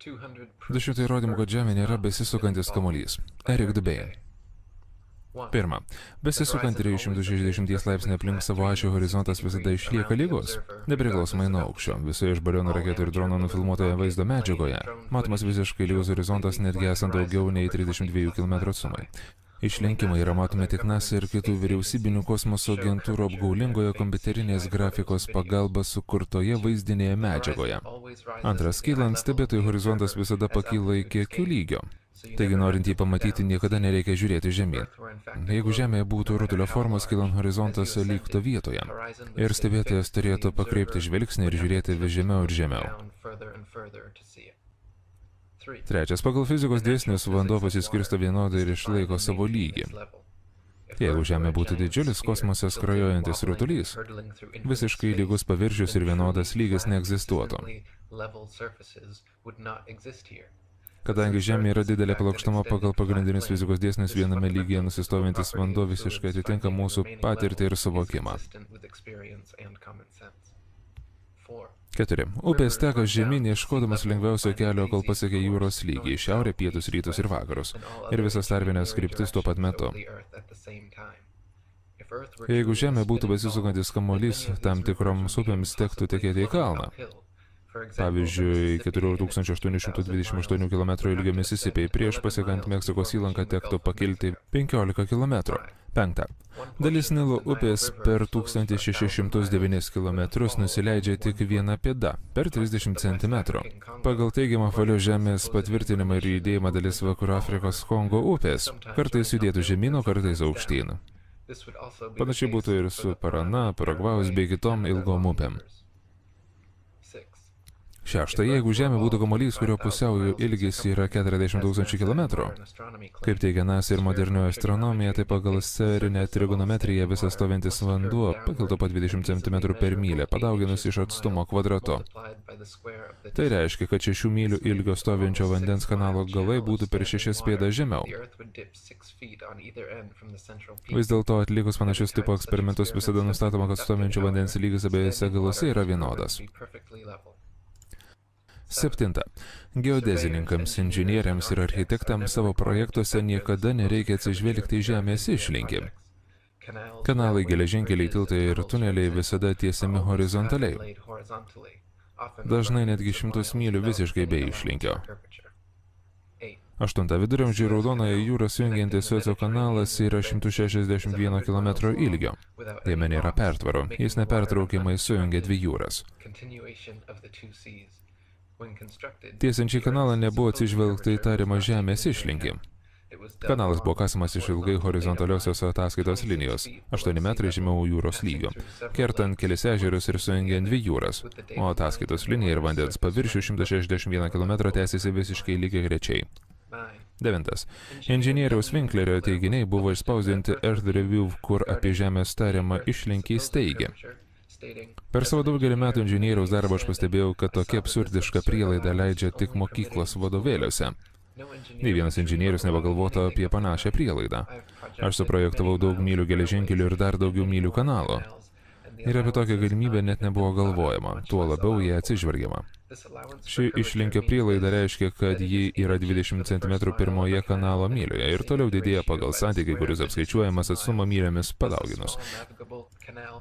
200 įrodymų, kad Žemė nėra besisukantis kamuolys. Eric Dubé. Pirma, besisukant 360 laipsnių aplink savo ašį horizontas visada išlieka lygus, nepriklausomai nuo aukščio. Visoje iš balionų, raketų ir drono nufilmuotoje vaizdo medžiagoje matomas visiškai lygus horizontas netgi esant daugiau nei 32 km atstumai. Išlenkimai yra matomi tik NASA ir kitų vyriausybinių kosmoso agentūrų apgaulingoje kompiuterinės grafikos pagalba sukurtoje vaizdinėje medžiagoje. Antras, kylant stebėtojų horizontas visada pakyla iki akių lygio. Taigi, norint jį pamatyti, niekada nereikia žiūrėti žemyn. Jeigu Žemėje būtų rutulio formos, kylant horizontas liktų vietoje. Ir stebėtojas turėtų pakreipti žvilgsnį ir žiūrėti vis žemiau ir žemiau. Trečias, pagal fizikos dėsnius vanduo pasiskirsto vienodai ir išlaiko savo lygį. Jeigu Žemė būtų didžiulis kosmose skrajojantis rutulys, visiškai lygus paviršius ir vienodas lygis neegzistuotų. Kadangi Žemė yra didelė plokštuma, pagal pagrindinius fizikos dėsnius viename lygyje nusistovintis vanduo visiškai atitinka mūsų patirtį ir suvokimą. 4. Upės teka žemyn, ieškodamas lengviausio kelio, kol pasiekia jūros lygį, šiaurę, pietus, rytus ir vakarus, ir visas tarpines kryptis tuo pat metu. Jeigu Žemė būtų besisukantis kamuolys, tam tikroms upėms tektų tekėti į kalną. Pavyzdžiui, 4828 km ilgio Misisipėje prieš pasiekant Meksikos įlanką tektų pakilti 15 km. 5. Dalis Nilo upės per 1609 km nusileidžia tik viena pėda, per 30 cm. Pagal teigiamą Folio Žemės patvirtinimą ir judėjimą dalis Vakarų Afrikos Kongo upės kartais judėtų žemyn, o kartais aukštyn. Panašiai būtų ir su Parana, Paragvajus bei kitom ilgom upėm. 6. Jeigu Žemė būtų kamuolys, kurio pusiaujų ilgis yra 40 000 km, kaip teigia NASA ir modernioji astronomija, tai pagal sferinę trigonometriją visas stovintis vanduo pakiltų po 20 cm per mylę, padauginus iš atstumo kvadratu. Tai reiškia, kad 6 mylių ilgio stovinčio vandens kanalo galai būtų per 6 pėdas žemiau. Vis dėlto atlikus panašius tipo eksperimentus visada nustatoma, kad stovinčio vandens lygis abiejose galuose yra vienodas. 7. Geodezininkams, inžinieriams ir architektams savo projektuose niekada nereikia atsižvelgti į Žemės išlinkį. Kanalai, geležinkeliai, tiltai ir tuneliai visada tiesiami horizontaliai. Dažnai netgi 100 mylių visiškai be išlinkio. 8. Viduramžių Raudonąją jūrą sujungiantis Sueco kanalas yra 161 km ilgio. Jame nėra pertvaro, jis nepertraukiamai sujungia dvi jūras. Tiesiant šį kanalą nebuvo atsižvelgta į tariamą Žemės išlinkį. Kanalas buvo kasamas iš ilgai horizontaliosios ataskaitos linijos, 8 metrai žemiau jūros lygio, kertant kelis ežerus ir sujungiant dvi jūras, o ataskaitos linija ir vandens paviršių 161 km tęsiasi visiškai lygiagrečiai. 9. Inžinieriaus Winklerio teiginiai buvo išspausdinti Earth Review, kur apie Žemės tariamą išlinkį teigia. Per savo daugelį metų inžinieriaus darbą aš pastebėjau, kad tokia absurdiška prielaida leidžia tik mokyklos vadovėliuose. Nei vienas inžinierius nepagalvotų apie panašią prielaidą. Aš suprojektavau daug mylių geležinkelių ir dar daugiau mylių kanalo. Ir apie tokią galimybę net nebuvo galvojama, tuo labiau jie atsižvelgiama. Ši išlinkio prielaida reiškia, kad ji yra 20 cm pirmoje kanalo mylioje ir toliau didėja pagal santykį, kuris apskaičiuojamas atstumo mylėmis padauginus.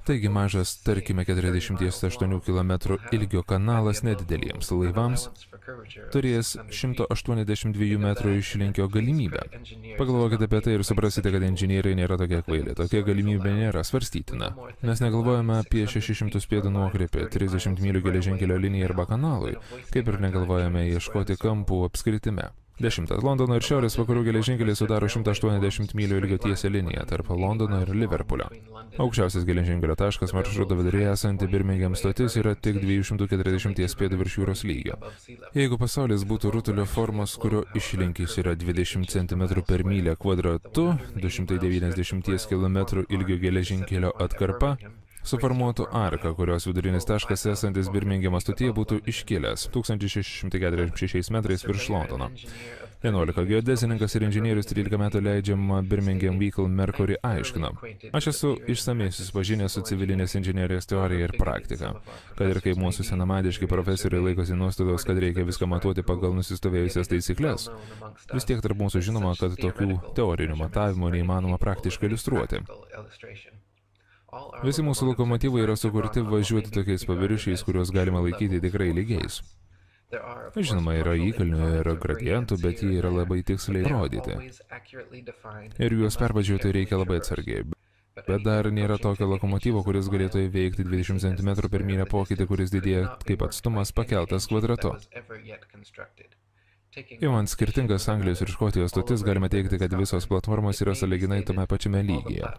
Taigi mažas, tarkime, 48 km ilgio kanalas nedideliems laivams turės 182 metrų išlinkio galimybę. Pagalvokite apie tai ir suprasite, kad inžinieriai nėra tokie kvaili. Tokia galimybė nėra svarstytina. Mes negalvojame apie 600 pėdų nuokrypį, 30 mylių geležinkelio liniją arba kanalui, kaip ir negalvojame ieškoti kampų apskritime. 10. Londono ir šiaurės vakarų geležinkeliai sudaro 180 mylių ilgio tiesią liniją tarp Londono ir Liverpulio. Aukščiausias geležinkelio taškas maršruto viduryje esanti Birmingham stotis yra tik 240 pėdų virš jūros lygio. Jeigu pasaulis būtų rutulio formos, kurio išlinkis yra 20 cm per mylę kvadratu, 290 km ilgio geležinkelio atkarpa, suformuotų arką, kurios vidurinis taškas esantis Birmingemo stotyje būtų iškilęs 1646 metrais virš Londono. 11. Geodesininkas ir inžinierius 13 metų leidžiama Birmingham Vehicle Mercury aiškino: Aš esu išsamiai susipažinęs su civilinės inžinierijos teorija ir praktika. Kad ir kaip mūsų senamadiški profesoriai laikosi nuostatos, kad reikia viską matuoti pagal nusistovėjusias taisyklės, vis tiek tarp mūsų žinoma, kad tokių teorinių matavimų neįmanoma praktiškai iliustruoti. Visi mūsų lokomotyvai yra sukurti važiuoti tokiais paviršiais, kuriuos galima laikyti tikrai lygiais. Žinoma, yra įkalnių ir gradientų, bet jie yra labai tiksliai rodyti. Ir juos pervažiuoti reikia labai atsargiai. Bet dar nėra tokio lokomotyvo, kuris galėtų įveikti 20 cm per mylę pokytį, kuris didėja kaip atstumas pakeltas kvadratu. Imant skirtingas Anglijos ir Škotijos stotis, galima teigti, kad visos platformos yra sąlyginai tame pačiame lygyje.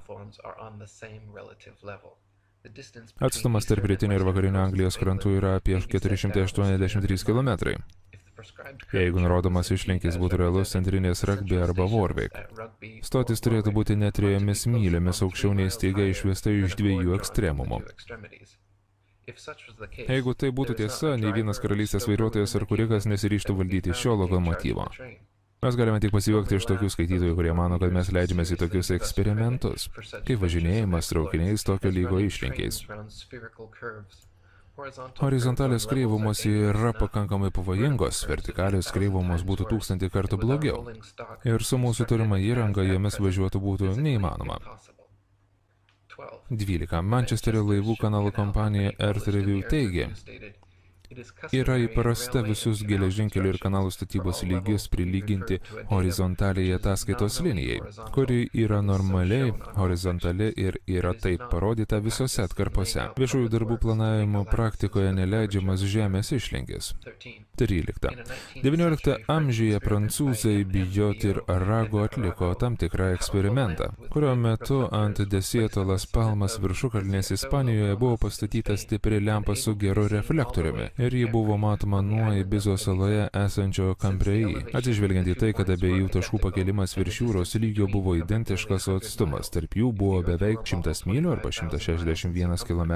Atstumas tarp rytinio ir vakarinio Anglijos krantų yra apie 483 km. Jeigu nurodomas išlinkis būtų realus centrinės Rugby arba Warwick, stotis turėtų būti net 3 mylėmis aukščiau nei staiga išvesta iš 2 ekstremumų. Jeigu tai būtų tiesa, nei vienas karalystės vairuotojas ar kurikas nesiryžtų valdyti šio lokomotyvo. Mes galime tik pasijuokti iš tokių skaitytojų, kurie mano, kad mes leidžiamės į tokius eksperimentus, kaip važinėjimas traukiniais tokio lygo išlinkiais. Horizontalės kreivumos yra pakankamai pavojingos, vertikalios kreivumos būtų 1000 kartų blogiau. Ir su mūsų turima įranga jomis važiuoti būtų neįmanoma. 12. Mančesterio laivų kanalų kompanija Earth Review teigia: Yra įprasta visus geležinkelių ir kanalų statybos lygius prilyginti horizontaliai ataskaitos linijai, kuri yra normaliai horizontali ir yra taip parodyta visose atkarpose. Viešųjų darbų planavimo praktikoje neleidžiamas žemės išlinkis. 13. 19 amžiuje prancūzai Biot ir Arago atliko tam tikrą eksperimentą, kurio metu ant Desieto Las Palmas viršukalnės Ispanijoje buvo pastatyta stipri lempa su geru reflektoriumi ir ji buvo matoma nuo Ibizo saloje esančio Camprei. Atsižvelgiant į tai, kad abiejų taškų pakelimas virš jūros lygio buvo identiškas, o atstumas tarp jų buvo beveik 100 mylių arba 161 km,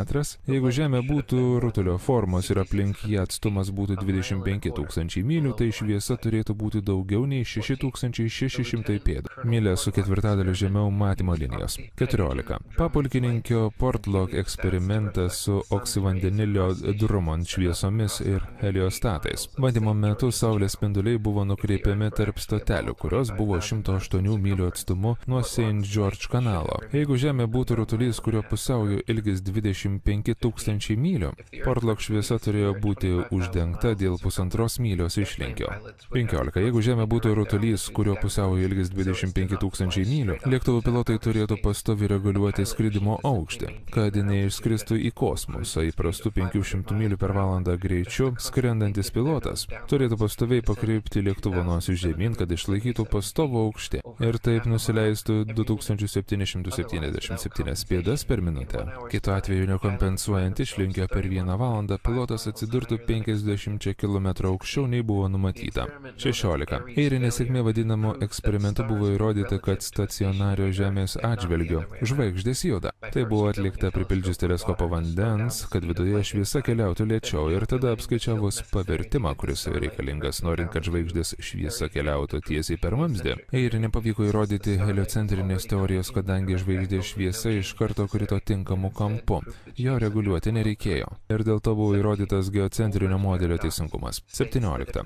jeigu Žemė būtų rutulio formos ir aplink ją atstumas būtų 25 000 mylių, tai šviesa turėtų būti daugiau nei 6600 pėdų. Mylė su ketvirtadaliu žemiau matymo linijos. 14. Papulkininkio Portlock eksperimentas su oksivandenilio Drummond šviesomis ir heliostatais. Bandymo metu saulės spinduliai buvo nukreipiami tarp stotelių, kurios buvo 108 mylių atstumu nuo St. George kanalo. Jeigu Žemė būtų rutulys, kurio pusiaujo ilgis 25 000 mylių, Portlock šviesa turėjo būti uždengta dėl 1,5 mylios išlinkio. 15. Jeigu Žemė būtų rutulys, kurio pusiaujo ilgis 25 000 mylių, lėktuvo pilotai turėtų pastoviai reguliuoti skridimo aukštį, kad neišskristų į kosmosą. Įprastų 500 mylių per valandą greičiu skrendantis pilotas turėtų pastoviai pakreipti lėktuvo nosį žemyn, kad išlaikytų pastovų aukštį ir taip nusileistų 2777 pėdas per minutę. Kitu atveju, nekompensuojant išlinkio per 1 valandą, pilotas atsidurtų 50 km aukščiau nei buvo numatyta. 16. Eirinė sėkmė vadinamo eksperimentu buvo įrodyta, kad stacionario Žemės atžvilgiu žvaigždės juda. Tai buvo atlikta pripildžius teleskopą vandens, kad viduje šviesa keliautų lėčiau ir tada apskaičiavus pavertimą, kuris reikalingas norint, kad žvaigždės šviesa keliautų tiesiai per vamzdį. Eirinė pavyko įrodyti heliocentrinės teorijos, kadangi žvaigždės šviesa iš karto krito tinkamu kampu. Jo reguliuoti nereikėjo. Ir dėl to buvo įrodytas geocentrinio modelio teisingumas. 17.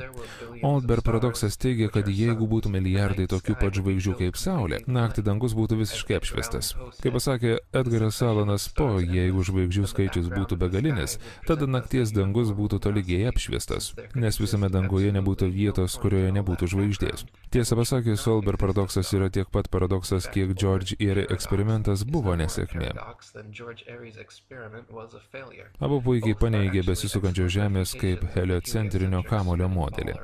Olbers paradoksas teigia, kad jeigu būtų milijardai tokių pat žvaigždžių kaip Saulė, naktį dangus būtų visiškai apšviestas. Kaip pasakė Edgaras Alanas Poe, jeigu žvaigždžių skaičius būtų begalinis, tada nakties dangus būtų tolygiai apšviestas, nes visame danguje nebūtų vietos, kurioje nebūtų žvaigždės. Tiesą pasakius, Olbers paradoksas yra tiek pat paradoksas, kiek George Airy eksperimentas buvo nesėkmė. Abu puikiai paneigė besisukančios Žemės kaip heliocentrinio kamulio modelį.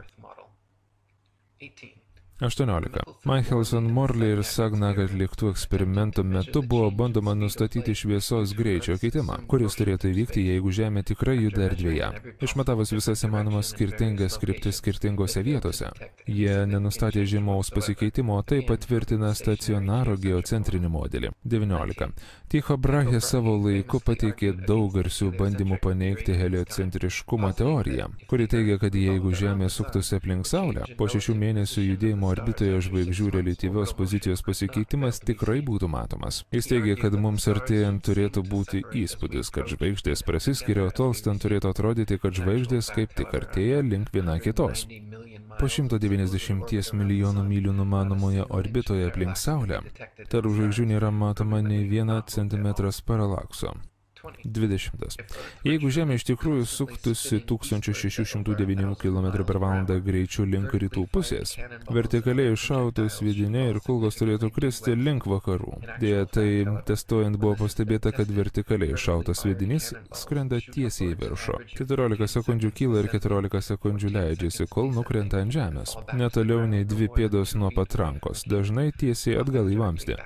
18. Michelson, Morley ir Sagnac atliktų eksperimentų metu buvo bandoma nustatyti šviesos greičio keitimą, kuris turėtų įvykti, jeigu Žemė tikrai juda erdvėje. Išmatavus visas įmanomas skirtingas kryptis skirtingose vietose, jie nenustatė žymaus pasikeitimo, tai patvirtina stacionaro geocentrinį modelį. 19. Tycho Brahe savo laiku pateikė daug garsių bandymų paneigti heliocentriškumo teoriją, kuri teigia, kad jeigu Žemė suktųsi aplink Saulę, po 6 mėnesių judėjimo orbitoje žvaigždžių reliatyvios pozicijos pasikeitimas tikrai būtų matomas. Jis teigia, kad mums artėjant turėtų būti įspūdis, kad žvaigždės prasiskiria, o tolstant turėtų atrodyti, kad žvaigždės kaip tik artėja link viena kitos. Po 190 milijonų mylių numanomoje orbitoje aplink Saulę, tarp žvaigždžių nėra matoma nei 1 centimetras paralakso. 20. Jeigu Žemė iš tikrųjų suktųsi 1609 km/h greičiu link rytų pusės, vertikaliai iššautus sviediniai ir kulkos turėtų kristi link vakarų. Deja, tai testuojant buvo pastebėta, kad vertikaliai iššautas sviedinys skrenda tiesiai į viršų. 14 sekundžių kyla ir 14 sekundžių leidžiasi, kol nukrenta ant Žemės. Netoliau nei 2 pėdos nuo patrankos, dažnai tiesiai atgal į vamzdį.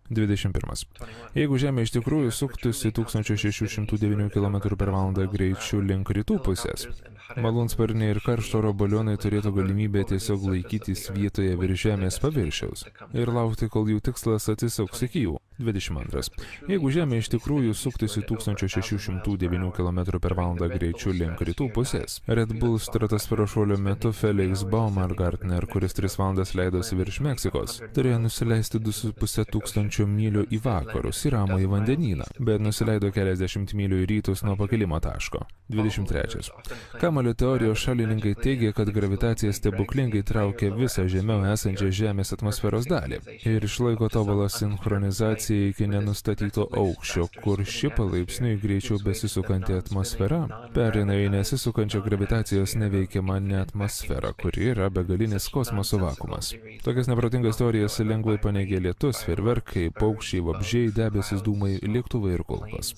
21. Jeigu Žemė iš tikrųjų suktųsi 1609 km/h greičiu link rytų pusės, malūnsparniai ir karšto oro balionai turėtų galimybę tiesiog laikytis vietoje virš Žemės paviršiaus ir laukti, kol jų tikslas atsisuks iki jų. 22. Jeigu Žemė iš tikrųjų suktųsi 1609 km/h greičiu link rytų pusės, Red Bull stratosferos šuolio metu Felix Baumgartner, kuris 3 valandas leidosi virš Meksikos, turėjo nusileisti 2,5 tūkstančio mylių į vakarus, į Ramųjį vandenyną, bet nusileido keliasdešimt mylių į rytus nuo pakilimo taško. 23. Kamuolio teorijos šalininkai teigia, kad gravitacija stebuklingai traukia visą žemiau esančią Žemės atmosferos dalį ir išlaiko tobulą sinchronizaciją iki nenustatyto aukščio, kur ši palaipsniui greičiau besisukanti atmosfera pereina į nesisukančią gravitacijos neveikiamą neatmosferą, kuri yra begalinis kosmoso vakuumas. Tokias neprotingas teorijas lengvai paneigė lietus, fejerverkai, paukščiai, vabzdžiai, debesis, dūmai, lėktuvai ir kulkos.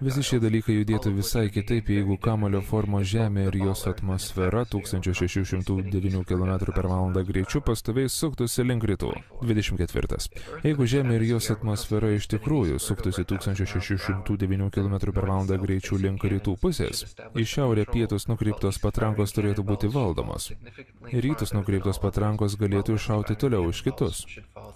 Visi šie dalykai judėtų visai kitaip, jeigu kamuolio formos Žemė ir jos atmosfera 1609 km/h greičiu pastoviai suktųsi link rytų. 24. Jeigu Žemė ir jos atmosfera iš tikrųjų suktųsi 1609 km/h greičiu link rytų pusės, į šiaurę pietus nukreiptos patrankos turėtų būti valdomos. Į rytus nukreiptos patrankos galėtų iššauti toliau iš kitus,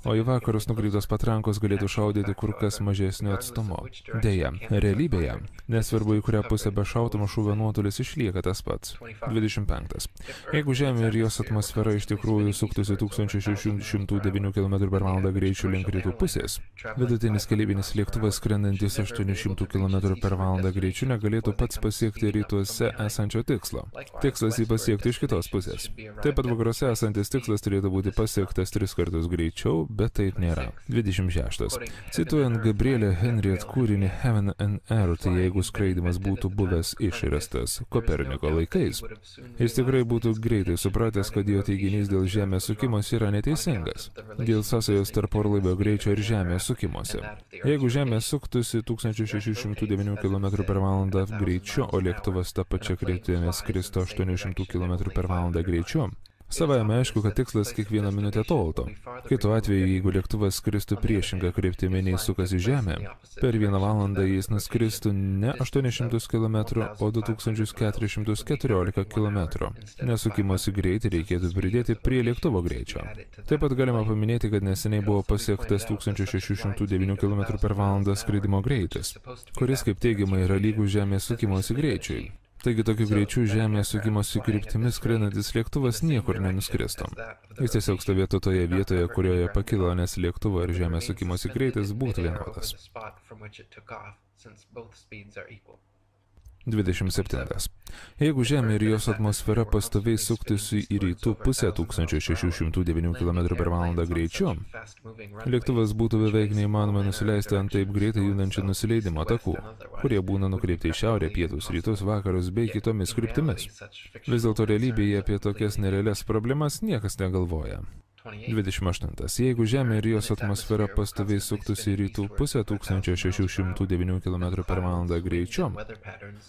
o į vakarus nukreiptos patrankos galėtų šaudyti kur kas mažesnio atstumo. Deja, realybėje, nesvarbu į kurią pusę bešautum, šūvio nuotolis išlieka tas pats. 25. Jeigu Žemė ir jos atmosfera iš tikrųjų suktųsi 1609 km/h greičiu link rytų pusės, vidutinis keleivinis lėktuvas skrendantis 800 km/h greičiu negalėtų pats pasiekti rytuose esančio tikslo. Tikslas jį pasiekti iš kitos pusės. Taip pat vakaruose esantis tikslas turėtų būti pasiektas 3 kartus greičiau, bet taip nėra. 26. Cituojant Gabrielę Henriet kūrinį Heaven and Earth, jeigu skraidimas būtų buvęs išrastas Koperniko laikais, jis tikrai būtų greitai supratęs, kad jo teiginys dėl Žemės sukimos yra neteisingas, dėl sąsajos tarp orlaivio greičio ir Žemės sukimosi. Jeigu Žemė suktųsi 1609 km/h greičiu, o lėktuvas tą pačią kryptimi skristų 800 km/h greičiu, savaime aišku, kad tikslas kiekvieną minutę toltų. Kitu atveju, jeigu lėktuvas skristų priešingą kryptimi nei sukasi Žemė, per 1 valandą jis nuskristų ne 800 km, o 2414 km. Nesukimosi greitį reikėtų pridėti prie lėktuvo greičio. Taip pat galima paminėti, kad neseniai buvo pasiektas 1609 km/h skridimo greitis, kuris, kaip teigiama, yra lygus Žemės sukimosi greičiui. Taigi tokiu greičiu Žemės sukimosi kryptimis skrendantis lėktuvas niekur nenuskristų. Jis tiesiog stovėtų toje vietoje, kurioje pakilo, nes lėktuvo ir Žemės sukimosi greitis būtų vienodas. 27. Jeigu Žemė ir jos atmosfera pastoviai suktųsi į rytų pusę 1609 km/h greičiu, lėktuvas būtų beveik neįmanoma nusileisti ant taip greitai judančių nusileidimo takų, kurie būna nukreipti į šiaurę, pietus, rytus, vakarus bei kitomis kryptimis. Vis dėlto realybėje apie tokias nerealias problemas niekas negalvoja. 28. Jeigu Žemė ir jos atmosfera pastoviai suktųsi į rytų pusę 1609 km/h greičiu,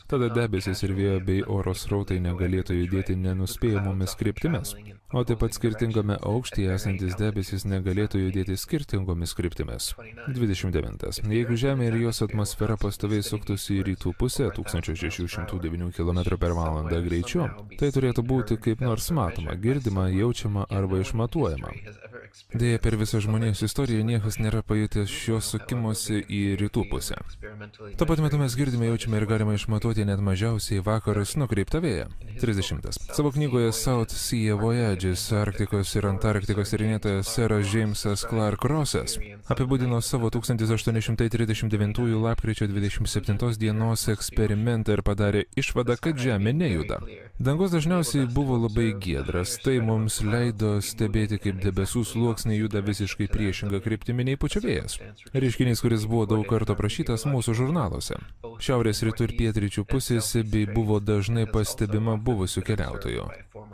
tada debesis ir vėjo bei oro srautai negalėtų judėti nenuspėjamomis kryptimis, o taip pat skirtingame aukštyje esantis debesis negalėtų judėti skirtingomis kryptimis. 29. Jeigu Žemė ir jos atmosfera pastoviai suktųsi į rytų pusę 1609 km/h greičiu, tai turėtų būti kaip nors matoma, girdima, jaučiama arba išmatuojama. Deja, per visą žmonijos istoriją niekas nėra pajutęs šios sukimosi į rytų pusę. Tuo pat metu mes girdime, jaučiame ir galime išmatuoti net mažiausiai vakarus nukreiptą vėją. 30. Savo knygoje South Sea Voyages Arktikos ir Antarktikos tyrinėtojas seras Jamesas Clark Rossas apibūdino savo 1839 lapkričio 27 dienos eksperimentą ir padarė išvadą, kad Žemė nejuda. Dangus dažniausiai buvo labai giedras, tai mums leido stebėti, kaip debesų sluoksniai juda visiškai priešingą kryptimį nei pučia vėjas. Reiškinys, kuris buvo daug kartų aprašytas mūsų žurnaluose. Šiaurės rytų ir pietryčių pusėse bei buvo dažnai pastebima buvusių keliautojų.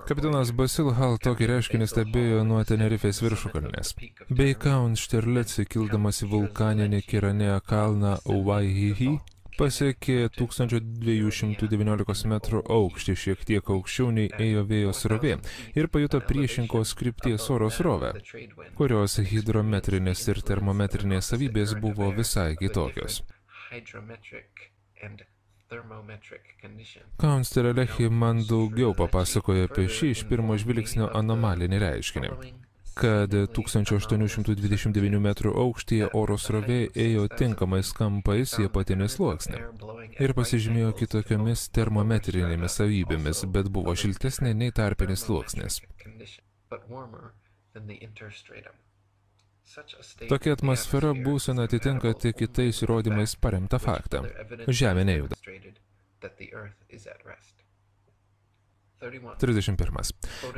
Kapitonas Basil Hall tokį reiškinį stebėjo nuo Tenerifės viršukalnės. Bei Kaunšterleci, kildamas į vulkaninį Kiranėją kalną Waihihi, pasiekė 1219 metrų aukštį, šiek tiek aukščiau nei ėjo vėjo srovė, ir pajuto priešingos krypties oro srovę, kurios hidrometrinės ir termometrinės savybės buvo visai kitokios. Kaunšterleci man daugiau papasakojo apie šį iš pirmo žvilgsnio anomalinį reiškinį, kad 1829 metrų aukštyje oro srovė ėjo tinkamais kampais į apatinį sluoksnį ir pasižymėjo kitokiomis termometrinėmis savybėmis, bet buvo šiltesnė nei tarpinis sluoksnis. Tokia atmosfera būsena atitinka tik kitais įrodymais paremtą faktą. Žemė nejuda. 31.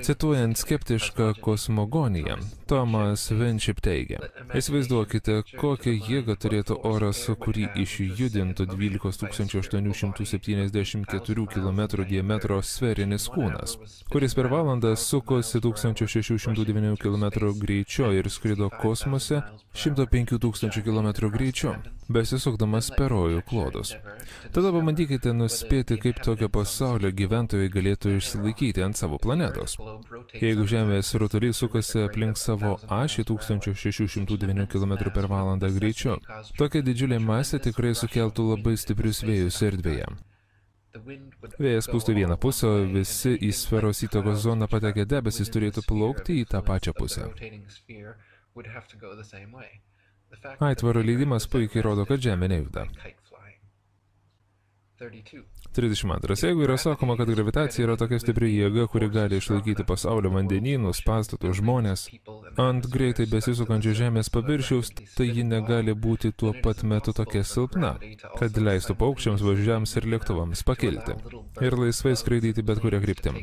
Cituojant skeptišką kosmogoniją, Thomas Winship teigia: įsivaizduokite, kokią jėgą turėtų oras, kurį išjudintų 12 874 km diametro sferinis kūnas, kuris per valandą sukosi 1609 km greičiu ir skrido kosmose 105 000 km greičiu, besisukdamas per rojų klodus. Tada pabandykite nuspėti, kaip tokio pasaulio gyventojai galėtų išsilaikyti ant savo planetos. Jeigu Žemės rutulys sukasi aplink savo ašį 1609 km/h greičiu, tokia didžiulė masė tikrai sukeltų labai stiprius vėjus erdvėje. Vėjas pūstų vieną pusę, o visi į sferos įtakos zoną patekę debesys turėtų plaukti į tą pačią pusę. Aitvaro leidimas puikiai rodo, kad Žemė nejuda. 32. Jeigu yra sakoma, kad gravitacija yra tokia stipri jėga, kuri gali išlaikyti pasaulio vandenynus, pastatus, žmonės ant greitai besisukančio Žemės paviršiaus, tai ji negali būti tuo pat metu tokia silpna, kad leistų paukščiams, vabzdžiams ir lėktuvams pakilti ir laisvai skraidyti bet kuria kryptim.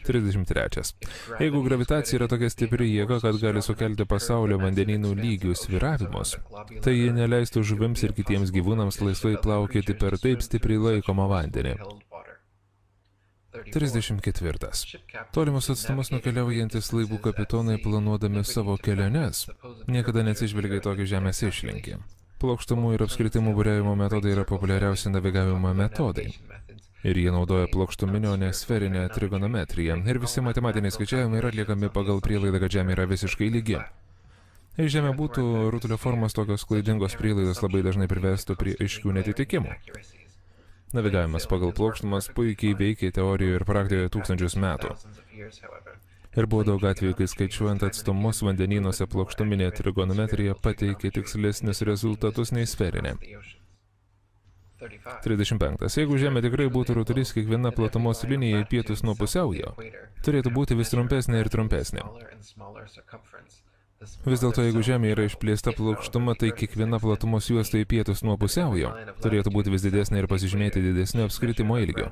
33. Jeigu gravitacija yra tokia stipri jėga, kad gali sukelti pasaulio vandenynų lygių svyravimus, tai ji neleistų žuvims ir kitiems gyvūnams laisvai plaukioti per taip stipriai laikomą vandenį. 34. Tolimus atstumus nukeliaujantis laivų kapitonai planuodami savo keliones niekada neatsižvelgia į tokį Žemės išlinkį. Plokštumų ir apskritimų buriavimo metodai yra populiariausi navigavimo metodai. Ir jie naudoja plokštuminę, o ne sferinę trigonometriją. Ir visi matematiniai skaičiavimai yra atliekami pagal prielaidą, kad Žemė yra visiškai lygi. Jei Žemė būtų rutulio formos, tokios klaidingos prielaidos labai dažnai privestų prie aiškių netitikimų. Navigavimas pagal plokštumas puikiai veikia teorijoje ir praktikoje tūkstančius metų. Ir buvo daug atvejų, kai skaičiuojant atstumus vandenynuose plokštuminė trigonometrija pateikė tikslesnius rezultatus nei sferinė. 35. Jeigu Žemė tikrai būtų rutulys, kiekviena platumos linija į pietus nuo pusiaujo turėtų būti vis trumpesnė ir trumpesnė. Vis dėlto, jeigu Žemė yra išplėsta plokštuma, tai kiekviena platumos juosta į pietus nuo pusiaujo turėtų būti vis didesnė ir pasižymėti didesniu apskritimo ilgiu.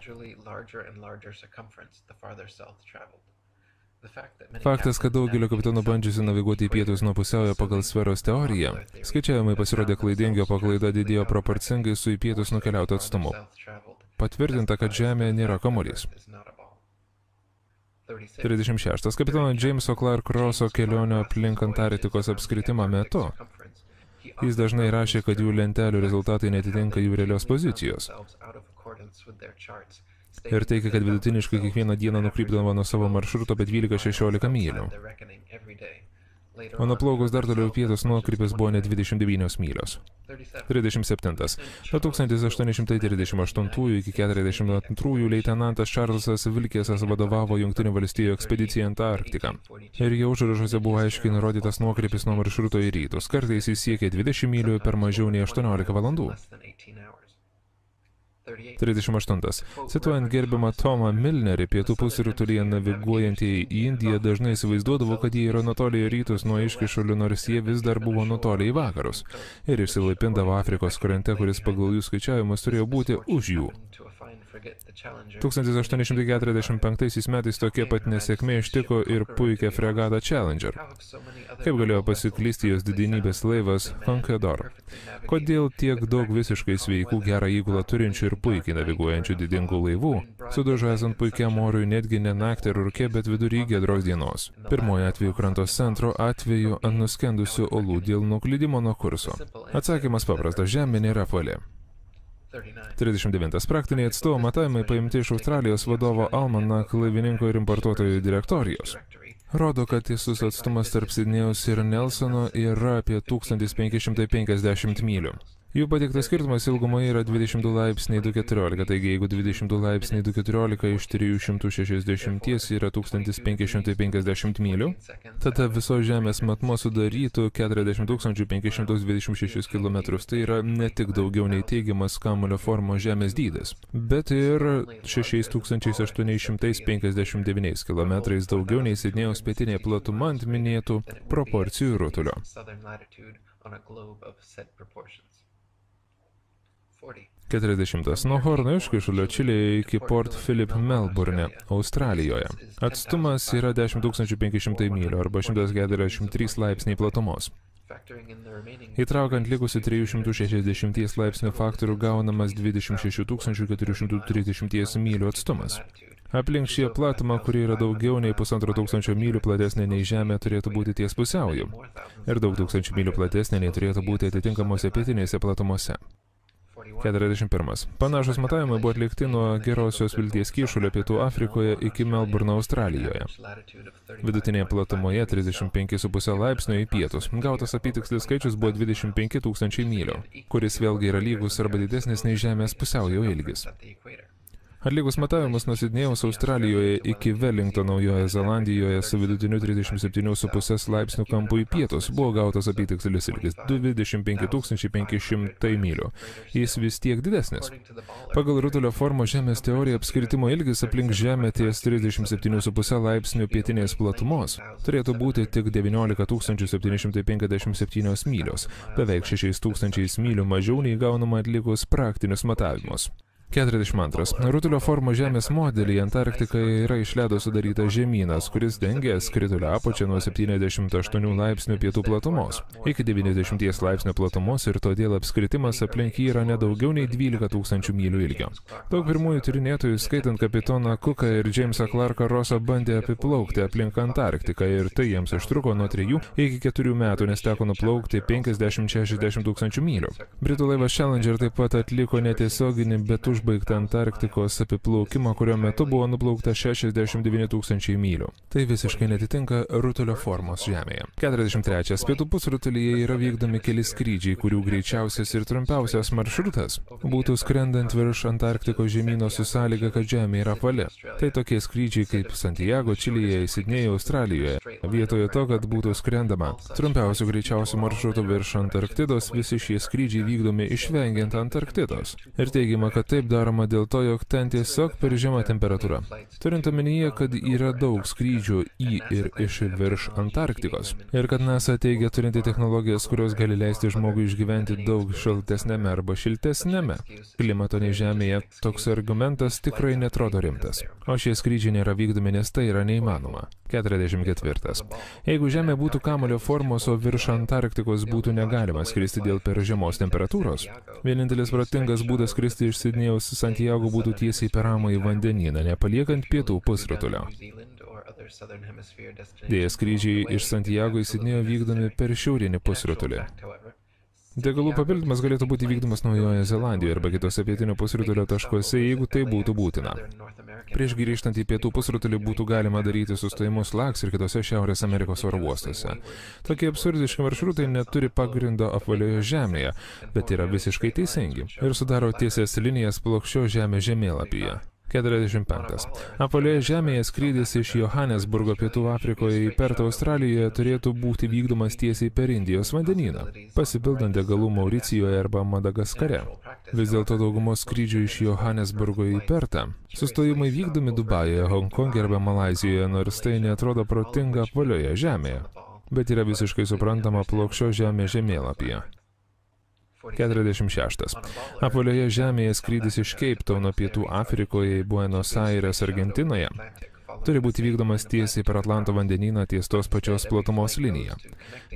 Faktas, kad daugelio kapitonų bandžiusi naviguoti į pietus nuo pusiaujo pagal sferos teoriją, skaičiavimai pasirodė klaidingi, o paklaida didėjo proporcingai su į pietus nukeliautu atstumu. Patvirtinta, kad Žemė nėra kamuolys. 36. Kapitono Jameso Clark Rosso kelionio aplink Antarktikos apskritimą metu. Jis dažnai rašė, kad jų lentelių rezultatai netitinka jų realios pozicijos. ir teigia, kad vidutiniškai kiekvieną dieną nukrypdavo nuo savo maršruto apie 12-16 mylių. O nuplaukus dar toliau pietus nuokrypis buvo net 29 mylios. 37. Nuo 1838 iki 42 leitenantas Čarlzas Vilkesas vadovavo Jungtinių valstijų ekspedicijai į Antarktiką. Ir jo užrašuose buvo aiškiai nurodytas nuokrypis nuo maršruto į rytus. Kartais jis siekė 20 mylių per mažiau nei 18 valandų. 38. Cituojant gerbiamą Tomą Milnerį, pietų pusrutulyje naviguojantieji į Indiją dažnai įsivaizduodavo, kad jie yra nutolę į rytus nuo iškyšulių, nors jie vis dar buvo nutolę į vakarus. Ir išsilaipindavo Afrikos krante, kuris pagal jų skaičiavimus turėjo būti už jų. 1845 metais tokia pat nesėkmė ištiko ir puikia fregata Challenger. Kaip galėjo pasiklysti jos didinybės laivas Conqueror? Kodėl tiek daug visiškai sveikų, gerą įgulą turinčių ir puikiai naviguojančių didingų laivų sudužo esant puikiam orui netgi ne naktį rūke, bet vidury giedros dienos? Pirmoji atveju krantos centro atveju ant nuskendusių olų dėl nuklydimo nuo kurso. Atsakymas paprastas, Žemė nėra apvali. 39. Praktiniai atstovo matavimai paimti iš Australijos vadovo Almanac laivininko ir importuotojų direktorijos. Rodo, kad tiesus atstumas tarp Sidnėjaus ir Nelsono yra apie 1550 mylių. Jų pateiktas skirtumas ilgumoje yra 22 laipsniai 214, taigi jeigu 22 laipsniai 214 iš 360 yra 1550 mylių, tada visos Žemės matmuo sudarytų 40 526 km. Tai yra ne tik daugiau nei teigiamas kamulio formos Žemės dydis, bet ir 6859 km daugiau nei Sidnėjaus pietinė platuma ant minėtų proporcijų rutulio. 40. Nuo Horno iškyšulio Čilėje iki Port Phillip Melbourne, Australijoje. Atstumas yra 10 500 mylių arba 143 laipsniai platumos. Įtraukant likusių 360 laipsnių faktorių gaunamas 26 430 mylių atstumas. Aplink šią platumą, kuri yra daugiau nei 1500 mylių platesnė nei Žemė, turėtų būti ties pusiauju. Ir daug tūkstančių mylių platesnė nei turėtų būti atitinkamose pietinėse platumose. 41. Panašus matavimai buvo atlikti nuo Gerosios Vilties kyšulio Pietų Afrikoje iki Melburno, Australijoje. Vidutinėje platumoje 35,5 laipsnio į pietus. Gautas apytikslis skaičius buvo 25 000 mylių, kuris vėlgi yra lygus arba didesnis nei Žemės pusiaujo ilgis. Atlikus matavimus nuo Sidnėjaus Australijoje iki Wellingtono Naujojoje Zelandijoje su vidutiniu 37,5 laipsnių kampu į pietus buvo gautas apytikslis ilgis 25 500 mylių. Jis vis tiek didesnis. Pagal rutulio formos Žemės teoriją apskritimo ilgis aplink Žemę ties 37,5 laipsnių pietinės platumos turėtų būti tik 19 757 mylios, beveik 6 000 mylių mažiau nei gaunama atlikus praktinius matavimus. 42. Rutulio formos Žemės modelyje Antarktikoje yra iš ledo sudarytas žemynas, kuris dengia skritulio apačią nuo 78 laipsnių pietų platumos iki 90 laipsnių platumos ir todėl apskritimas aplink jį yra nedaugiau nei 12 000 mylių ilgio. Daug pirmųjų tyrinėtojų, skaitant kapitoną Cooką ir Jamesą Clarką Rossą, bandė apiplaukti aplink Antarktiką ir tai jiems užtruko nuo 3 iki 4 metų, nes teko nuplaukti 50-60 tūkstančių mylių. Britų laivas Challenger taip pat atliko netiesioginį, bet užbaigtą Antarktikos apiplaukimą, kurio metu buvo nuplaukta 69 000 mylių. Tai visiškai netitinka rutulio formos Žemėje. 43. Pietų pusrutulyje yra vykdomi keli skrydžiai, kurių greičiausias ir trumpiausias maršrutas būtų skrendant virš Antarktikos žemyno su sąlyga, kad Žemė yra apvali. Tai tokie skrydžiai kaip Santiago, Čilėje, Sidnėje, Australijoje. Vietoje to, kad būtų skrendama trumpiausių greičiausių maršrutų virš Antarktidos, visi šie skrydžiai vykdomi išvengiant Antarktidos. Ir teigiama, kad taip daroma dėl to, jog ten tiesiog per žema temperatūra. Turint omenyje, kad yra daug skrydžių į ir iš virš Antarktikos. Ir kad NASA teigia turinti technologijas, kurios gali leisti žmogui išgyventi daug šaltesnėme arba šiltesnėme klimato nei Žemėje, toks argumentas tikrai netrodo rimtas. O šie skrydžiai nėra vykdomi, nes tai yra neįmanoma. 44. Jeigu Žemė būtų kamulio formos, o virš Antarktikos būtų negalima skristi dėl per žemos temperatūros, vienintelis protingas būdas skristi iš Sidnėjaus Santiago būtų tiesiai per Ramųjį vandenyną, nepaliekant pietų pusrutulio. Deja, skrydžiai iš Santiago į Sidnėjų vykdomi per šiaurinį pusrutulį. Degalų papildymas galėtų būti vykdomas Naujojoje Zelandijoje arba kitose pietinio pusrutulio taškuose, jeigu tai būtų būtina. Prieš grįžtant į pietų pusrutulį būtų galima daryti sustojimus Laks ir kitose Šiaurės Amerikos oro uostuose. Tokie absurdiški maršrutai neturi pagrindo apvalioje žemėje, bet yra visiškai teisingi ir sudaro tiesias linijas plokščios žemės žemėlapyje. 45. Apvalioje žemėje skrydis iš Johannesburgo Pietų Afrikoje į Pertą Australijoje turėtų būti vykdomas tiesiai per Indijos vandenyną, pasipildant degalų Mauricijoje arba Madagaskare. Vis dėlto daugumos skrydžių iš Johannesburgo į Pertą sustojimai vykdomi Dubajuje, Honkonge arba Malaizijoje, nors tai neatrodo protinga apvalioje žemėje, bet yra visiškai suprantama plokščios žemės žemėlapyje. 46. Apvalioje žemėje skrydis iš Cape Tauno Pietų Afrikoje į Buenos Aires, Argentinoje turi būti vykdomas tiesiai per Atlanto vandenyną ties tos pačios platumos liniją.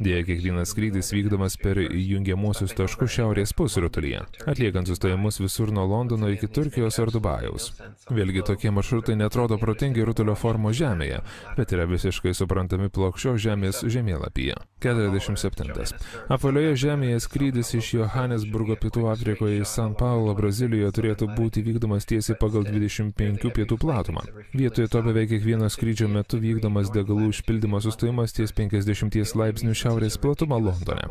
Deja, kiekvienas skrydis vykdomas per jungiamuosius taškus šiaurės pusrutulyje, atliekant sustojimus visur nuo Londono iki Turkijos ar Dubajaus. Vėlgi, tokie maršrutai netrodo protingi rutulio formos žemėje, bet yra visiškai suprantami plokščios žemės žemėlapyje. 47. Apvalioje žemėje skrydis iš Johannesburgo Pietų Afrikoje į San Paulo, Brazilijoje turėtų būti vykdomas tiesiai pagal 25 pietų platumą. Vietoje to beveik kiekvieno skrydžio metu vykdomas degalų užpildymo sustojimas ties 50 laipsnių šiaurės platuma Londone.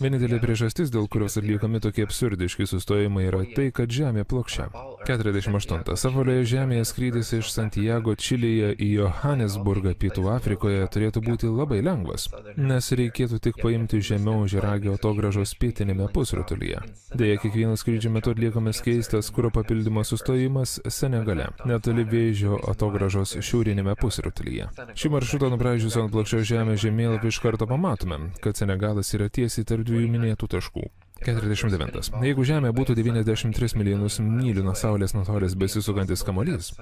Vienintelė priežastis, dėl kurios atliekami tokie absurdiški sustojimai, yra tai, kad žemė plokščia. 48. Apvalioje žemėje skrydis iš Santiago, Čilėje į Johannesburgą, Pietų Afrikoje turėtų būti labai lengvas, nes reikėtų tik paimti žemiau Žiragio atogrąžos pietinėme pusrutulyje. Deja, kiekvieno skrydžio metu atliekamas keistas kuro papildymo sustojimas Senegale, netoli Vėžio atogrąžos šiaurinėme pusrutulyje. Šį maršrutą nubraižius ant plokščios žemės žemėlapį iš karto pamatome, kad Senegalas yra tiesiai tarp dviejų minėtų taškų. 49. Jeigu Žemė būtų 93 milijonus mylių nuo Saulės nutolęs besisukantis kamuolys,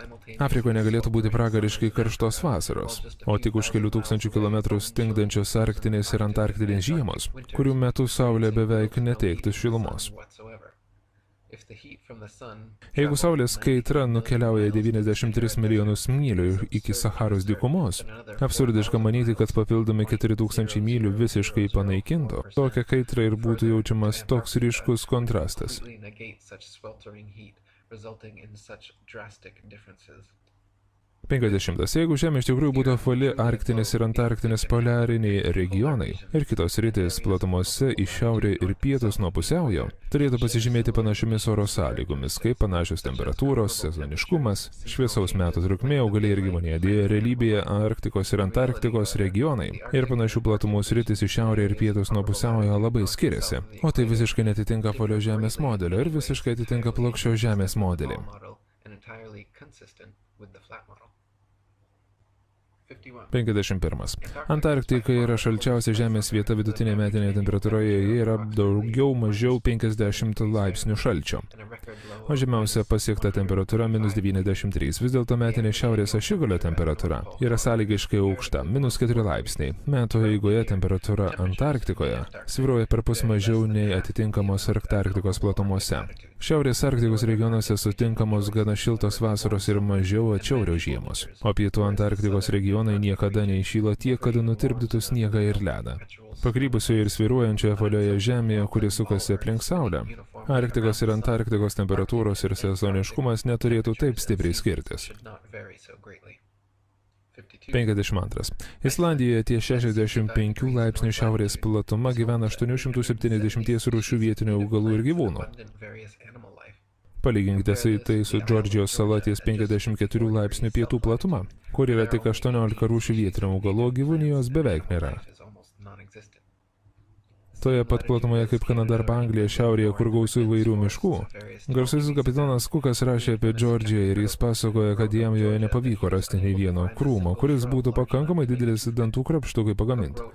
Afrikoje negalėtų būti pragariškai karštos vasaros, o tik už kelių tūkstančių kilometrų stingdančios arktinės ir antarktinės žiemos, kurių metu Saulė beveik neteiktų šilumos. Jeigu Saulės kaitra nukeliauja 93 milijonus mylių iki Saharos dykumos, absurdiška manyti, kad papildomi 4000 mylių visiškai panaikinto, tokia kaitra ir būtų jaučiamas toks ryškus kontrastas. 50. Jeigu Žemė iš tikrųjų būtų apvali, arktinės ir antarktinės poliariniai regionai ir kitos sritys platumose į šiaurę ir pietus nuo pusiaujo turėtų pasižymėti panašiomis oro sąlygomis, kaip panašios temperatūros, sezoniškumas, šviesaus metų trukmė, augalai ir gyvūnija. Deja, realybėje Arktikos ir Antarktikos regionai ir panašių platumų sritys į šiaurę ir pietus nuo pusiaujo labai skiriasi, o tai visiškai netitinka apvalios Žemės modelio ir visiškai atitinka plokščios Žemės modelį. 51. Antarktika yra šalčiausia Žemės vieta, vidutinė metinė temperatūra joje yra daugiau mažiau 50 laipsnių šalčio, o žemiausia pasiekta temperatūra -93. Vis dėlto metinė šiaurės ašigalio temperatūra yra sąlygiškai aukšta, -4 laipsniai. Metų eigoje temperatūra Antarktikoje svyruoja perpus mažiau nei atitinkamos Arktikos platumose. Šiaurės Arktikos regionuose sutinkamos gana šiltos vasaros ir mažiau atšiaurios žiemos, o pietų Antarktikos regionai niekada neišyla tiek, kad nutirpdytų sniegą ir ledą. Pakrypusioje ir svyruojančioje apvalioje Žemėje, kuri sukasi aplink Saulę, Arktikos ir Antarktikos temperatūros ir sezoniškumas neturėtų taip stipriai skirtis. 52. Islandijoje ties 65 laipsnių šiaurės platuma gyvena 870 rūšių vietinių augalų ir gyvūnų. Palyginkite tai su Džordžijos sala ties 54 laipsnių pietų platuma, kur yra tik 18 rūšių vietinių augalų, gyvūnijos beveik nėra. Toje pat platumoje kaip Kanada arba Anglija šiaurėje, kur gausu įvairių miškų. Garsusis kapitonas Kukas rašė apie Džordžiją ir jis pasakoja, kad jam joje nepavyko rasti nei vieno krūmo, kuris būtų pakankamai didelis dantų krapštui pagaminti.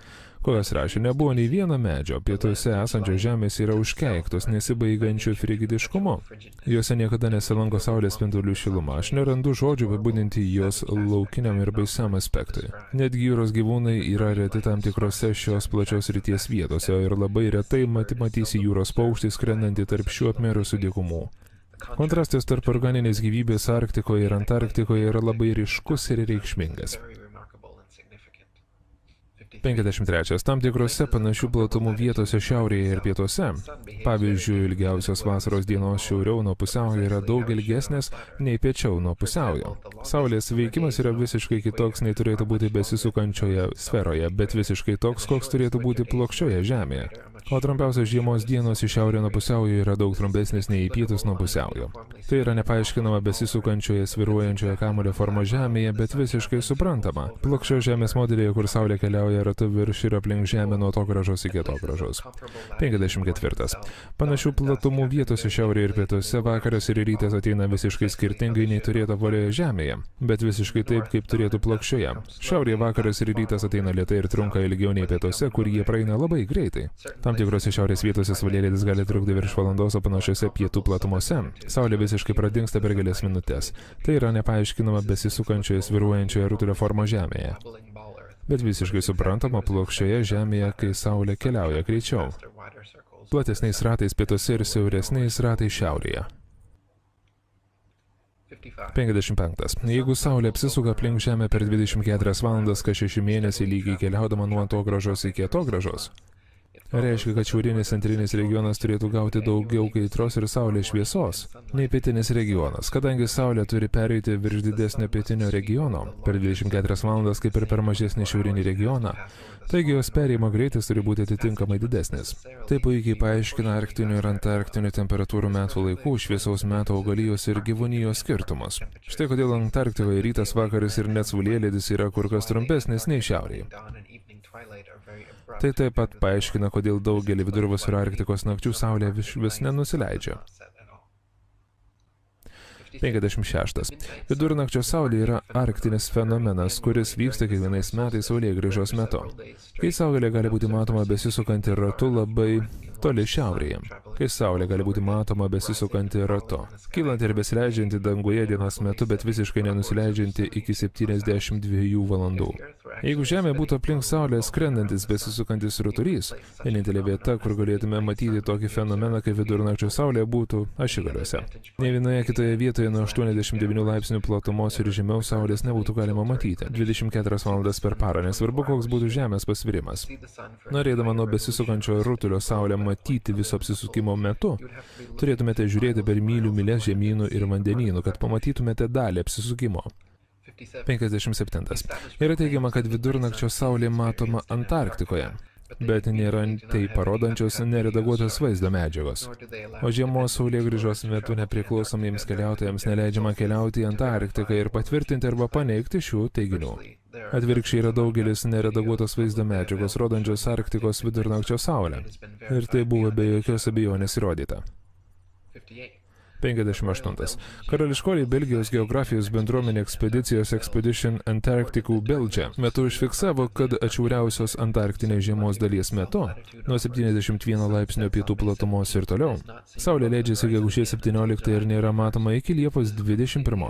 Kukas rašė, nebuvo nei vieno medžio, pietuose esančios žemės yra užkeiktos nesibaigančių frigidiškumu. Jose niekada nesilanko saulės spindulių šiluma. Aš nerandu žodžių apibūdinti jos laukiniam ir baisiam aspektui. Netgi jūros gyvūnai yra reti tam tikrose šios plačios ryties vietose ir labai retai matysi jūros paukštį skrendantį tarp šių apmėrusių dykumų. Kontrastas tarp organinės gyvybės Arktikoje ir Antarktikoje yra labai ryškus ir reikšmingas. 53. Tam tikrose panašių platumų vietose šiaurėje ir pietuose, pavyzdžiui, ilgiausios vasaros dienos šiauriau nuo pusiaujo yra daug ilgesnės nei piečiau nuo pusiaujo. Saulės veikimas yra visiškai kitoks nei turėtų būti besisukančioje sferoje, bet visiškai toks, koks turėtų būti plokščioje Žemėje. O trumpiausios žiemos dienos į šiaurę nuo pusiaujo yra daug trumpesnės nei į pietus nuo pusiaujo. Tai yra nepaaiškinama besisukančioje sviruojančioje kamuolio formo Žemėje, bet visiškai suprantama. Plokščio Žemės modelyje, kur Saulė keliauja ratu virš ir aplink Žemę nuo atogrąžos iki atogrąžos. 54. Panašių platumų vietose šiaurėje ir pietuose vakaras ir rytas ateina visiškai skirtingai nei turėtų volioje Žemėje, bet visiškai taip, kaip turėtų plokščioje. Šiaurėje vakaras ir rytas ateina lėtai ir trunka ilgiau nei pietuose, kur jie praeina labai greitai. Tam tikrose šiaurės vietose saulėlydis gali trukti virš valandos, o panašiose pietų platumose Saulė visiškai pradingsta per kelias minutės. Tai yra nepaaiškinama besisukančioje sviruojančioje rutulio formo Žemėje. Bet visiškai suprantama plokščioje Žemėje, kai Saulė keliauja greičiau. Platesniais ratais pietuose ir siauresniais ratais šiaurėje. 55. Jeigu Saulė apsisuka aplink Žemę per 24 valandas kas 6 mėnesiai lygiai keliaudama nuo atogrąžos iki atogrąžos, reiškia, kad šiaurinis centrinis regionas turėtų gauti daugiau kaitros ir Saulės šviesos nei pietinis regionas, kadangi Saulė turi pereiti virš didesnio pietinio regiono per 24 valandas kaip ir per mažesnį šiaurinį regioną, taigi jos perėjimo greitis turi būti atitinkamai didesnis. Tai puikiai paaiškina arktinių ir antarktinių temperatūrų metų laikų, šviesaus metų augalijos ir gyvūnijos skirtumus. Štai kodėl Antarktikoje rytas, vakaras ir net saulėlydis yra kur kas trumpesnis nei šiaurėje. Tai taip pat paaiškina, kodėl daugelį vidurvasario Arktikos nakčių Saulė vis nenusileidžia. 56. Vidurnakčio Saulė yra arktinis fenomenas, kuris vyksta kiekvienais metais saulėgrįžos metu, kai Saulė gali būti matoma besisukanti ratu labai toli šiaurėje, kai Saulė gali būti matoma besisukanti ratu, kylant ir besileidžianti danguje dienos metu, bet visiškai nenusileidžianti iki 72 valandų. Jeigu Žemė būtų aplink Saulę skrendantis besisukantis rutulys, vienintelė vieta, kur galėtume matyti tokį fenomeną, kaip vidurnakčio Saulė, būtų ašigaliuose. Ne vienoje kitoje vietoje nuo 89 laipsnių platumos ir žemiau Saulės nebūtų galima matyti 24 valandas per parą, nesvarbu, koks būtų Žemės pasvirimas. Norėdama nuo besisukančio rutulio Saulę matyti viso apsisukimo metu, turėtumėte žiūrėti per mylių mylias žemynų ir vandenynų, kad pamatytumėte dalį apsisukimo. 57. Yra teigiama, kad vidurnakčio Saulė matoma Antarktikoje, bet nėra tai parodančios neredaguotos vaizdo medžiagos. O žiemos saulėgrįžos metu nepriklausomiems keliautojams neleidžiama keliauti į Antarktiką ir patvirtinti arba paneigti šių teiginių. Atvirkščiai yra daugelis neredaguotos vaizdo medžiagos, rodančios Arktikos vidurnakčio Saulę. Ir tai buvo be jokios abejonės įrodyta. 58. Karališkoji Belgijos geografijos bendruomenė ekspedicijos Expedition Antarcticų Belgia metu užfiksavo, kad atšiauriausios Antarktinės žiemos dalies metu, nuo 71 laipsnio pietų platumos ir toliau, Saulė leidžiasi gegužės 17 ir nėra matoma iki Liepos 21.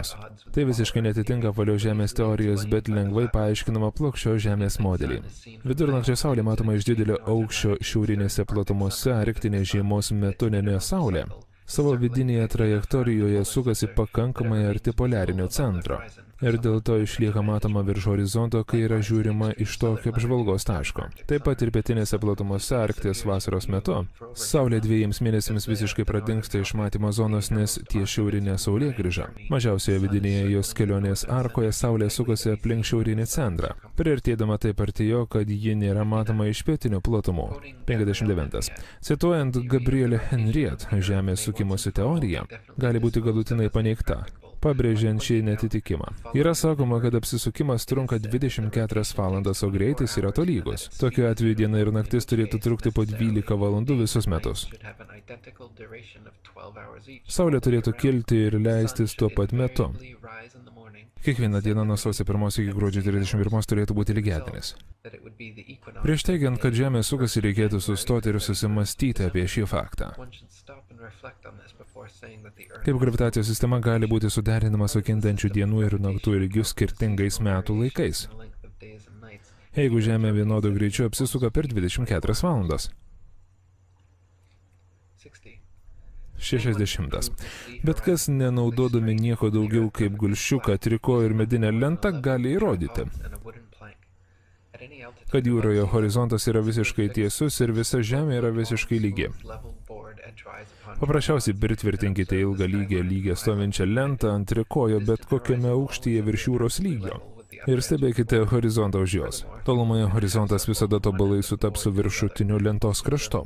Tai visiškai netitinka apvalios Žemės teorijos, bet lengvai paaiškinama plokščios Žemės modelį. Vidurnakčio Saulė matoma iš didelio aukščio šiaurinėse platumose arktinės žiemos metu, nes Saulė savo vidinėje trajektorijoje sukasi pakankamai arti poliarinio centro ir dėl to išlieka matoma virš horizonto, kai yra žiūrima iš tokio apžvalgos taško. Taip pat ir pietinėse platumose Arkties vasaros metu Saulė 2 mėnesiams visiškai pradingsta iš matymo zonos, nes ties šiaurinė saulėgrįža. Mažiausioje vidinėje jos kelionės arkoje Saulė sukasi aplink šiaurinį centrą, priartėdama taip arti jo, kad ji nėra matoma iš pietinių platumų. 59. Cituojant Gabrielę Henriette, Žemės sukimosi teorija gali būti galutinai paneigta, pabrėžiant šį netitikimą. Yra sakoma, kad apsisukimas trunka 24 valandas, o greitis yra tolygus. Tokiu atveju diena ir naktis turėtų trukti po 12 valandų visus metus. Saulė turėtų kilti ir leistis tuo pat metu. Kiekviena diena nuo sausio 1 iki gruodžio 31 turėtų būti lygiadienis. Prieš teigiant, kad Žemė sukasi, reikėtų sustoti ir susimastyti apie šį faktą. Kaip gravitacijos sistema gali būti suderinama su kintančių dienų ir naktų ilgiu skirtingais metų laikais, jeigu Žemė vienodu greičiu apsisuka per 24 valandas. 60. Bet kas, nenaudodami nieko daugiau kaip gulščiuką, triko ir medinę lentą, gali įrodyti, kad jūroje horizontas yra visiškai tiesus ir visa žemė yra visiškai lygi. Paprasčiausiai pritvirtinkite ilgą lygią stovinčią lentą ant trikojo bet kokiame aukštyje virš jūros lygio ir stebėkite horizontą už jos. Tolumoje horizontas visada tobulai sutaps su viršutiniu lentos kraštu.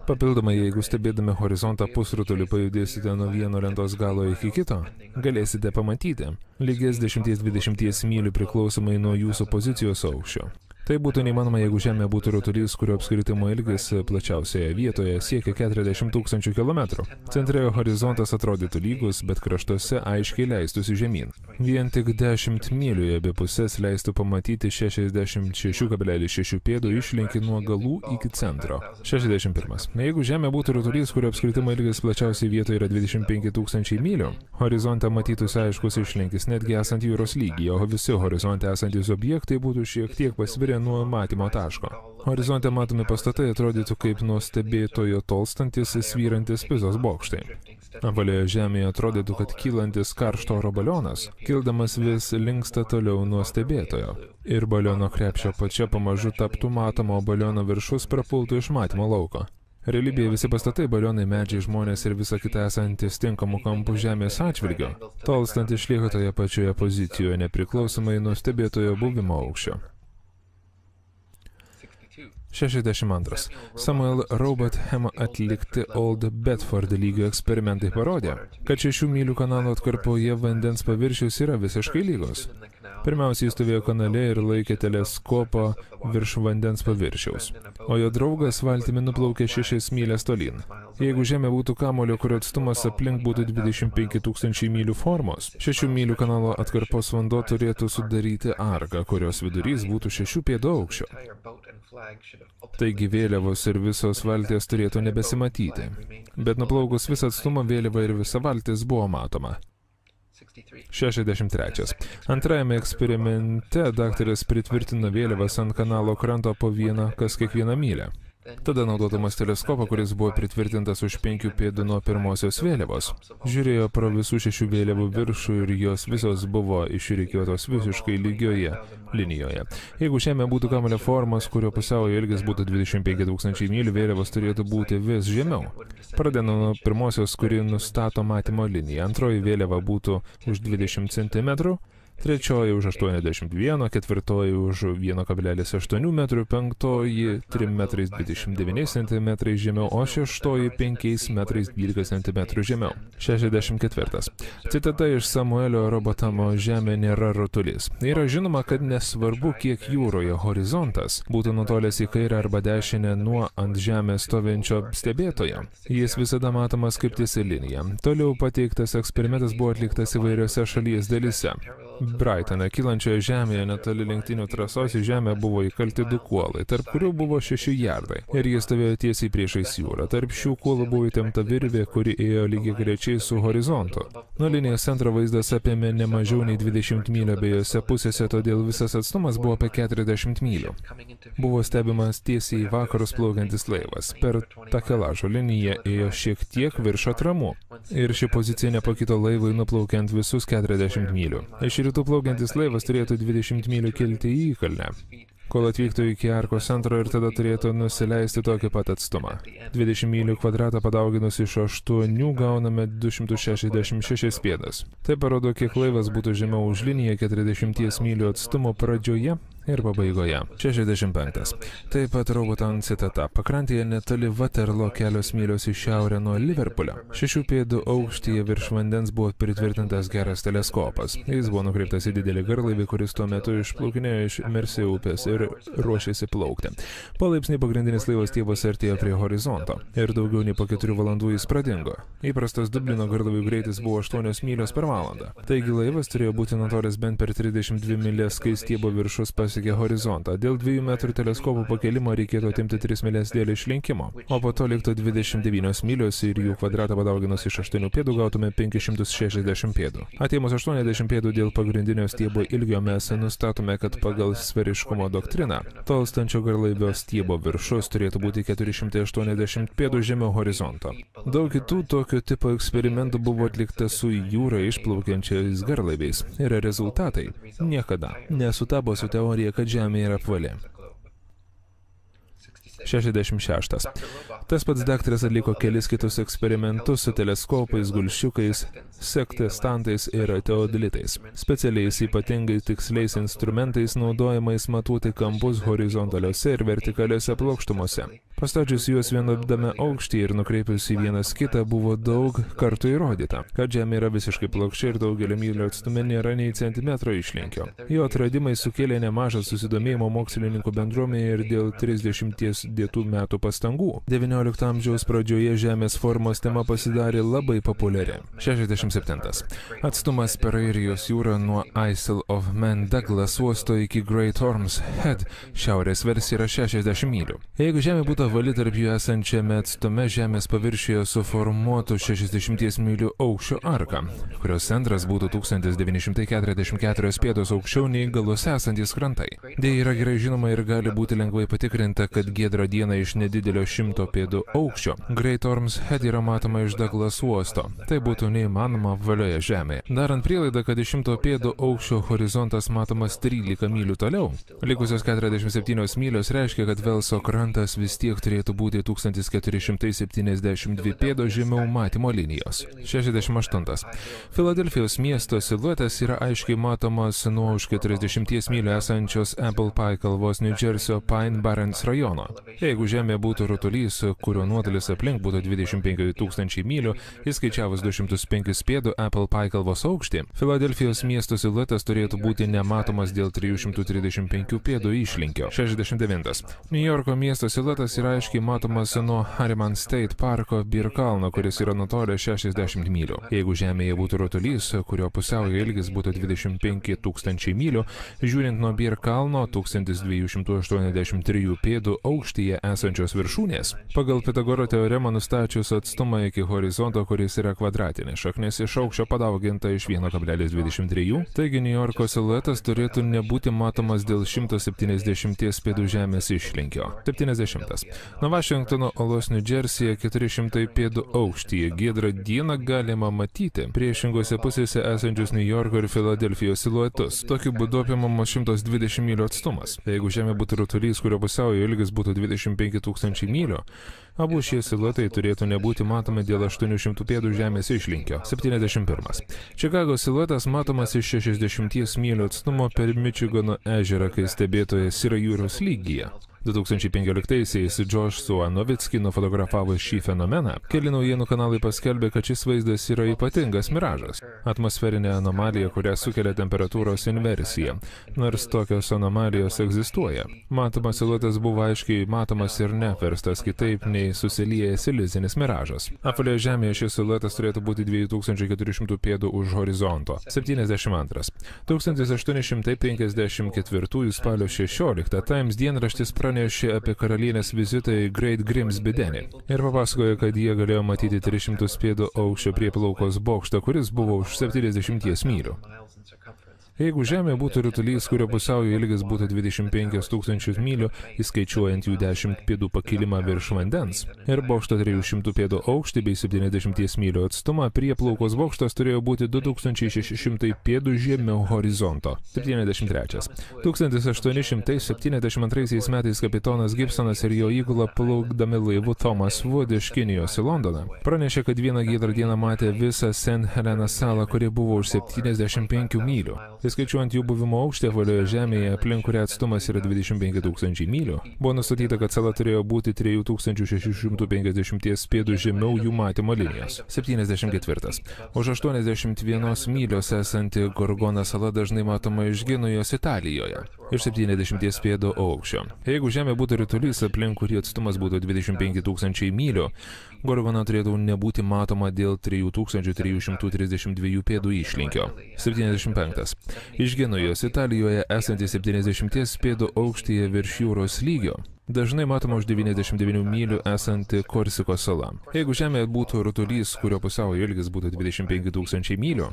Papildomai, jeigu stebėdami horizontą pusrutulį pajudėsite nuo vieno lentos galo iki kito, galėsite pamatyti lygias 10-20 mylių priklausomai nuo jūsų pozicijos aukščio. Tai būtų neįmanoma, jeigu Žemė būtų rutulys, kurio apskritimo ilgis plačiausioje vietoje siekia 40 000 kilometrų. Centre horizontas atrodytų lygus, bet kraštuose aiškiai leistųsi žemyn. Vien tik 10 mylių į abi pusės leistų pamatyti 66,6 pėdų išlinkį nuo galų iki centro. 61. Jeigu Žemė būtų rutulys, kurio apskritimo ilgis plačiausiai vietoje yra 25 000 mylių, horizonte matytųsi aiškus išlinkis netgi esant jūros lygyje, o visi horizonte esantys objektai būtų šiek tiek pasvirę nuo matymo taško. Horizonte matomi pastatai atrodytų kaip nuo stebėtojo tolstantis svyrantis Pizos bokštai. Avalioje žemėje atrodytų, kad kylantis karšto oro balionas, kildamas vis linksta toliau nuo stebėtojo. Ir baliono krepšio pačia pamažu taptų matomo, baliono viršus prapultų iš matymo lauko. Realybėje visi pastatai, balionai, medžiai, žmonės ir visa kita esantis tinkamų kampų žemės atžvilgio, tolstant išlieka toje pačioje pozicijoje nepriklausomai nuo stebėtojo buvimo aukščio. 62. Samuel Robotham atlikti Old Bedford lygio eksperimentai parodė, kad 6 mylių kanalo atkarpoje vandens paviršius yra visiškai lygos. Pirmiausia, jis stovėjo kanale ir laikė teleskopą virš vandens paviršiaus, o jo draugas valtimi nuplaukė 6 mylias tolyn. Jeigu Žemė būtų kamulio, kurio atstumas aplink būtų 25 000 mylių formos, 6 mylių kanalo atkarpos vanduo turėtų sudaryti arką, kurios vidurys būtų 6 pėdų aukščio. Taigi vėliavos ir visos valties turėtų nebesimatyti, bet nuplaukus visą atstumą vėliava ir visa valtis buvo matoma. 63. Antrajame eksperimente daktaras pritvirtino vėliavas ant kanalo kranto po vieną kas kiekvieną mylę. Tada naudodamas teleskopą, kuris buvo pritvirtintas už 5 pėdų nuo pirmosios vėliavos, žiūrėjo pro visų 6 vėliavų viršų ir jos visos buvo išrikiuotos visiškai lygioje linijoje. Jeigu Žemė būtų kamulio formos, kurio pusiaujo ilgis būtų 25 000 mylių, vėliavos turėtų būti vis žemiau. Pradedant nuo pirmosios, kuri nustato matymo liniją, antroji vėliava būtų už 20 cm, trečioji už 81, ketvirtoji už 1,8 metrų, penktoji 3,29 cm žemiau, o šeštoji 5,12 cm žemiau. 64. Citata iš Samuelio Robothamo Žemė nėra rutulys. Yra žinoma, kad nesvarbu, kiek jūroje horizontas būtų nutolęs į kairę arba dešinę nuo ant žemės stovinčio stebėtojo. Jis visada matomas kaip tiesi linija. Toliau pateiktas eksperimentas buvo atliktas įvairiose šalies dalyse. Brightone, kylančioje žemėje netoli lenktynių trasos į žemę buvo įkalti 2 kuolai, tarp kurių buvo 6 jardai, ir jie stovėjo tiesiai priešais jūrą. Tarp šių kuolų buvo įtempta virvė, kuri ėjo lygiagrečiai su horizontu. Nuo linijos centro vaizdas apėmė ne mažiau nei 20 mylių abiejose pusėse, todėl visas atstumas buvo apie 40 mylių. Buvo stebimas tiesiai į vakarus plaukiantis laivas. Per takelažo liniją ėjo šiek tiek virš atramų, ir ši pozicija nepakito laivui nuplaukiant visus 40 mylių. Iš rytų plaukiantis laivas turėtų 20 mylių kilti į įkalnę, kol atvyktų iki arkos centro ir tada turėtų nusileisti tokį pat atstumą. 20 mylių kvadratą padauginus iš 8 gauname 266 pėdas. Tai parodo, kiek laivas būtų žemiau už liniją 40 mylių atstumo pradžioje ir pabaigoje. 65. Taip pat Robotham citata. Pakrantėje netoli Waterloo kelios mylios į šiaurę nuo Liverpulio. 6 pėdų aukštyje virš vandens buvo pritvirtintas geras teleskopas. Jis buvo nukreiptas į didelį garlaivį, kuris tuo metu išplaukinėjo iš Mersey upės ir ruošėsi plaukti. Palaipsniui pagrindinis laivos stiebas artėjo prie horizonto ir daugiau nei po 4 valandų jis pradingo. Įprastas Dublino garlaivių greitis buvo 8 mylios per valandą. Taigi laivas turėjo būti nutolęs bent per 32 mylias, kai stiebo viršus pasiekė horizontą. Dėl 2 metrų teleskopo pakelimo reikėtų atimti 3 mylias dėl išlinkimo, o po to liktų 29 mylios ir jų kvadratą padauginus iš 8 pėdų gautume 560 pėdų. Atėmus 80 pėdų dėl pagrindinio stiebo ilgio mes nustatome, kad pagal sferiškumo doktriną tolstančio garlaivio stiebo viršus turėtų būti 480 pėdų žemiau horizonto. Daug kitų tokio tipo eksperimentų buvo atlikta su jūra išplaukiančiais garlaiviais ir rezultatai niekada nesutapo su teorija, kad Žemė yra apvali. 66. Tas pats daktaras atliko kelis kitus eksperimentus su teleskopais, gulščiukais, sektestantais ir teodolitais. Specialiais ypatingai tiksliais instrumentais naudojamais matuoti kampus horizontaliuose ir vertikaliuose plokštumose. Pastačius juos vienodame aukštyje ir nukreipius į vienas kitą buvo daug kartų įrodyta, kad Žemė yra visiškai plokščia ir daugelio mylių atstume nėra nei centimetro išlinkio. Jo atradimai sukėlė nemažą susidomėjimo mokslininkų bendruomenėje ir dėl 30 dėtų metų pastangų. 19 amžiaus pradžioje Žemės formos tema pasidarė labai populiari. 67. Atstumas per Airijos jūrą nuo Isle of Man Douglas uosto iki Great Orm's Head šiaurės versija yra 60 mylių. Jeigu Žemė būtų vali tarp jų esančiame atstume, Žemės paviršiuje suformuotų 60 mylių aukščio arką, kurios centras būtų 1944 pėdos aukščiau nei galuose esantys krantai. Deja yra gerai žinoma ir gali būti lengvai patikrinta, kad giedrą dieną iš nedidelio 100 pėdų aukščio Great Orm's Head yra matoma iš Douglas uosto. Tai būtų neįmanoma valioje Žemėje. Darant prielaidą, kad iš 100 pėdų aukščio horizontas matomas 13 mylių toliau, likusios 47 mylios reiškia, kad Velso krantas vis tiek turėtų būti 1472 pėdos žemiau matymo linijos. 68. Filadelfijos miesto siluetas yra aiškiai matomas nuo už 40 mylių esančios Apple Pie kalvos New Jersey Pine Barrens rajono. Jeigu Žemė būtų rutulys, kurio nuotolis aplink būtų 25 000 mylių, įskaičiavus 205 pėdų Apple Pie kalvos aukštį, Filadelfijos miesto siluetas turėtų būti nematomas dėl 335 pėdų išlinkio. 69. New Yorko miesto siluetas yra aiškiai matomas nuo Harriman State parko Bir kalno, kuris yra nutolęs 60 mylių. Jeigu Žemėje būtų rutulys, kurio pusiaujo ilgis būtų 25 000 mylių, žiūrint nuo Bir kalno 1283 pėdų aukštyje esančios viršūnės, pagal Pitagoro teoremą nustačius atstumą iki horizonto, kuris yra kvadratinė šaknis iš aukščio padauginta iš 1,23, taigi New Yorko siluetas turėtų nebūti matomas dėl 170 pėdų Žemės išlinkio. 70. Nuo Vašingtono olos New Jersey'e 400 pėdų aukštyje giedrą dieną galima matyti priešingose pusėse esančius New Yorko ir Filadelfijos siluetus. Tokiu būdu apimamas 120 mylių atstumas. Jeigu Žemė būtų rutulys, kurio pusiaujo ilgis būtų 25 000 mylių, abu šie siluetai turėtų nebūti matomi dėl 800 pėdų Žemės išlinkio. 71. Čikagos siluetas matomas iš 60 mylių atstumo per Mičigano ežerą, kai stebėtojas yra jūros lygyje. 2015-aisiais Joshua Novitski nufotografavo šį fenomeną. Keli naujienų kanalai paskelbė, kad šis vaizdas yra ypatingas miražas. Atmosferinė anomalija, kurią sukelia temperatūros inversija. Nors tokios anomalijos egzistuoja. Matomas siluetas buvo aiškiai matomas ir neapverstas kitaip nei susiliejęs iliuzinis miražas. Apvalioje Žemėje šis siluetas turėtų būti 2400 pėdų už horizonto. 72. 1854 spalio 16 Times dienraštis pranešė apie karalienės vizitą į Great Grimsby Denį ir papasakojo, kad jie galėjo matyti 300 pėdų aukščio prieplaukos bokštą, kuris buvo už 70 mylių. Jeigu Žemė būtų rutulys, kurio pusiaujo ilgis būtų 25 000 mylių, įskaičiuojant jų 10 pėdų pakilimą virš vandens, ir bokšto 300 pėdų aukštį bei 70 mylių atstumą, prieplaukos bokštas turėjo būti 2600 pėdų žemiau horizonto. 73. 1872 metais kapitonas Gibsonas ir jo įgula plaukdami laivu Thomas Wood iš Kinijos į Londoną pranešė, kad vieną giedrą dieną matė visą St. Helenas salą, kuri buvo už 75 mylių. Įskaičiuojant jų buvimo aukštį apvalioje Žemėje, aplink kurią atstumas yra 25 000 mylių, buvo nustatyta, kad sala turėjo būti 3650 pėdų žemiau jų matymo linijos. 74. Už 81 mylios esanti Gorgona sala dažnai matoma iš Genujos Italijoje, iš 70 pėdų aukščio. Jeigu Žemė būtų ritulys, aplink kurį atstumas būtų 25 000 mylių, Gorgona turėtų nebūti matoma dėl 3332 pėdų išlinkio. 75. Iš Genujos Italijoje esanti 70 pėdų aukštyje virš jūros lygio dažnai matoma už 99 mylių esanti Korsikos sala. Jeigu Žemė būtų rutulys, kurio pusiaujo ilgis būtų 25 000 mylių,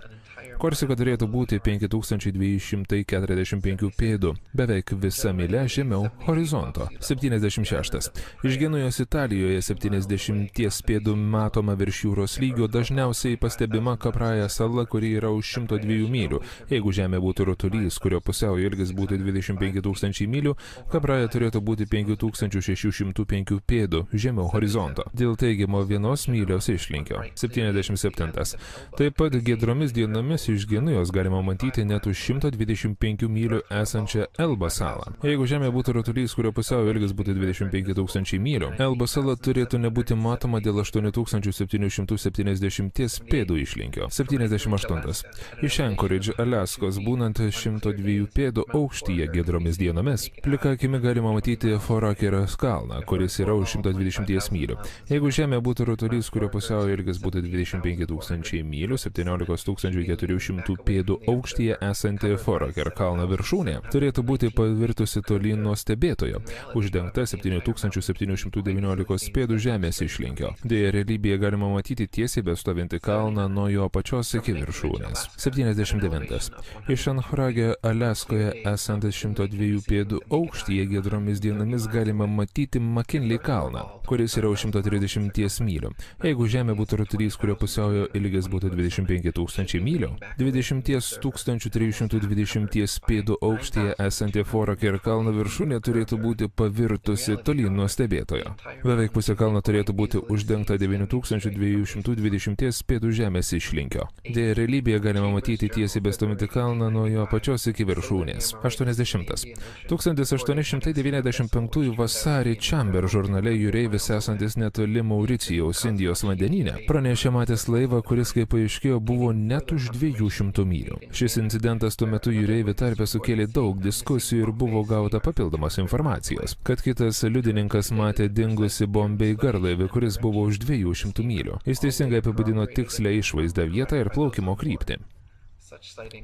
Korsika turėtų būti 5245 pėdų, beveik visa mylia žemiau horizonto. 76. Iš Genujos Italijoje 70 pėdų matoma virš jūros lygio dažniausiai pastebima Kapraja sala, kuri yra už 102 mylių. Jeigu Žemė būtų rutulys, kurio pusiaujo ilgis būtų 25 000 mylių, Kapraja turėtų būti 5000 2605 pėdų žemiau horizonto. Dėl teigiamo 1 mylios išlinkio. 77. Taip pat giedromis dienomis iš Genujos galima matyti net už 125 mylių esančią Elba salą. Jeigu Žemė būtų rutulys, kurio pusiaujo ilgis būtų 25 000 mylių, Elba sala turėtų nebūti matoma dėl 8770 pėdų išlinkio. 78. Iš Anchorage, Aliaskos, būnant 102 pėdų aukštyje giedromis dienomis, plika akimi galima matyti Forakerio kalną, kuris yra už 120 mylių. Jeigu Žemė būtų rutulys, kurio pusiaujo ilgis būtų 25 000 mylių, 17 400 pėdų aukštyje esanti Forakerio kalno viršūnė turėtų būti pavirtusi tolyn nuo stebėtojo, uždengta 7719 pėdų žemės išlinkio. Deja, realybėje galima matyti tiesiai bestovintį kalną nuo jo pačios iki viršūnės. 79. Iš Anchorage, Aliaskoje esantis 102 pėdų aukštyje giedromis dienomis galima matyti McKinley kalną, kuris yra už 130 mylių. Jeigu Žemė būtų rutulys, kurio pusiaujo ilgis būtų 25 000 mylių, 20 320 pėdų aukštyje esanti Forakerio kalno viršūnė turėtų būti pavirtusi tolyn nuo stebėtojo. Beveik pusė kalno turėtų būti uždengta 9220 pėdų žemės išlinkio. Deja, realybėje galima matyti tiesiai bestovintį kalną nuo jo pačios iki viršūnės. 80. 1895 vasarį Chamber žurnale jūreivis esantis netoli Mauricijaus Indijos vandenyne pranešė matęs laivą, kuris, kaip paaiškėjo, buvo net už 200 mylių. Šis incidentas tuo metu jūreivių tarpe sukėlė daug diskusijų ir buvo gauta papildomos informacijos, kad kitas liudininkas matė dingusi Bombay garlaivį, kuris buvo už 200 mylių. Jis teisingai apibūdino tikslę išvaizdą vietą ir plaukimo kryptį.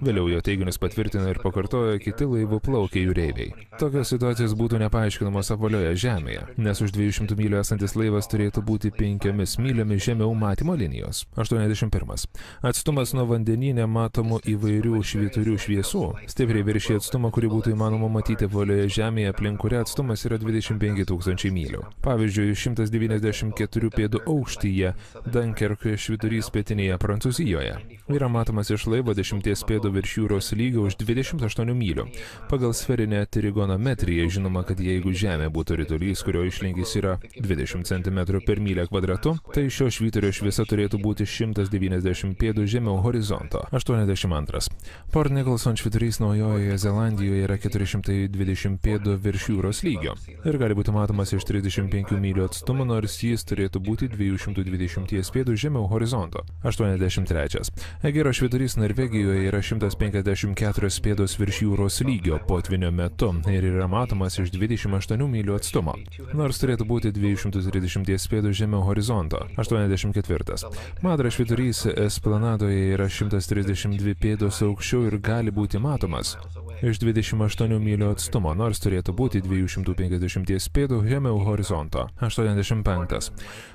Vėliau jo teiginius patvirtino ir pakartojo kiti laivų plaukę jūreiviai. Tokios situacijos būtų nepaaiškinamos apvalioje žemėje, nes už 200 mylių esantis laivas turėtų būti 5 myliomis žemiau matymo linijos. 81. Atstumas nuo vandenyne matomų įvairių švyturių šviesų stipriai viršė atstumą, kurį būtų įmanoma matyti apvalioje žemėje, aplink kurią atstumas yra 25 000 mylių. Pavyzdžiui, 194 pėdų aukštyje Dunkerque švyturys pietinėje Prancūzijoje yra matomas iš laivo 10 pėdų virš jūros lygio už 28 mylių. Pagal sferinę trigonometriją žinoma, kad jeigu Žemė būtų ritulys, kurio išlinkis yra 20 cm per mylę kvadratu, tai šio švyturio šviesa turėtų būti 190 pėdų žemiau horizonto. 82. Port Nicholson švyturys Naujojoje Zelandijoje yra 420 pėdų virš jūros lygio ir gali būti matomas iš 35 mylių atstumo, nors jis turėtų būti 220 pėdų žemiau horizonto. 83. Egero švyturys Norvegijoje yra 154 pėdos virš jūros lygio potvinio metu ir yra matomas iš 28 mylių atstumo, nors turėtų būti 230 pėdų žemiau horizonto. 84. Madra švyturys Esplanadoje yra 132 pėdos aukščiau ir gali būti matomas iš 28 mylių atstumo, nors turėtų būti 250 pėdų žemiau horizonto. 85.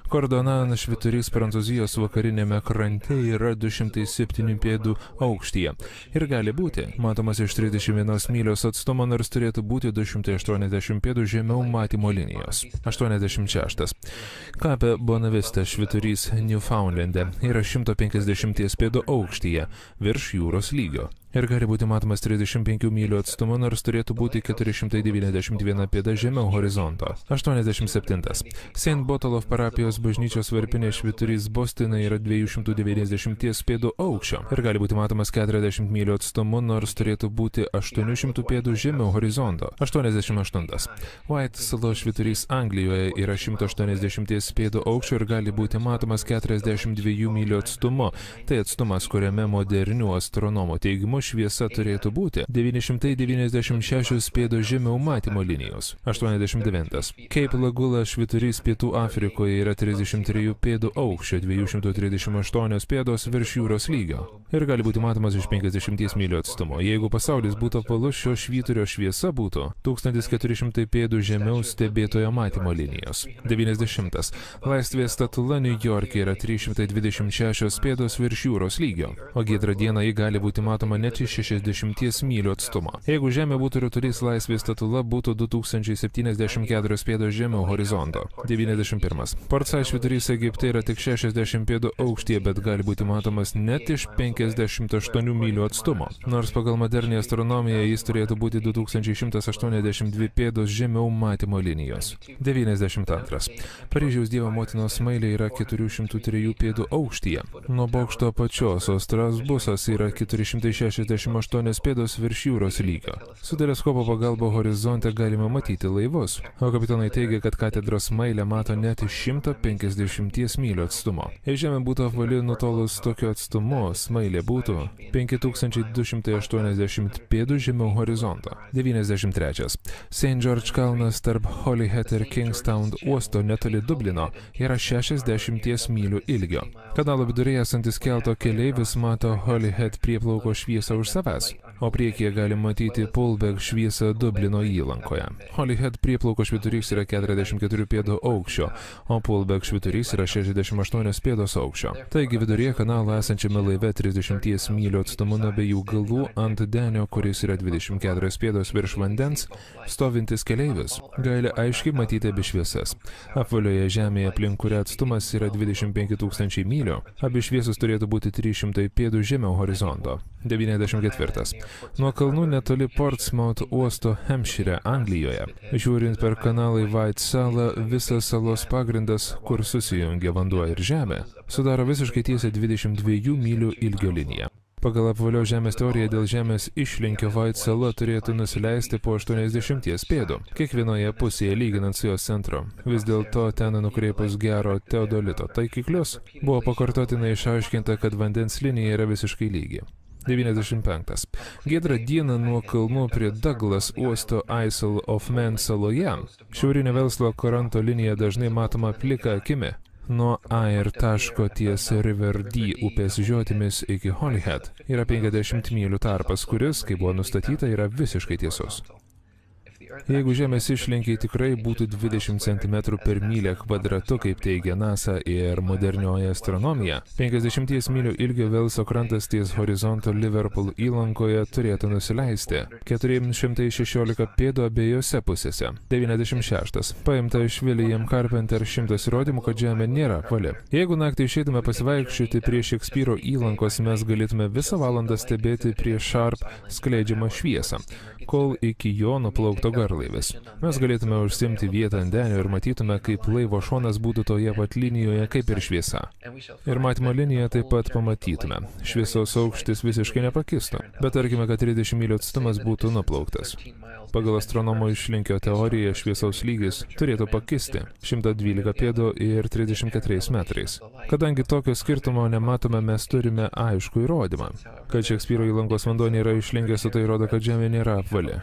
Cordonan švyturys Prancūzijos vakarinėme krante yra 207 pėdų aukštyje ir gali būti matomas iš 31 mylios atstumo, nors turėtų būti 280 pėdų žemiau matymo linijos. 86. Cape Bonavista švyturys Newfoundlande yra 150 pėdų aukštyje virš jūros lygio ir gali būti matomas 35 mylių atstumo, nors turėtų būti 491 pėda žemiau horizonto. 87. St. Botolov parapijos bažnyčios varpinė švyturys Bostone yra 290 pėdų aukščio ir gali būti matomas 40 mylių atstumu, nors turėtų būti 800 pėdų žemiau horizonto. 88. White salos švyturys Anglijoje yra 180 pėdų aukščio ir gali būti matomas 42 mylių atstumu. Tai atstumas, kuriame modernių astronomų teigimu šviesa turėtų būti 996 pėdos žemiau matymo linijos. 89. Cape Lagula švyturys Pietų Afrikoje yra 33 pėdų aukščio, 238 pėdos virš jūros lygio ir gali būti matomas iš 50 mylių atstumo. Jeigu pasaulis būtų apvalus, šio švyturio šviesa būtų 1400 pėdų žemiau stebėtojo matymo linijos. 90. Laisvės statula New York'e yra 326 pėdos virš jūros lygio, o giedrą dieną ji gali būti matoma net iš 60 mylių atstumo. Jeigu Žemė būtų rutulys, Laisvės statula būtų 2074 pėdos žemiau horizonto. 91. Port Salos švyturys Egipte yra tik 60 pėdų aukštyje, bet gali būti matomas net iš 58 mylių atstumo. Nors pagal modernį astronomiją jis turėtų būti 2182 pėdos žemiau matymo linijos. 92. Paryžiaus Dievo motinos smailė yra 403 pėdų aukštyje. Nuo bokšto apačios, o Strasbusas yra 468 pėdos virš jūros lygio. Su teleskopo pagalba horizonte galima matyti laivus, o kapitonai teigia, kad katedros smailę mato net iš 150 mylių atstumo. Jei Žemė būtų apvali nutolus tokiu atstumu, smailė būtų 5280 pėdų žemiau horizonto. 93. St. George kalnas tarp Holyhead ir Kingstown uosto netoli Dublino yra 60 mylių ilgio. Kanalo viduryje esantis kelto keleivis mato Holyhead prieplauko šviesą už savęs, o priekyje gali matyti Poolbeg šviesą Dublino įlankoje. Holyhead prieplauko švyturys yra 44 pėdų aukščio, o Poolbeg švyturys yra 68 pėdos aukščio. Taigi viduryje kanalo esančiame laive 30 mylių atstumu nuo abiejų galvų ant denio, kuris yra 24 pėdos virš vandens, stovintis keleivis gali aiškiai matyti abi šviesas. Apvalioje Žemėje, aplink kurią atstumas yra 25 000 mylių, abi šviesos turėtų būti 300 pėdų žemiau horizonto. 94. Nuo kalnų netoli Portsmouth uosto Hampshire, Anglijoje, žiūrint per kanalą į White salą, visas salos pagrindas, kur susijungia vanduo ir žemė, sudaro visiškai tiesią 22 mylių ilgio liniją. Pagal apvalios Žemės teoriją dėl Žemės išlinkio White sala turėtų nusileisti po 80 pėdų, kiekvienoje pusėje lyginant su jos centru. Vis dėlto ten nukreipus gero teodolito taikiklius, buvo pakartotinai išaiškinta, kad vandens linija yra visiškai lygi. 95. Giedrą dieną nuo kalnų prie Douglas uosto Isle of Man saloje, šiaurinio Velslo kranto linija dažnai matoma plika akimi. Nuo Ayr taško ties River Dee upės žiotimis iki Holyhead yra 50 mylių tarpas, kuris, kaip buvo nustatyta, yra visiškai tiesus. Jeigu Žemės išlinkiai tikrai būtų 20 cm per mylę kvadratu, kaip teigia NASA ir modernioji astronomija, 50 mylių ilgio Velso krantas ties horizonto Liverpool įlankoje turėtų nusileisti 416 pėdų abiejose pusėse. 96. Paimta iš William Carpenter 100 įrodymų, kad Žemė nėra apvali. Jeigu naktį išeitume pasivaikščioti prie Šekspyro įlankos, mes galėtume visą valandą stebėti prie Sharp skleidžiamą šviesą, kol iki jo nuplaukto garlaivis. Mes galėtume užsimti vietą ant denio ir matytume, kaip laivo šonas būtų toje pat linijoje kaip ir šviesa. Ir matymo liniją taip pat pamatytume. Šviesos aukštis visiškai nepakistų, bet tarkime, kad 30 mylių atstumas būtų nuplauktas. Pagal astronomo išlinkio teoriją šviesaus lygis turėtų pakisti 112 pėdų ir 34 metrais. Kadangi tokio skirtumo nematome, mes turime aiškų įrodymą, kad Šekspyro įlankos vanduo nėra išlinkęs, o tai rodo, kad Žemė nėra apvali.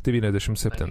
97.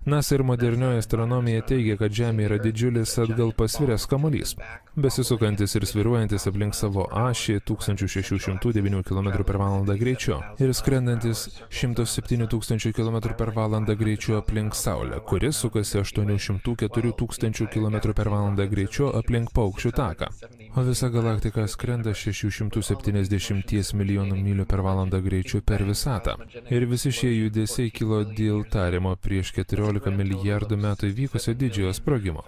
NASA ir modernioji astronomija teigia, kad Žemė yra didžiulis atgal pasviręs kamuolys, besisukantis ir sviruojantis aplink savo ašį 1609 km/h greičiu ir skrendantis 107 000 km/h greičiu aplink Saulę, kuris sukasi 804 000 km/h greičiu aplink paukščių taką. O visa galaktika skrenda 670 milijonų mylių per valandą greičiu per visatą. Ir visi šie judesiai kilo dėl tariamo prieš 14 milijardų metų įvykusio didžiojo sprogimo.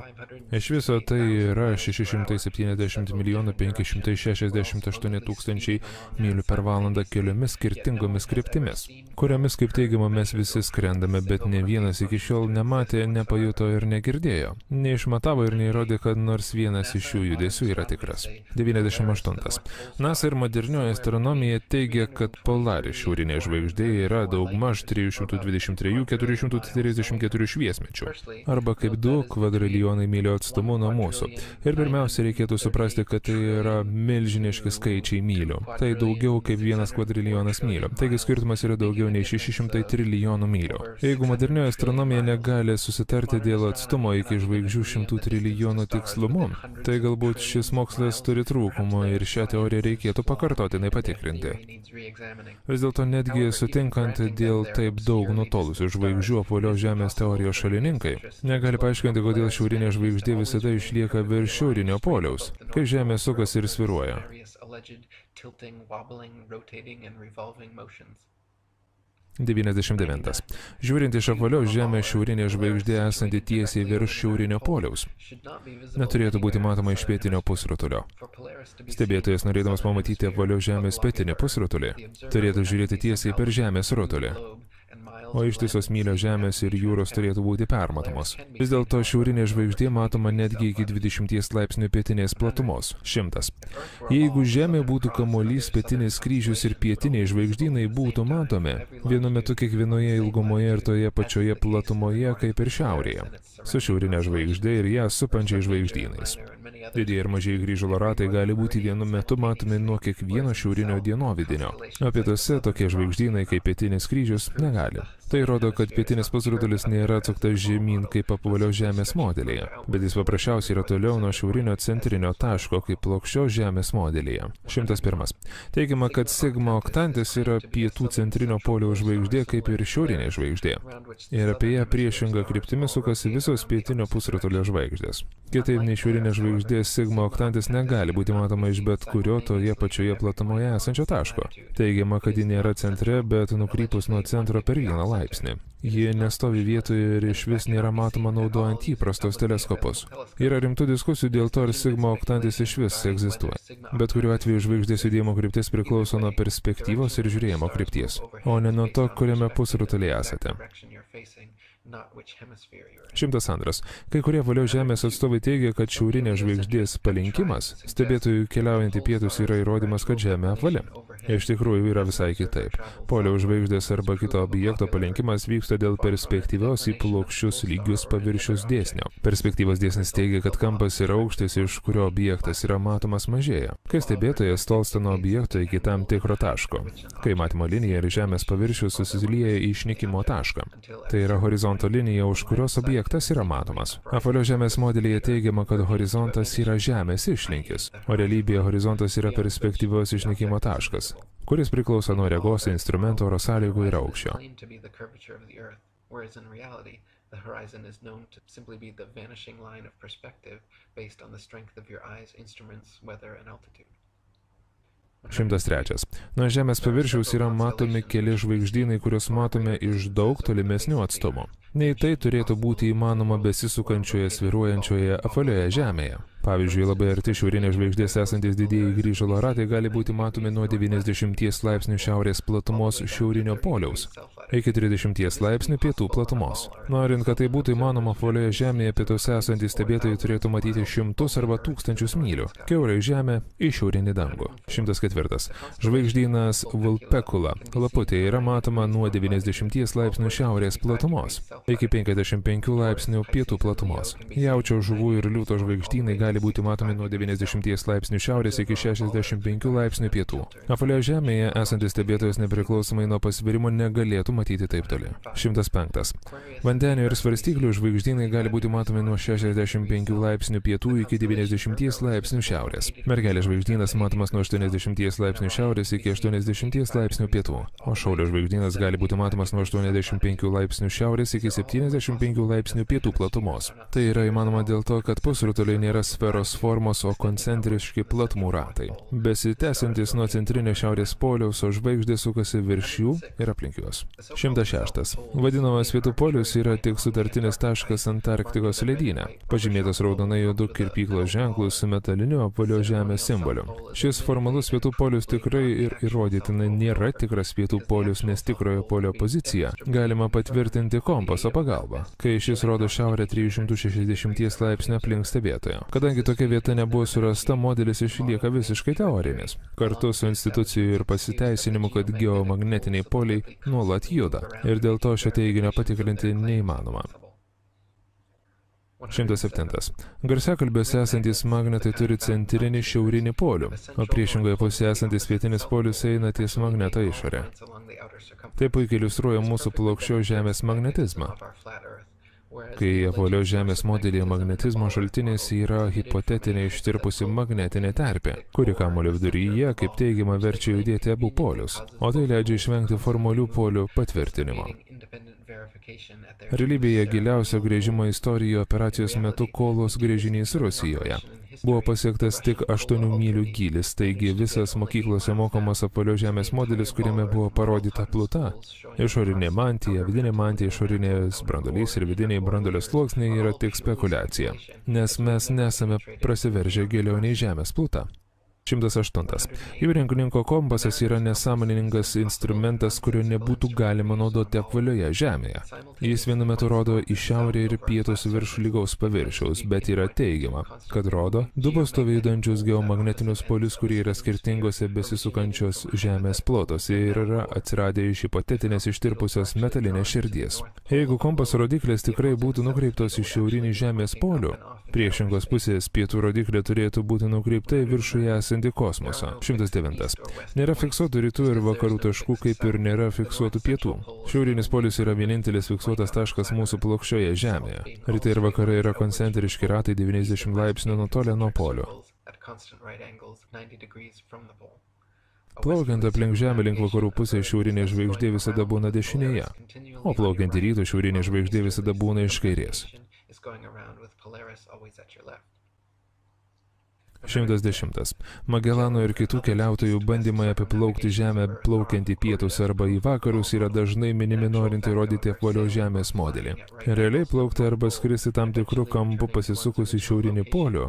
Iš viso tai yra 670 milijonų 568 tūkstančiai mylių per valandą keliomis skirtingomis kryptimis, kuriomis, kaip teigiama, mes visi skrendame, bet ne vienas iki šiol nematė, nepajuto ir negirdėjo. Neišmatavo ir neįrodė, kad nors vienas iš šių judesių yra tikras. 98. NASA ir modernioji astronomija teigia, kad Polaris šiaurinė žvaigždė yra daugmaž 323-434 šviesmečių, arba kaip 2 kvadrilijonai mylių atstumu nuo mūsų. Ir pirmiausia, reikėtų suprasti, kad tai yra milžiniški skaičiai mylių. Tai daugiau kaip 1 kvadrilijonas mylių. Taigi skirtumas yra daugiau nei 600 trilijonų mylių. Jeigu modernioji astronomija negali susitarti dėl atstumo iki žvaigždžių 100 trilijonų tikslumu, tai galbūt šis mokslas turi trūkumų ir šią teoriją reikėtų pakartotinai patikrinti. Vis dėlto netgi sutinkant dėl taip daug nutolusių žvaigždžių apvalios Žemės teorijos šalininkai negali paaiškinti, kodėl šiaurinė žvaigždė visada išlieka virš šiaurinio poliaus, kai Žemė sukasi ir svyruoja. 99. Žiūrint iš apvalios Žemės šiaurinė žvaigždė esanti tiesiai virš šiaurinio poliaus neturėtų būti matoma iš pietinio pusrutulio. Stebėtojas, norėdamas pamatyti apvalios Žemės pietinį pusrutulį, turėtų žiūrėti tiesiai per Žemės rutulį, o ištisos mylios Žemės ir jūros turėtų būti permatomos. Vis dėlto šiaurinė žvaigždė matoma netgi iki 20 laipsnių pietinės platumos – 100. Jeigu Žemė būtų kamuolys, pietinis kryžius ir pietiniai žvaigždynai būtų matomi vienu metu kiekvienoje ilgumoje ir toje pačioje platumoje kaip ir šiaurėje, su šiaurinė žvaigždė ir ją supančiai žvaigždynais. Didieji ir mažieji grįžulo ratai gali būti vienu metu matomi nuo kiekvieno šiaurinio dienovidinio, o pietuose tokie žvaigždynai kaip pietinis kryžius negali. Tai rodo, kad pietinis pusrutulis nėra atsuktas žemyn kaip apvalios Žemės modelyje, bet jis paprasčiausiai yra toliau nuo šiaurinio centrinio taško kaip plokščios Žemės modelyje. 101. Teigiama, kad Sigma Octantis yra pietų centrinio poliaus žvaigždė kaip ir šiaurinė žvaigždė. Ir apie ją priešinga kryptimi sukasi visos pietinio pusrutulio žvaigždės. Kitaip nei šiaurinė žvaigždė, Sigma Octantis negali būti matoma iš bet kurio toje pačioje platumoje esančio taško. Teigiama, kad ji nėra centre, bet nukrypus nuo centro per vieną laipsnį. Ji nestovi vietoje ir iš vis nėra matoma naudojant įprastos teleskopus. Yra rimtų diskusijų dėl to, ar Sigma Octantis iš vis egzistuoja. Bet kuriuo atveju žvaigždės judėjimo kryptis priklauso nuo perspektyvos ir žiūrėjimo krypties, o ne nuo to, kuriame pusrutulyje esate. 102. Kai kurie apvalios Žemės atstovai teigia, kad šiaurinė žvaigždės palinkimas stebėtojų keliaujant į pietus yra įrodymas, kad Žemė apvali. Iš tikrųjų yra visai kitaip. Poliaus žvaigždės arba kito objekto palinkimas vyksta dėl perspektyvios į plokščius lygius paviršius dėsnio. Perspektyvos dėsnis teigia, kad kampas ir aukštis, iš kurio objektas yra matomas, mažėja, kai stebėtojas tolsta nuo objekto iki tam tikro taško, kai matymo linija ir Žemės paviršius susilieja į išnykimo tašką. Tai yra horizonto linija, už kurios objektas yra matomas. Apvalios Žemės modelyje teigiama, kad horizontas yra Žemės išlinkis, o realybėje horizontas yra perspektyvios išnykimo taškas, kuris priklauso nuo regos, instrumento, oro sąlygų ir aukščio. The horizon is known to simply be the vanishing line of perspective based on the strength of your eyes, instruments, weather, and altitude. 103. Nuo Žemės paviršiaus yra matomi keli žvaigždynai, kuriuos matome iš daug tolimesnių atstumų. Nei tai turėtų būti įmanoma besisukančioje, svyruojančioje apvalioje Žemėje. Pavyzdžiui, labai arti šiaurinės žvaigždės esantis didieji grįžulo ratai gali būti matomi nuo 90 laipsnių šiaurės platumos šiaurinio poliaus iki 30 laipsnių pietų platumos. Norint, kad tai būtų įmanoma apvalioje Žemėje, pietuose esantys stebėtojai turėtų matyti šimtus arba tūkstančius mylių kiaurai Žemę į šiaurinį dangų. 104. Žvaigždynas Vulpecula laputė yra matoma nuo 90 laipsnių šiaurės platumos iki 55 laipsnių pietų platumos. Jaučio, žuvų ir liūto žvaigždynai gali būti matomi nuo 90 laipsnių šiaurės iki 65 laipsnių pietų. Apvalioje Žemėje esantis stebėtojas nepriklausomai nuo pasvirimo negalėtų matyti taip toli. 105. Vandenio ir svarstyklių žvaigždynai gali būti matomi nuo 65 laipsnių pietų iki 90 laipsnių šiaurės. Mergelės žvaigždynas matomas nuo 80 laipsnių šiaurės iki 80 laipsnių pietų, o Šaulio žvaigždynas gali būti matomas nuo 85 laipsnių šiaurės iki 75 laipsnių pietų platumos. Tai yra įmanoma dėl to, kad pusrutuliai nėra sferos formos, o koncentriški platmų ratai, besitęsiantis nuo centrinio šiaurės poliaus, o žvaigždė sukasi virš jų ir aplink juos. 106. Vadinamas pietų polius yra tik sutartinis taškas Antarktikos ledyne, pažymėtas raudonai juodu kirpyklos ženklų su metaliniu apvalios Žemės simboliu. Šis formalus pietų polius tikrai ir įrodytinai nėra tikras pietų polius, nes tikrojo polio poziciją galima patvirtinti kompaso pagalba, kai šis rodo šiaurę 360 laipsnių aplink stebėtoją. Kadangi tokia vieta nebuvo surasta, modelis išlieka visiškai teorinis, kartu su institucijų ir pasiteisinimu, kad geomagnetiniai poliai nuolat juda, ir dėl to šio teiginio patikrinti neįmanoma. 107. Garsiakalbiuose esantys magnetai turi centrinį šiaurinį polių, o priešingoje pusėje esantis pietinis polius eina ties magneto išorę. Tai puikiai iliustruoja mūsų plokščios Žemės magnetizmą. Kai apvalios Žemės modelyje magnetizmo šaltinis yra hipotetinė ištirpusi magnetinė terpė, kuri kamuolio viduryje, kaip teigiama, verčia judėti abu polius, o tai leidžia išvengti formalių polių patvirtinimo. Realybėje giliausio grėžimo istorijoje operacijos metu Kolos grėžinys Rusijoje. Buvo pasiektas tik 8 mylių gylis, taigi visas mokyklose mokomas apvalios Žemės modelis, kuriame buvo parodyta pluta. Išorinė mantija, vidinė mantija, išorinės branduolys ir vidiniai branduolio sluoksniai yra tik spekulacija, nes mes nesame prasiveržę giliau nei Žemės pluta. 108. Jūrininko kompasas yra nesąmoningas instrumentas, kurio nebūtų galima naudoti apvalioje Žemėje. Jis vienu metu rodo į šiaurę ir pietus virš lygaus paviršiaus, bet yra teigiama, kad rodo du pastoviai judančius geomagnetinius polius, kurie yra skirtingose besisukančios Žemės plotose ir yra atsiradę iš hipotetinės ištirpusios metalinės širdies. Jeigu kompaso rodiklės tikrai būtų nukreiptos į šiaurinį Žemės polių, priešingos pusės pietų rodiklė turėtų būti nukreipta į viršuje esantį kosmosą. 109. Nėra fiksuotų rytų ir vakarų taškų, kaip ir nėra fiksuotų pietų. Šiaurinis polius yra vienintelis fiksuotas taškas mūsų plokščioje Žemėje. Rytai ir vakarai yra koncentriški ratai 90 laipsnių nutolę nuo polių. Plaukiant aplink Žemę link vakarų pusės šiaurinė žvaigždė visada būna dešinėje, o plaukiant į rytų šiaurinė žvaigždė visada būna iš kairės. 110. Magelano ir kitų keliautojų bandymai apiplaukti Žemę plaukiant į pietus arba į vakarus yra dažnai minimi norint įrodyti apvalios Žemės modelį. Realiai plaukti arba skristi tam tikrų kampų pasisukus į šiaurinį polių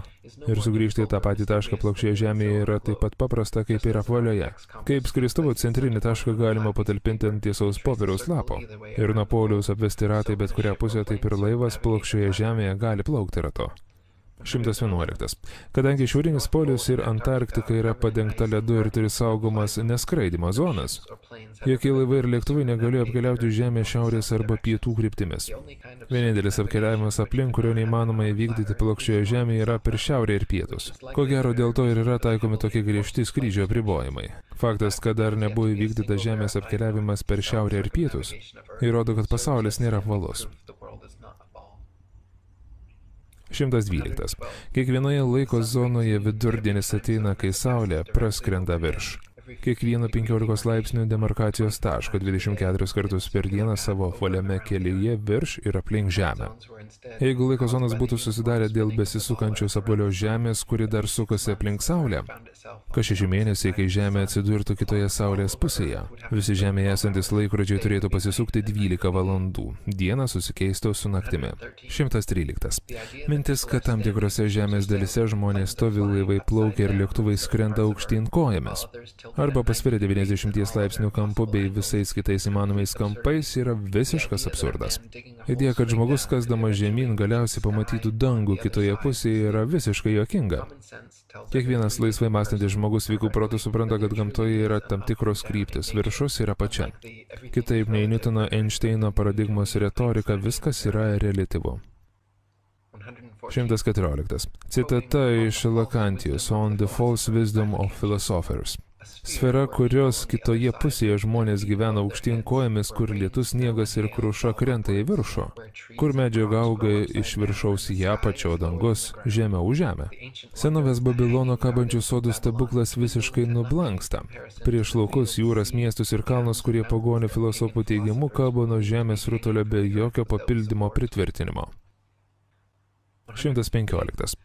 ir sugrįžti į tą patį tašką plokščioje Žemėje yra taip pat paprasta kaip ir apvalioje. Kaip skristuvo centrinį tašką galima patalpinti ant tiesaus popieriaus lapo ir nuo poliaus apvesti ratai bet kurią pusę, taip ir laivas plokščioje Žemėje gali plaukti ratu. 111. Kadangi šiaurinis polius ir Antarktika yra padengta ledu ir turi saugomas neskraidymo zonas, jokie laivai ir lėktuvai negalėjo apkeliauti Žemę šiaurės arba pietų kryptimis. Vienintelis apkeliavimas aplink, kurio neįmanoma įvykdyti plokščioje Žemėje, yra per šiaurę ir pietus. Ko gero dėl to ir yra taikomi tokie griežti skrydžio apribojimai. Faktas, kad dar nebuvo įvykdytas Žemės apkeliavimas per šiaurę ir pietus, įrodo, kad pasaulis nėra apvalus. 112. Kiekvienoje laiko zonoje vidurdienis ateina, kai Saulė praskrenda virš. Kiekvieno 15 laipsnių demarkacijos taško 24 kartus per dieną savo apvaliame kelyje virš ir aplink Žemę. Jeigu laiko zonas būtų susidarę dėl besisukančios apvalios Žemės, kuri dar sukasi aplink Saulę, kas 6 mėnesiai, kai Žemė atsidurtų kitoje Saulės pusėje, visi Žemėje esantis laikrodžiai turėtų pasisukti 12 valandų. Diena susikeistų su naktimi. 113. Mintis, kad tam tikrose Žemės dalyse žmonės stovi, laivai plaukia ir lėktuvai skrenda aukštyn kojomis, arba pasvirę 90 laipsnių kampu bei visais kitais įmanomais kampais, yra visiškas absurdas. Idėja, kad žmogus kasdamas žemyn galiausiai pamatytų dangų kitoje pusėje, yra visiškai juokinga. Kiekvienas laisvai mąstantis žmogus sveikų protų supranta, kad gamtoje yra tam tikros kryptis, viršus ir apačia. Kitaip nei Newtono Einšteino paradigmos retorika, viskas yra reliatyvu. 114. Citata iš Lakantijos On the False Wisdom of Philosophers. Sfera, kurios kitoje pusėje žmonės gyvena aukštyn kojomis, kur lietus, sniegas ir kruša krenta į viršų, kur medžiaga auga iš viršaus į apačią, o dangus žemė už žemę. Senovės Babilono kabančių sodų stebuklas visiškai nublanksta. Prieš laukus, jūras, miestus ir kalnus, kurie pagonių filosofų teigimu kabo nuo žemės rutulio be jokio papildymo pritvirtinimo. 115.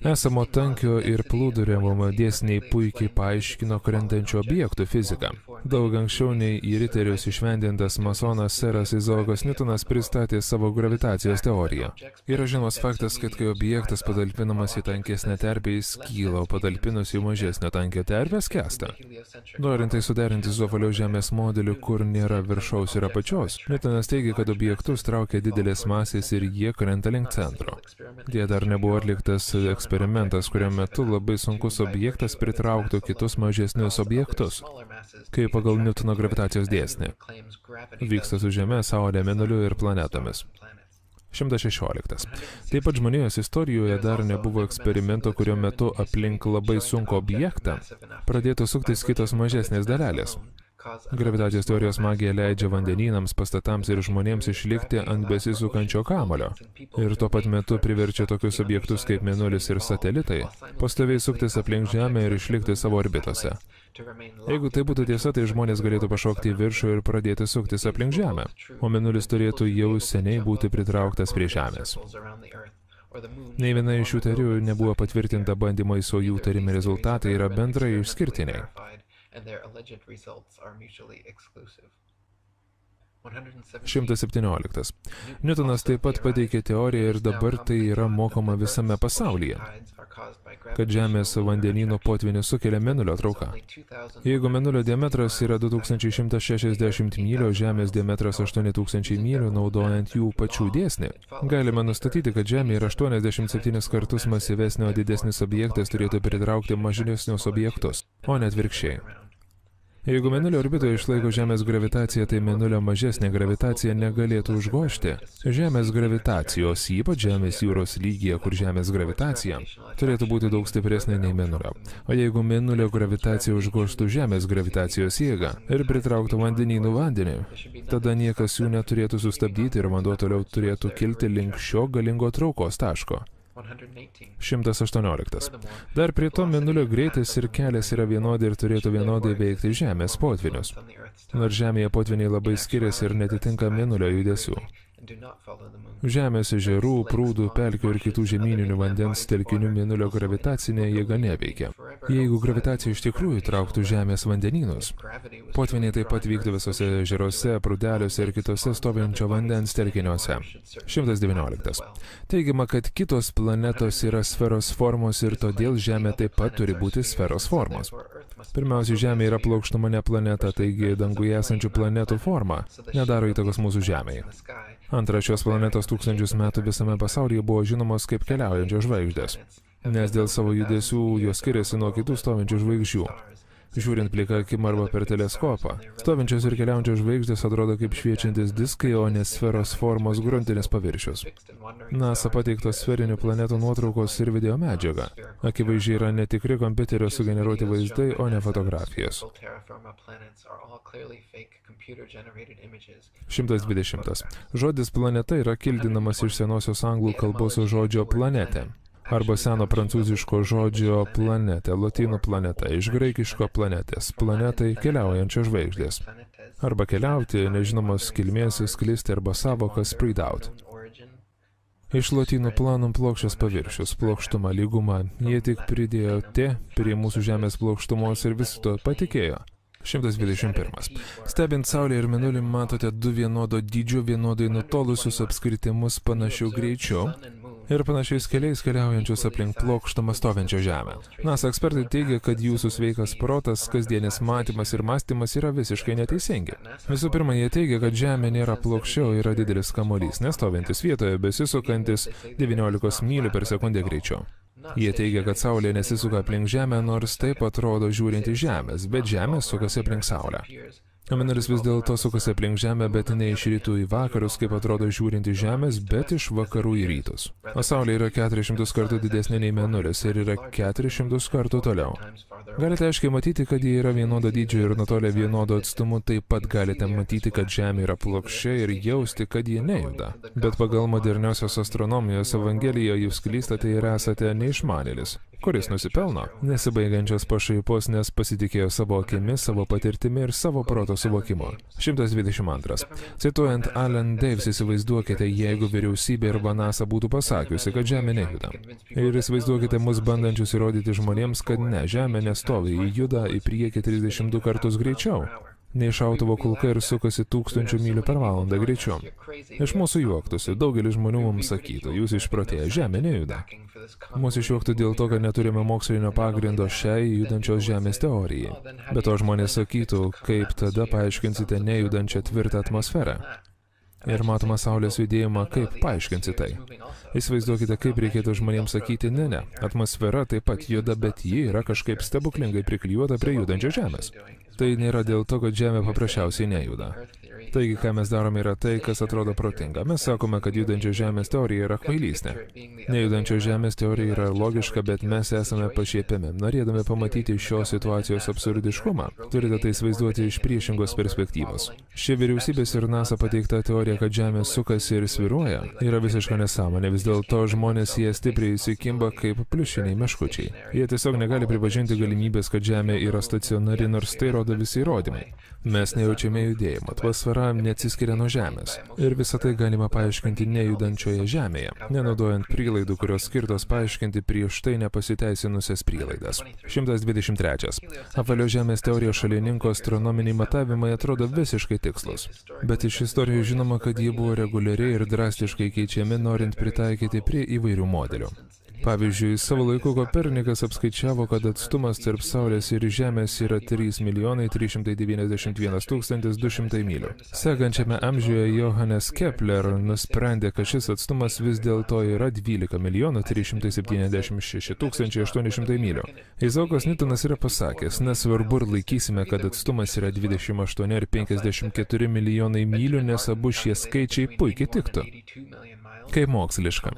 Esamo tankio ir plūduriavimo dėsniai puikiai paaiškino krentančių objektų fiziką. Daug anksčiau nei į riterius išvendintas masonas seras Izaokas Newtonas pristatė savo gravitacijos teoriją. Yra žinomas faktas, kad kai objektas patalpinamas į tankesnę terpę, jis kyla, o patalpinus į mažesnę tankio terpę skęsta. Norint tai suderinti su apvalios Žemės modeliu, kur nėra viršaus ir apačios, Newtonas teigia, kad objektus traukia didelės masės ir jie krenta link centro. Dar nebuvo atliktas eksperimentas, kurio metu labai sunkus objektas pritrauktų kitus mažesnius objektus, kaip pagal Newtono gravitacijos dėsnį. Vyksta su Žeme, Saulė, Mėnuliu ir planetomis. 116. Taip pat žmonijos istorijoje dar nebuvo eksperimento, kurio metu aplink labai sunkų objektą pradėtų suktis kitos mažesnės dalelės. Gravitacijos teorijos magija leidžia vandenynams, pastatams ir žmonėms išlikti ant besisukančio kamulio. Ir tuo pat metu priverčia tokius objektus kaip Mėnulis ir satelitai pastoviai suktis aplink Žemę ir išlikti savo orbitose. Jeigu tai būtų tiesa, tai žmonės galėtų pašokti į viršų ir pradėti suktis aplink Žemę, o Mėnulis turėtų jau seniai būti pritrauktas prie Žemės. Nei viena iš šių teorijų nebuvo patvirtinta bandymais, o jų tariami rezultatai yra bendrai išskirtiniai. 117. Niutonas taip pat pateikė teoriją ir dabar tai yra mokoma visame pasaulyje, kad Žemės vandenyno potvynis sukelia mėnulio trauką. Jeigu mėnulio diametras yra 2160 mylių, Žemės diametras 8000 mylių, naudojant jų pačių dėsnį, galime nustatyti, kad Žemė yra 87 kartus masyvesnė, o didesnis objektas turėtų pritraukti mažesnius objektus, o ne atvirkščiai. Jeigu mėnulio orbitoje išlaiko Žemės gravitaciją, tai mėnulio mažesnė gravitacija negalėtų užgožti Žemės gravitacijos, ypač Žemės jūros lygyje, kur Žemės gravitacija turėtų būti daug stipresnė nei mėnulio. O jeigu mėnulio gravitacija užgožtų Žemės gravitacijos jėgą ir pritrauktų vandenynų vandenį, tada niekas jų neturėtų sustabdyti ir vanduo toliau turėtų kilti link šio galingo traukos taško. 118. Dar prie to mėnulio greitis ir kelias yra vienodi ir turėtų vienodai veikti Žemės potvinius. Nors Žemėje potviniai labai skiriasi ir netitinka mėnulio judesių. Žemės ežerų, prūdų, pelkių ir kitų žemyninių vandens telkinių mėnulio gravitacinė jėga neveikia. Jeigu gravitacija iš tikrųjų trauktų Žemės vandenynus, potviniai taip pat vyktų visose ežeruose, prūdeliuose ir kitose stovinčio vandens telkiniuose. 119. Teigiama, kad kitos planetos yra sferos formos ir todėl Žemė taip pat turi būti sferos formos. Pirmiausia, Žemė yra plokštumanė planeta, taigi danguje esančių planetų forma nedaro įtakos mūsų Žemėje. Antra, šios planetos tūkstančius metų visame pasaulyje buvo žinomos kaip keliaujančios žvaigždės, nes dėl savo judesių jos skiriasi nuo kitų stovinčių žvaigždžių. Žiūrint plika akim arba per teleskopą, stovinčios ir keliaujančios žvaigždės atrodo kaip šviečiantis diskai, o ne sferos formos gruntinis paviršius. NASA pateiktos sferinių planetų nuotraukos ir video medžiaga. Akivaizdžiai yra netikri kompiuterio sugeneruoti vaizdai, o ne fotografijos. 120. Žodis planeta yra kildinamas iš senosios anglų kalbos žodžio planetė, arba seno prancūziško žodžio planetė, lotynų planeta, iš graikiško planetės, planetai keliaujančios žvaigždės. Arba keliauti, nežinomos kilmės, sklisti arba savoka spread out. Iš lotynų planum plokščias paviršius, plokštuma, lyguma, jie tik pridėjo te prie mūsų Žemės plokštumos ir visi to patikėjo. 121. Stebint Saulę ir Mėnulį matote du vienodo dydžio, vienodai nutolusius apskritimus panašių greičių ir panašiais keliais keliaujančius aplink plokštumą stovinčią Žemę. NASA ekspertai teigia, kad jūsų sveikas protas, kasdienis matymas ir mąstymas yra visiškai neteisingi. Visų pirma, jie teigia, kad Žemė nėra plokščia, o yra didelis kamuolys, nestovintis vietoje, besisukantis 19 mylių per sekundę greičiu. Jie teigia, kad Saulė nesisuka aplink Žemę, nors taip atrodo žiūrint į Žemės, bet Žemė sukasi aplink Saulę. Mėnulis vis dėlto sukasi aplink Žemę, bet ne iš rytų į vakarus, kaip atrodo žiūrint į Žemės, bet iš vakarų į rytus. O Saulė yra 400 kartų didesnė nei Mėnulis ir yra 400 kartų toliau. Galite aiškiai matyti, kad jie yra vienodo dydžio ir nutolę vienodo atstumu, taip pat galite matyti, kad Žemė yra plokščia ir jausti, kad jie nejuda. Bet pagal moderniosios astronomijos evangeliją jūs klystate ir esate neišmanėlis, kuris nusipelno nesibaigiančios pašaipos, nes pasitikėjo savo akimis, savo patirtimi ir savo proto suvokimo. 122. Cituojant Alan Davis, įsivaizduokite, jeigu vyriausybė ir NASA būtų pasakiusi, kad Žemė nejuda. Ir įsivaizduokite mus bandančius įrodyti žmonėms, kad ne, Žemė nestovi, ji juda į priekį 32 kartus greičiau. Nei šautuvo kulka ir sukasi 1000 mylių per valandą greičiu. Iš mūsų juoktųsi, daugelis žmonių mums sakytų, jūs išprotėję, Žemė nejuda. Mūsų išjuoktų dėl to, kad neturime mokslinio pagrindo šiai judančios Žemės teorijai. Bet to žmonės sakytų, kaip tada paaiškinsite nejudančią tvirtą atmosferą. Ir matomą Saulės judėjimą, kaip paaiškinsite tai. Įsivaizduokite, kaip reikėtų žmonėms sakyti, ne, atmosfera taip pat juda, bet ji yra kažkaip stebuklingai priklijuota prie judančios Žemės. Tai nėra dėl to, kad Žemė paprasčiausiai nejuda. Taigi, ką mes darome, yra tai, kas atrodo protinga. Mes sakome, kad judančios Žemės teorija yra kvailystė. Nejudančios Žemės teorija yra logiška, bet mes esame pašiepiami. Norėdami pamatyti šios situacijos absurdiškumą, turite tai įsivaizduoti iš priešingos perspektyvos. Ši vyriausybės ir NASA pateikta teorija, kad Žemė sukasi ir svyruoja, yra visiška nesąmonė. Vis dėlto žmonės jie stipriai įsikimba kaip pliušiniai meškučiai. Jie tiesiog negali pripažinti galimybės, kad Žemė yra stacionari, nors tai rodo visi įrodymai. Mes nejaučiame judėjimo. Atmosfera yra neatsiskiria nuo Žemės. Ir visą tai galima paaiškinti nejudančioje Žemėje, nenaudojant prielaidų, kurios skirtos paaiškinti prieš tai nepasiteisinusias prielaidas. 123. Apvalios Žemės teorijos šalininko astronominiai matavimai atrodo visiškai tikslus. Bet iš istorijos žinoma, kad jie buvo reguliariai ir drastiškai keičiami, norint pritaikyti prie įvairių modelių. Pavyzdžiui, savo laiku Kopernikas apskaičiavo, kad atstumas tarp Saulės ir Žemės yra 3 391 200 mylių. Sekančiame amžiuje Johannes Kepler nusprendė, kad šis atstumas vis dėlto yra 12 376 800 mylių. Izaokas Niutonas yra pasakęs, nesvarbu ir laikysime, kad atstumas yra 28 ir 54 milijonai mylių, nes abu šie skaičiai puikiai tiktų. Kaip moksliška.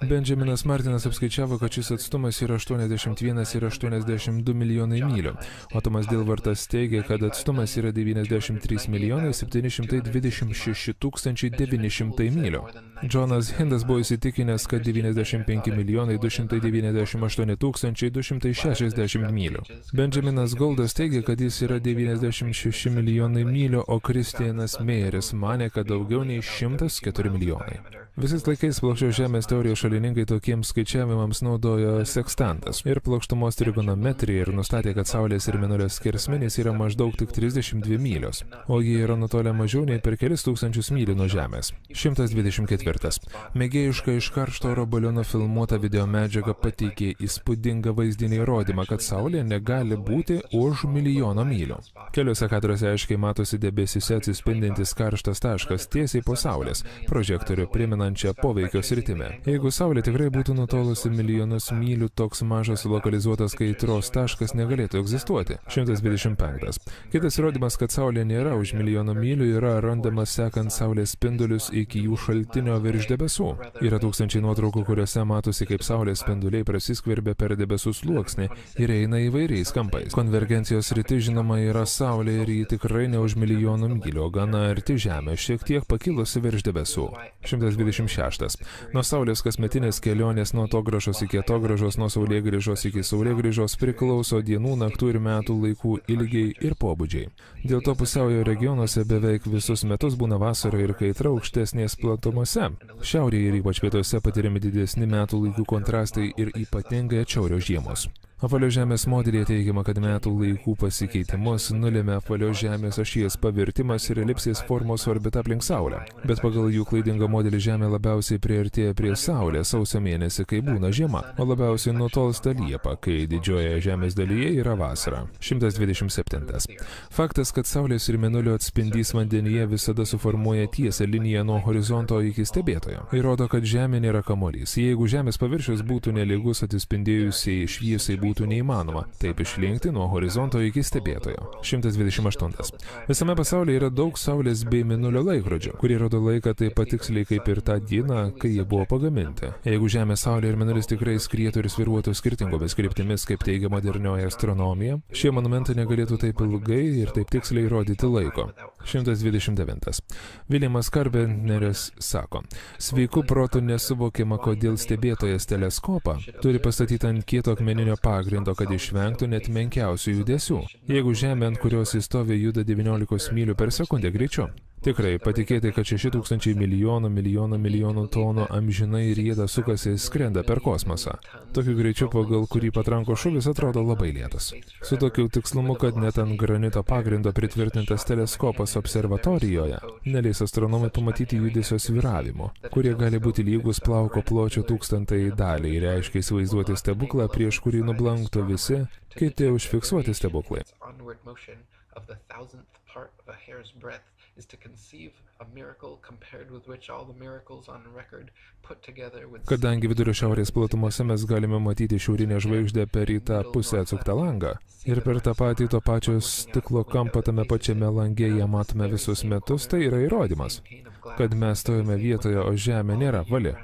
Benjaminas Martinas apskaičiavo, kad šis atstumas yra 81 ir 82 milijonai mylių, o Tomas Dilvartas teigia, kad atstumas yra 93 milijonai 726 900 mylių. Džonas Hindas buvo įsitikinęs, kad 95 milijonai 298 260 mylių. Benjaminas Goldas teigia, kad jis yra 96 milijonai mylių, o Kristianas Meyeris manė, kad daugiau nei 104 milijonai. Visais laikais plokščios Žemės teorijos šalininkai tokiems skaičiavimams naudojo sekstantas ir plokštumos trigonometriją ir nustatė, kad Saulės ir Mėnulio skersmenys yra maždaug tik 32 mylios, o jie yra nutolę mažiau nei per kelis tūkstančius mylių nuo Žemės. 124. Mėgėjiška iš karšto oro baliono filmuota videomedžiaga pateikė įspūdingą vaizdinį įrodymą, kad Saulė negali būti už milijono mylių. Keliuose kadruose aiškiai matosi debesyse atsispindintis karštas taškas tiesiai po Saulės, prožektorių priminančią poveikio sritimi. Jeigu Saulė tikrai būtų nutolusi milijonus mylių, toks mažas lokalizuotas kaitros taškas negalėtų egzistuoti. 125. Kitas įrodymas, kad Saulė nėra už milijono mylių, yra randamas sekant Saulės spindulius iki jų šaltinio virš debesų. Yra tūkstančiai nuotraukų, kuriuose matosi, kaip Saulės spinduliai prasiskverbia per debesų sluoksnį ir eina įvairiais kampais. Konvergencijos sritis, žinoma, yra Saulė ir ji tikrai ne už milijonų mylių, o gana arti Žemės, šiek tiek pakilusi virš debesų. 126. Nuo Saulės kasmetinės kelionės nuo atogrąžos iki atogrąžos, nuo saulėgrįžos iki saulėgrįžos priklauso dienų, naktų ir metų laikų ilgiai ir pobūdžiai. Dėl to pusiaujo regionuose beveik visus metus būna vasara ir kaitra aukštesnės platumose. Šiaurėje ir ypač pietuose patiriami didesni metų laikų kontrastai ir ypatingai atšiaurios žiemos. Apvalios Žemės modelyje teigiama, kad metų laikų pasikeitimus nulėmė apvalios Žemės ašies pavirtimas ir elipsės formos orbita aplink Saulę. Bet pagal jų klaidingą modelį Žemė labiausiai priartėja prie Saulės sausio mėnesį, kai būna žiema, o labiausiai nutolsta Liepa, kai didžiojoje Žemės dalyje yra vasara. 127. Faktas, kad Saulės ir Mėnulio atspindys vandenyje visada suformuoja tiesią liniją nuo horizonto iki stebėtojo, įrodo, kad Žemė nėra kamuolys. Jeigu Žemės paviršius būtų nelygus, atsispindėjusiai šviesai būtų neįmanoma taip išlinkti nuo horizonto iki stebėtojo. 128. Visame pasaulyje yra daug Saulės bei Mėnulio laikrodžių, kurie rodo laiką taip pat tiksliai kaip ir tą dieną, kai jie buvo pagaminti. Jeigu Žemė, Saulė ir Mėnulis tikrai skrietų ir svyruotų skirtingomis kryptimis, kaip teigia modernioji astronomija, šie monumentai negalėtų taip ilgai ir taip tiksliai rodyti laiko. 129. Viljamas Karbeneris sako, sveikų protų nesuvokiama, kodėl stebėtojas teleskopą turi pastatyti ant kieto akmeninio pagrindo, kad išvengtų net menkiausių judesių. Jeigu Žemė, ant kurios jis stovi, juda 19 mylių per sekundę greičiu. Tikrai, patikėti, kad 6000 milijonų tonų amžinai rieda sukasi skrenda per kosmosą. Tokiu greičiu, pagal kurį patranko šuvis, atrodo labai lėtas. Su tokiu tikslumu, kad net ant granito pagrindo pritvirtintas teleskopas observatorijoje neleis astronomai pamatyti judesio svyravimo, kurie gali būti lygus plauko pločio 1000 daliai ir aiškiai įsivaizduoti stebuklą, prieš kurį nublanktų visi kiti užfiksuoti stebuklai. Kadangi vidurio šiaurės platumose mes galime matyti šiaurinę žvaigždę per į tą pusę atsuktą langą ir per tą patį to pačio stiklo kampą tame pačiame lange ją matome visus metus, tai yra įrodymas, kad mes stojame vietoje, o Žemė nėra apvali.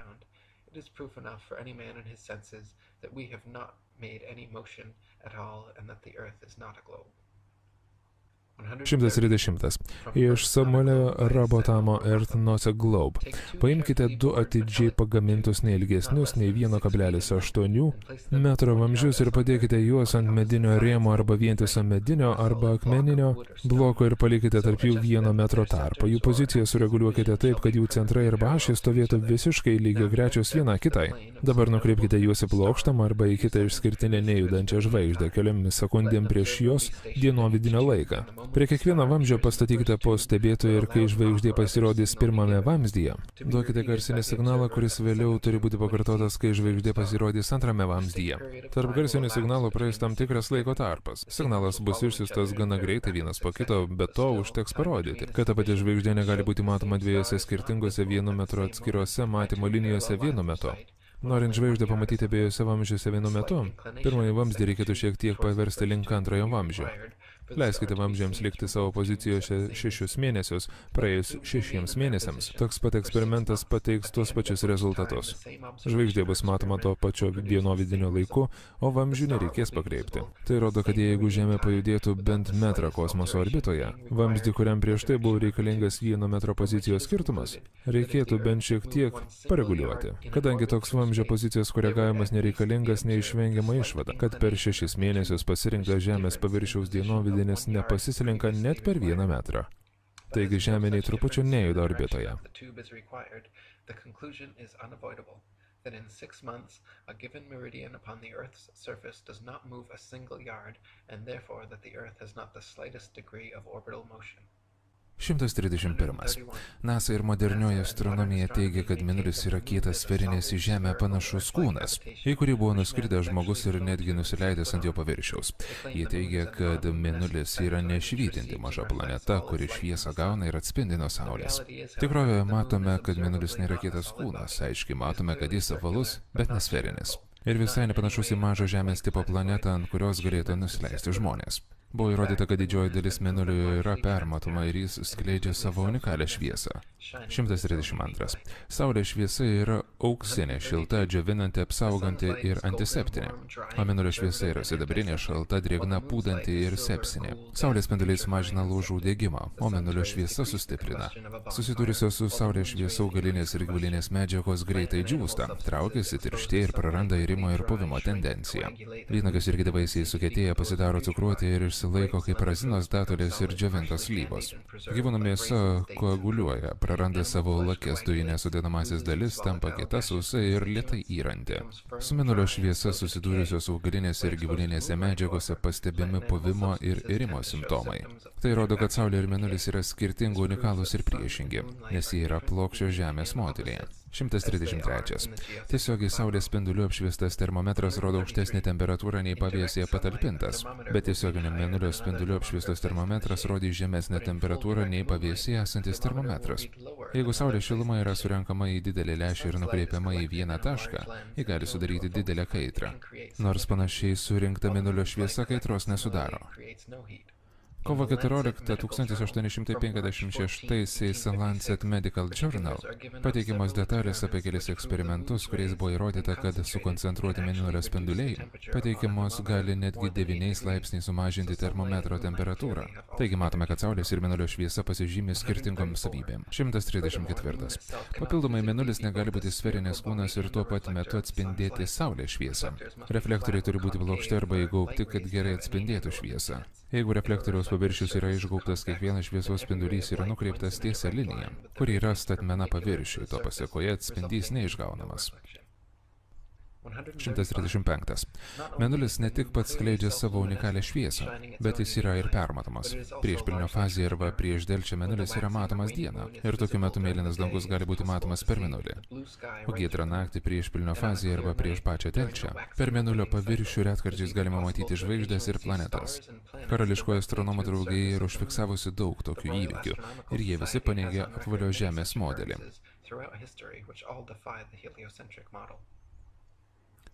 130. Iš Samuelio Robotamo Earth Nose Globe. Paimkite 2 atidžiai pagamintus neilgesnius nei 1,8 metro vamzdžius ir padėkite juos ant medinio rėmo arba vientiso medinio arba akmeninio bloko ir palikite tarp jų 1 metro tarpą. Jų poziciją sureguliuokite taip, kad jų centrai arba ašys stovėtų visiškai lygiagrečios viena kitai. Dabar nukreipkite juos į plokštamą arba į kitą išskirtinę nejudančią žvaigždę keliomis sekundėm prieš jos dienovidinio laiką. Prie kiekvieno vamzdžio pastatykite po stebėtoją ir kai žvaigždė pasirodys pirmame vamzdyje, duokite garsinį signalą, kuris vėliau turi būti pakartotas, kai žvaigždė pasirodys antrame vamzdyje. Tarp garsinių signalų praeis tam tikras laiko tarpas. Signalas bus išsiųstas gana greitai vienas po kito, bet to užteks parodyti, kad ta pati žvaigždė negali būti matoma dviejose skirtingose 1 metro atskirose matymo linijose vienu metu. Norint žvaigždę pamatyti abiejose vamzdžiuose vienu metu, pirmąjį vamzdį reikėtų šiek tiek paversti link antrojo vamzdžio. Leiskite vamzdžiams likti savo pozicijose 6 mėnesius, praėjus 6 mėnesiams. Toks pat eksperimentas pateiks tuos pačius rezultatus. Žvaigždė bus matoma to pačio dienovidinio laiku, o vamzdžių nereikės pakreipti. Tai rodo, kad jeigu Žemė pajudėtų bent metrą kosmoso orbitoje, vamzdį, kuriam prieš tai buvo reikalingas 1 metro pozicijos skirtumas, reikėtų bent šiek tiek pareguliuoti. Kadangi toks vamzdžio pozicijos koregavimas nereikalingas, neišvengiama išvada, kad per 6 mėnesius pasirinktas Žemės paviršiaus dienovidinis nepasislenka net per 1 metrą. Taigi Žemė nei trupučio nejuda orbitoje. That in 6 months, a given meridian upon the Earth's surface does not move a single yard, and therefore that the Earth has not the slightest degree of orbital motion. 131. NASA ir modernioji astronomija teigia, kad Mėnulis yra kietas sferinės į Žemę panašus kūnas, į kurį buvo nuskridęs žmogus ir netgi nusileidęs ant jo paviršiaus. Jie teigia, kad Mėnulis yra nešvytinti maža planeta, kuri šviesą gauna ir atspindi nuo Saulės. Tikrovėje matome, kad Mėnulis nėra kietas kūnas, aiškiai matome, kad jis apvalus, bet nesferinis. Ir visai nepanašus į mažą Žemės tipo planetą, ant kurios galėtų nusileisti žmonės. Buvo įrodyta, kad didžioji dalis Mėnulio yra permatoma ir jis skleidžia savo unikalią šviesą. 132. Saulės šviesa yra auksinė, šilta, džiovinanti, apsauganti ir antiseptinė. O Mėnulio šviesa yra sidabrinė, šalta, drėgna, pūdanti ir sepsinė. Saulės spinduliai sumažina lūžų degimą, o Mėnulio šviesa sustiprina. Susidūrusios su Saulės šviesa augalinės ir gyvulinės medžiagos greitai džiūsta, traukiasi, tirštėja ir praranda irimo ir puvimo tendenciją. Vynuogės ir kiti vaisiai sukietėja, pasidaro cukruoti ir išsilaiko kaip razinos, datulės ir džiovintos slyvos. Gyvūnų mėsa koaguliuoja, praranda savo lakės dujinės sudedamąsias dalis, tampa kieta, sausa ir lėtai yranti. Su Mėnulio šviesa susidūrusios augalinės ir gyvulinėse medžiagose pastebimi puvimo ir irimo simptomai. Tai rodo, kad Saulė ir Mėnulis yra skirtingi, unikalūs ir priešingi, nes jie yra plokščio Žemės modelėje. 133. Tiesiogiai Saulės spindulių apšviestas termometras rodo aukštesnį temperatūrą nei pavėsyje patalpintas, bet tiesioginio Mėnulio spindulių apšviestas termometras rodys žemesnę temperatūrą nei pavėsyje esantis termometras. Jeigu Saulės šiluma yra surenkama į didelį lęšį ir nukreipiama į vieną tašką, ji gali sudaryti didelę kaitrą, nors panašiai surinkta Mėnulio šviesa kaitros nesudaro. Kovo 14 1856 Lancet Medical Journal pateikiamos detalės apie kelis eksperimentus, kuriais buvo įrodyta, kad sukoncentruoti Mėnulio spinduliai pateikiamos gali netgi 9 laipsniais sumažinti termometro temperatūrą. Taigi matome, kad Saulės ir Mėnulio šviesa pasižymi skirtingomis savybėmis. 134. Papildomai Mėnulis negali būti sferinės kūnas ir tuo pat metu atspindėti Saulės šviesą. Reflektoriai turi būti plokšti arba įgaubti, kad gerai atspindėtų šviesą. Jeigu reflektoriaus paviršius yra išgaubtas, kiekvienas šviesos spindulys yra nukreiptas tiesia linija, kuri yra statmena paviršiui, to pasėkoje atspindys neišgaunamas. 135. Mėnulis ne tik pats skleidžia savo unikalią šviesą, bet jis yra ir permatomas. Priešpilnio fazėje arba prieš delčią Mėnulis yra matomas dieną, ir tokiu metu mėlynas dangus gali būti matomas per Mėnulį. O giedrą naktį priešpilnio fazėje arba prieš pačią delčią, per Mėnulio paviršių retkarčiais galima matyti žvaigždės ir planetas. Karališkoji astronomų draugija yra užfiksavusi daug tokių įvykių, ir jie visi paneigia apvalios Žemės modelį.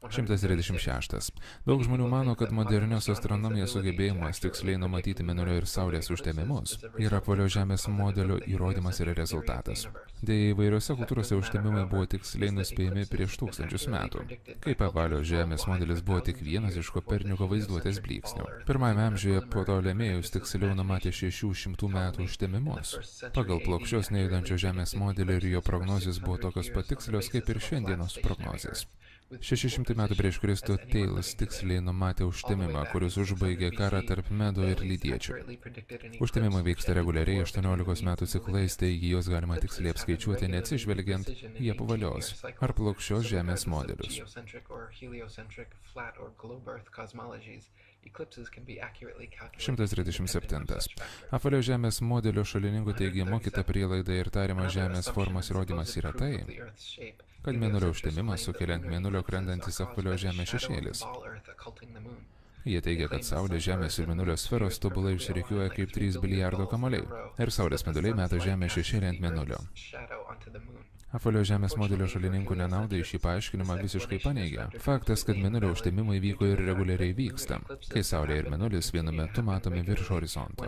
136. Daug žmonių mano, kad modernios astronomijos sugebėjimas tiksliai numatyti Mėnulio ir Saulės užtemimus yra apvalio Žemės modelio įrodymas ir rezultatas. Deja, įvairiose kultūrose užtemimai buvo tiksliai nuspėjami prieš tūkstančius metų. Kaip apvalio Žemės modelis buvo tik vienas iš Koperniko vaizduotės blyksnių. Pirmajame amžiuje Ptolemėjus tiksliau numatė 600 metų užtemimus. Pagal plokščios nejudančio Žemės modelį ir jo prognozės buvo tokios patikslios kaip ir šiandienos prognozės. 600 metų prieš Kristų Teilas tiksliai numatė užtemimą, kuris užbaigė karą tarp Medo ir Lydiečių. Užtemimai vyksta reguliariai 18 metų ciklais, taigi juos galima tiksliai apskaičiuoti neatsižvelgiant į apvalios ar plokščios Žemės modelius. 137. Apvalio Žemės modelio šalininkų teigimu kita prielaida ir tariama Žemės formos įrodymas yra tai, kad Mėnulio užtemimas sukelia ant Mėnulio krentantis apvalio Žemės šešėlis. Jie teigia, kad Saulė, Žemės ir Mėnulio sferos tobulai išsirikiuoja kaip 3 bilijardo kamuoliai ir Saulės spinduliai meta Žemės šešėlį ant Mėnulio. Apvalio Žemės modelio šalininkų nenaudai šį paaiškinimą visiškai paneigia. Faktas, kad Mėnulio užtemimai vyko ir reguliariai vyksta, kai Saulė ir Mėnulis vienu metu matomi virš horizonto.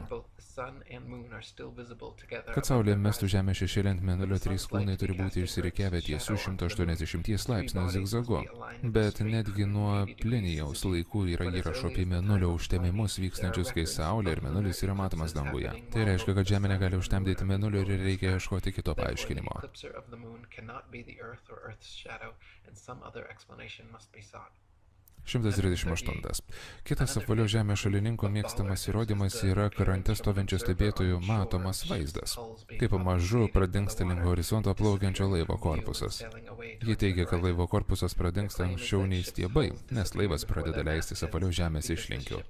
Kad Saulė mestų Žemės šešėlį ant Mėnulio, 3 kūnai turi būti išsirikiavę tiesių 180 laipsnių zigzagu. Bet netgi nuo Plinijaus laikų yra įrašo apie Mėnulio užtemimus vykstančius, kai Saulė ir Mėnulis yra matomas danguje. Tai reiškia, kad Žemė negali užtemdyti Mėnulio ir reikia ieškoti kito paaiškinimo. 138. Kitas apvalio Žemės šalininko mėgstamas įrodymas yra krante stovinčio stebėtojų matomas vaizdas, kaip pamažu pradingsta link horizonto plaukiančio laivo korpusas. Jie teigia, kad laivo korpusas pradingsta anksčiau nei stiebai, nes laivas pradeda leistis apvalio Žemės išlinkiu.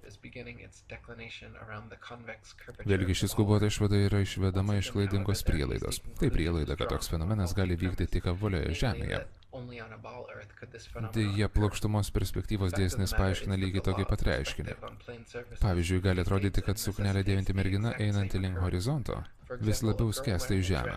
Vėlgi šis skubota išvada yra išvedama iš klaidingos prielaidos. Tai prielaida, kad toks fenomenas gali vykti tik apvalioje Žemėje. Deja, plokštumos perspektyvos dėsnis paaiškina lygiai tokį pat reiškinį. Pavyzdžiui, gali atrodyti, kad suknelę dėvinti mergina einanti link horizonto vis labiau skęsta į žemę.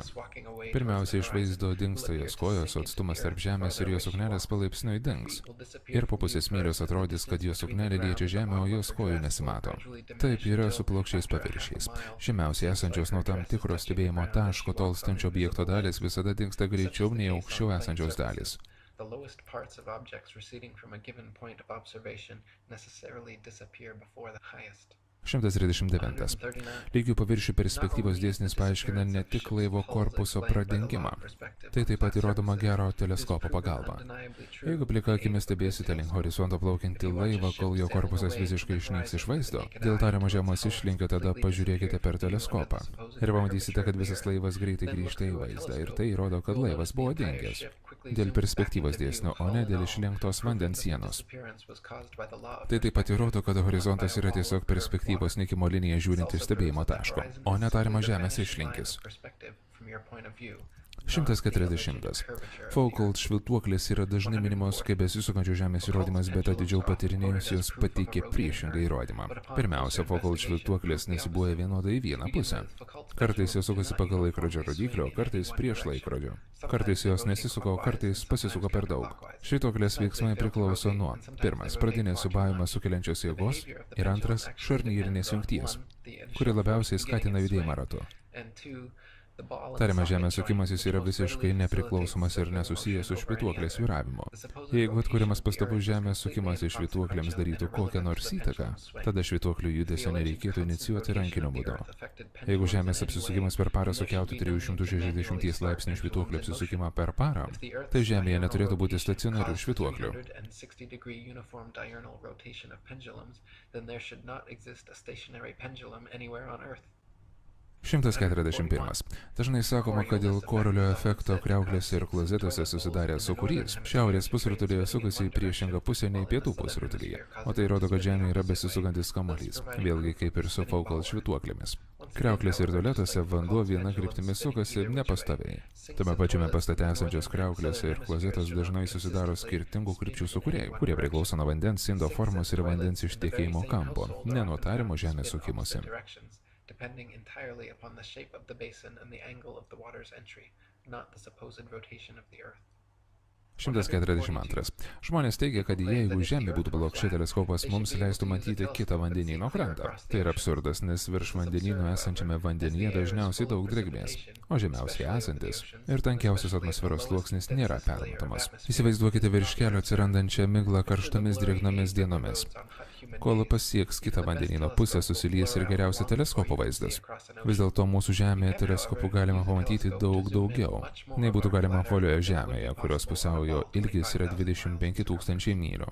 Pirmiausia, iš vaizdo dingsta jos kojos, o atstumas tarp žemės ir jos suknelės palaipsniui dings. Ir po pusės mylios atrodys, kad jos suknelė liečia žemę, o jos kojų nesimato. Taip yra su plokščiais paviršiais. Žemiausiai esančios nuo tam tikro stebėjimo taško tolstančio objekto dalis visada dingsta greičiau nei aukščiau esančios dalis. The lowest parts of objects receding from a given point of observation necessarily disappear before the highest. 139. Lygių paviršių perspektyvos dėsnis paaiškina ne tik laivo korpuso pradingimą. Tai taip pat įrodoma gero teleskopo pagalba. Jeigu plika akimis stebėsite link horizonto plaukiantį laivą, kol jo korpusas visiškai išnyks iš vaizdo, dėl tariamo žemos išlinkio tada pažiūrėkite per teleskopą. Ir pamatysite, kad visas laivas greitai grįžta į vaizdą. Ir tai įrodo, kad laivas buvo dingęs. Dėl perspektyvos dėsnio, o ne dėl išlenktos vandens sienos. Tai taip pat įrodo, kad horizontas yra tiesiog perspektyvos nykimo linija žiūrint iš stebėjimo taško, o netariama Žemės išlinkis. 140. Foucault švytuoklės yra dažnai minimos kaip besisukančių Žemės įrodymas, bet atidžiau patyrinėjus jos pateikė priešingą įrodymą. Pirmiausia, Foucault švytuoklės nesibuoja vienodai į vieną pusę. Kartais jos sukasi pagal laikrodžio rodiklio, kartais prieš laikrodžio. Kartais jos nesisuka, o kartais pasisuka per daug. Švytuoklės veiksmai priklauso nuo: pirmas, pradinės siūbavimą sukeliančios jėgos, ir antras, šarnyrinės jungties, kuri labiausiai skatina judėjimą ratu. Tariama, Žemės sukimasis yra visiškai nepriklausomas ir nesusijęs su švytuoklės svyravimu. Jeigu atkuriamas pastovus Žemės sukimas iš švytuoklėms darytų kokią nors įtaką, tada švytuoklių judesio nereikėtų inicijuoti rankiniu būdu. Jeigu Žemės apsisukimas per parą sukeltų 360 laipsnių švytuoklio apsisukimą per parą, tai Žemėje neturėtų būti stacionarių švytuoklių. 141. Dažnai sakoma, kad dėl Korelio efekto kriauklėse ir klozetuose susidarė sūkurys. Šiaurės pusrutulyje sukasi į priešingą pusę nei pietų pusrutulyje, o tai rodo, kad Žemė yra besisukantis kamuolys, vėlgi kaip ir su Foucault švytuoklėmis. Kriauklėse ir tualetuose vanduo viena kryptimi sukasi nepastoviai. Tame pačiame pastate esančios kriauklėse ir klozetos dažnai susidaro skirtingų krypčių sūkuriai, kurie priklauso nuo vandens indo formos ir vandens ištekėjimo kampo, ne nuo tariamo Žemės sukimosi. Depending entirely upon the shape of the basin and the angle of the water's entry, not the supposed rotation of the Earth. 142. Žmonės teigia, kad jeigu Žemė būtų plokščia, teleskopas mums leistų matyti kitą vandenyno krantą. Tai yra absurdas, nes virš vandenyno esančiame vandenyje dažniausiai daug drėgmės, o žemiausiai esantis ir tankiausias atmosferos sluoksnis nėra permatomas. Įsivaizduokite virš kelio atsirandančią miglą karštomis drėgnomis dienomis. Kol pasieks kitą vandenyno pusę, susilies ir geriausia teleskopo vaizdas. Vis dėlto mūsų Žemėje teleskopų galima pamatyti daug daugiau, nei būtų galima apvalioje Žemėje, kurios pusiaujo ilgis yra 25 000 mylių.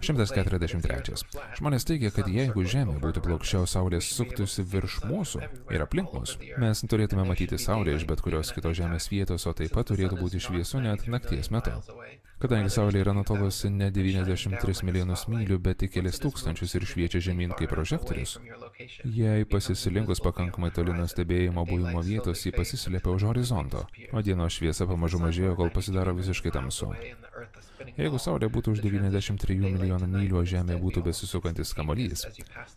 143. Žmonės teigia, kad jeigu Žemė būtų plokščia, Saulės suktųsi virš mūsų ir aplink mus, mes turėtume matyti Saulę iš bet kurios kitos Žemės vietos, o taip pat turėtų būti šviesu net nakties metu. Kadangi Saulė yra nutolusi ne 93 milijonus mylių, bet tik kelis tūkstančius ir šviečia žemyn kaip prožektorius, jei pasisilinkus pakankamai toli nuo stebėjimo buvimo vietos, ji pasislėpia už horizonto, o dienos šviesa pamažu mažėjo, kol pasidaro visiškai tamsu. Jeigu Saulė būtų už 93 milijonų mylių, o Žemė būtų besisukantis kamuolys,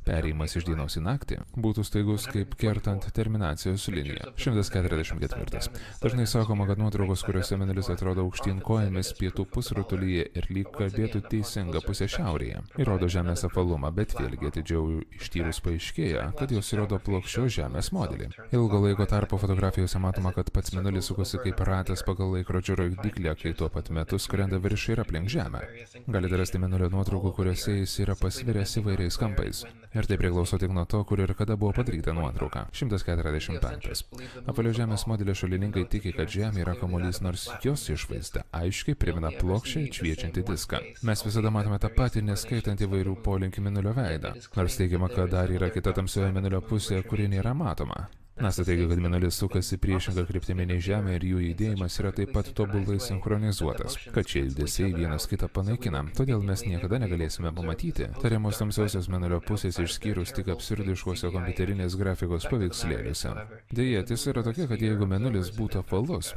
perėjimas iš dienos į naktį būtų staigus kaip kertant terminacijos liniją. 144. Dažnai sakoma, kad nuotraukos, kuriuose mėnulis atrodo aukštyn kojomis pietų pusrutulyje ir lyg kalbėtų teisinga pusė šiaurėje, įrodo Žemės apvalumą, bet vėlgi atidžiau ištyrus paaiškėja, kad jos įrodo plokščios Žemės modelį. Ilgo laiko tarpo fotografijose matoma, kad pats mėnulis sukosi kaip ratas pagal laikrodžio rodyklę, kai tuo pat metu skrenda virš ir aplink Žemę. Galite rasti mėnulio nuotraukų, kuriuose jis yra pasviręs įvairiais kampais. Ir tai priklauso tik nuo to, kur ir kada buvo padaryta nuotrauka. 145. Apvalio Žemės modelio šalininkai tiki, kad Žemė yra kamuolys, nors jos išvaizda aiškiai primena plokščiai šviečiantį diską. Mes visada matome tą patį, neskaitant įvairių polinkių mėnulio veidą. Nors teigiama, kad dar yra kita tamsioje mėnulio pusė, kuri nėra matoma. NASA teigia, kad mėnulis sukasi priešingą kryptimi nei Žemė ir jų judėjimas yra taip pat tobulai sinchronizuotas, kad šie judesiai vienas kitą panaikina, todėl mes niekada negalėsime pamatyti tariamos tamsiosios mėnulio pusės išskyrus tik absurdiškose kompiuterinės grafikos paveikslėliuose. Deja, tiesa yra tokia, kad jeigu mėnulis būtų apvalus,